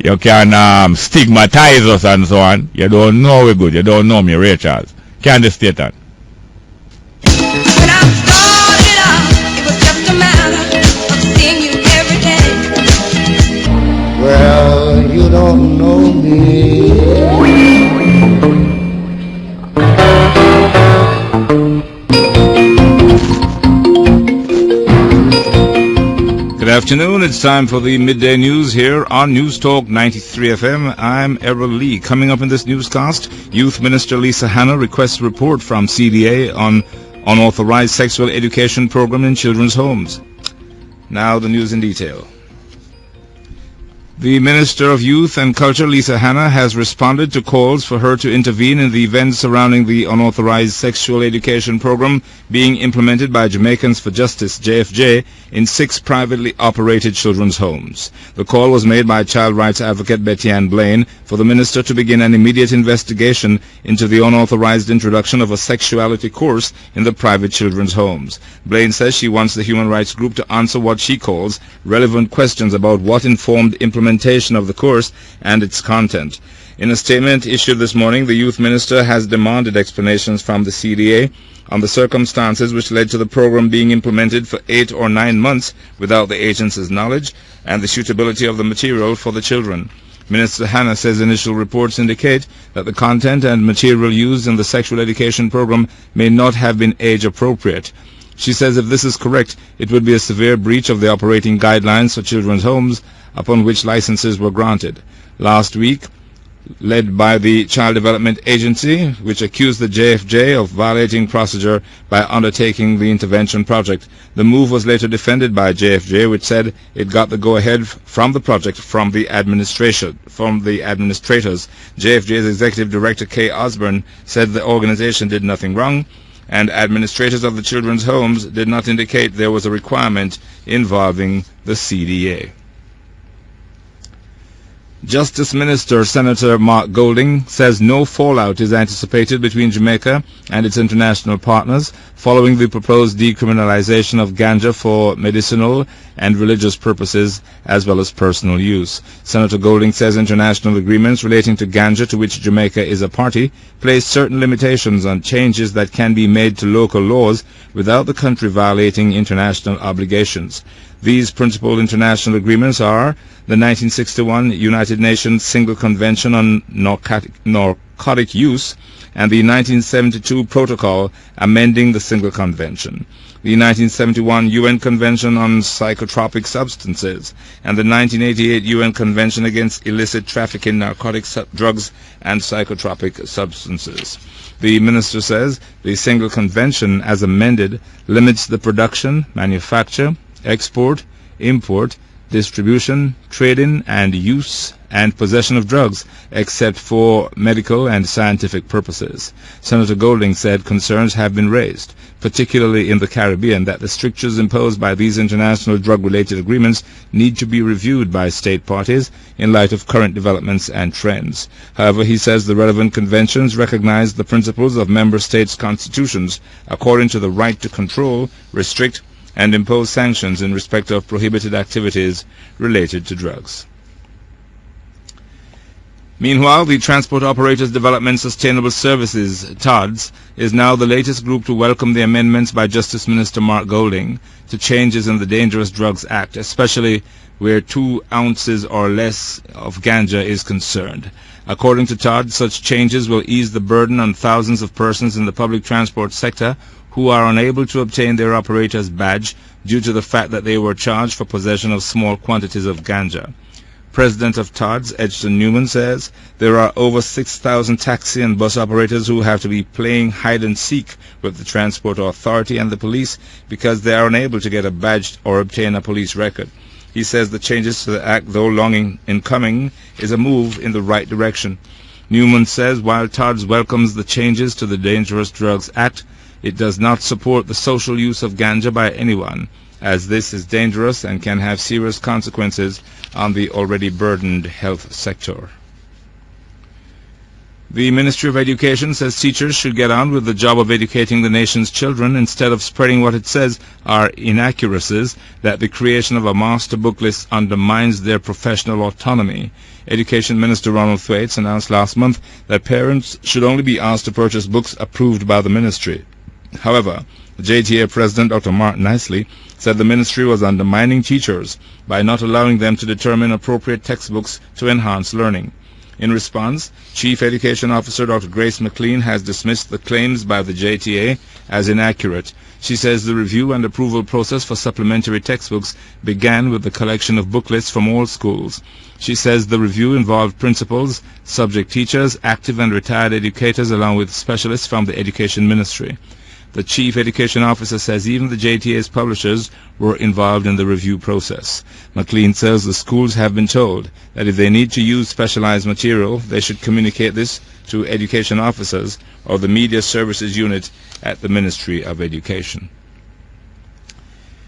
you can stigmatize us and so on. You don't know we're good. You don't know me, Ray Charles. Can they state that? When I started out, it was just a matter of seeing you every day. Well, you don't know me. Good afternoon. It's time for the midday news here on News Talk 93 FM. I'm Errol Lee. Coming up in this newscast, Youth Minister Lisa Hanna requests a report from CDA on unauthorized sexual education program in children's homes. Now the news in detail. The Minister of Youth and Culture, Lisa Hanna, has responded to calls for her to intervene in the events surrounding the unauthorized sexual education program being implemented by Jamaicans for Justice, JFJ, in 6 privately operated children's homes. The call was made by child rights advocate Betty Ann Blaine for the minister to begin an immediate investigation into the unauthorized introduction of a sexuality course in the private children's homes. Blaine says she wants the human rights group to answer what she calls relevant questions about what informed implementation of the course and its content. In a statement issued this morning, the youth minister has demanded explanations from the CDA on the circumstances which led to the program being implemented for 8 or 9 months without the agency's knowledge and the suitability of the material for the children. Minister Hanna says initial reports indicate that the content and material used in the sexual education program may not have been age appropriate. She says if this is correct, it would be a severe breach of the operating guidelines for children's homes upon which licenses were granted. Last week, led by the Child Development Agency, which accused the JFJ of violating procedure by undertaking the intervention project. The move was later defended by JFJ, which said it got the go-ahead from the project from the administrators. JFJ's Executive Director Kay Osborne said the organization did nothing wrong, and administrators of the children's homes did not indicate there was a requirement involving the CDA. Justice Minister Senator Mark Golding says no fallout is anticipated between Jamaica and its international partners following the proposed decriminalization of ganja for medicinal and religious purposes as well as personal use. Senator Golding says international agreements relating to ganja to which Jamaica is a party place certain limitations on changes that can be made to local laws without the country violating international obligations. These principal international agreements are the 1961 United Nations Single Convention on Narcotic Use and the 1972 Protocol amending the Single Convention, the 1971 UN Convention on Psychotropic Substances, and the 1988 UN Convention against illicit trafficking narcotic drugs and psychotropic substances. The minister says the Single Convention, as amended, limits the production, manufacture, export, import, distribution, trading, and use and possession of drugs, except for medical and scientific purposes. Senator Golding said concerns have been raised, particularly in the Caribbean, that the strictures imposed by these international drug-related agreements need to be reviewed by state parties in light of current developments and trends. However, he says the relevant conventions recognize the principles of member states' constitutions according to the right to control, restrict, and impose sanctions in respect of prohibited activities related to drugs. Meanwhile, the Transport Operators Development Sustainable Services, TODS, is now the latest group to welcome the amendments by Justice Minister Mark Golding to changes in the Dangerous Drugs Act, especially where 2 ounces or less of ganja is concerned. According to TODS, such changes will ease the burden on thousands of persons in the public transport sector who are unable to obtain their operator's badge due to the fact that they were charged for possession of small quantities of ganja. President of TODS, Edgerton Newman, says there are over 6,000 taxi and bus operators who have to be playing hide-and-seek with the Transport Authority and the police because they are unable to get a badge or obtain a police record. He says the changes to the Act, though long in coming, is a move in the right direction. Newman says while TODS welcomes the changes to the Dangerous Drugs Act, it does not support the social use of ganja by anyone, as this is dangerous and can have serious consequences on the already burdened health sector. The Ministry of Education says teachers should get on with the job of educating the nation's children instead of spreading what it says are inaccuracies, that the creation of a master book list undermines their professional autonomy. Education Minister Ronald Thwaites announced last month that parents should only be asked to purchase books approved by the ministry. However, the JTA President Dr. Mark Nicely said the ministry was undermining teachers by not allowing them to determine appropriate textbooks to enhance learning. In response, Chief Education Officer Dr. Grace McLean has dismissed the claims by the JTA as inaccurate. She says the review and approval process for supplementary textbooks began with the collection of book lists from all schools. She says the review involved principals, subject teachers, active and retired educators, along with specialists from the Education Ministry. The Chief Education Officer says even the JTA's publishers were involved in the review process. McLean says the schools have been told that if they need to use specialized material, they should communicate this to education officers or the Media Services Unit at the Ministry of Education.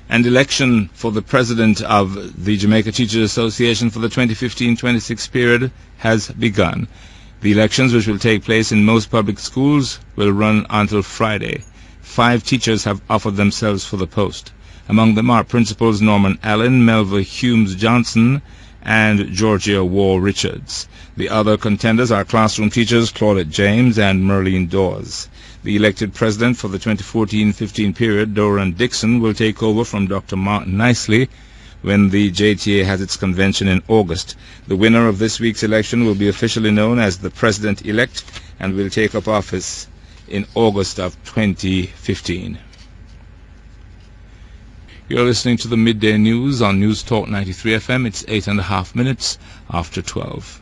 And election for the President of the Jamaica Teachers Association for the 2015-26 period has begun. The elections, which will take place in most public schools, will run until Friday. 5 teachers have offered themselves for the post. Among them are Principals Norman Allen, Melva Humes Johnson, and Georgia War Richards. The other contenders are classroom teachers Claudette James and Merlene Dawes. The elected president for the 2014-15 period, Doran Dixon, will take over from Dr. Martin Nicely when the JTA has its convention in August. The winner of this week's election will be officially known as the president-elect and will take up office in August of 2015. You're listening to the Midday News on News Talk 93 FM. It's 8.5 minutes after 12.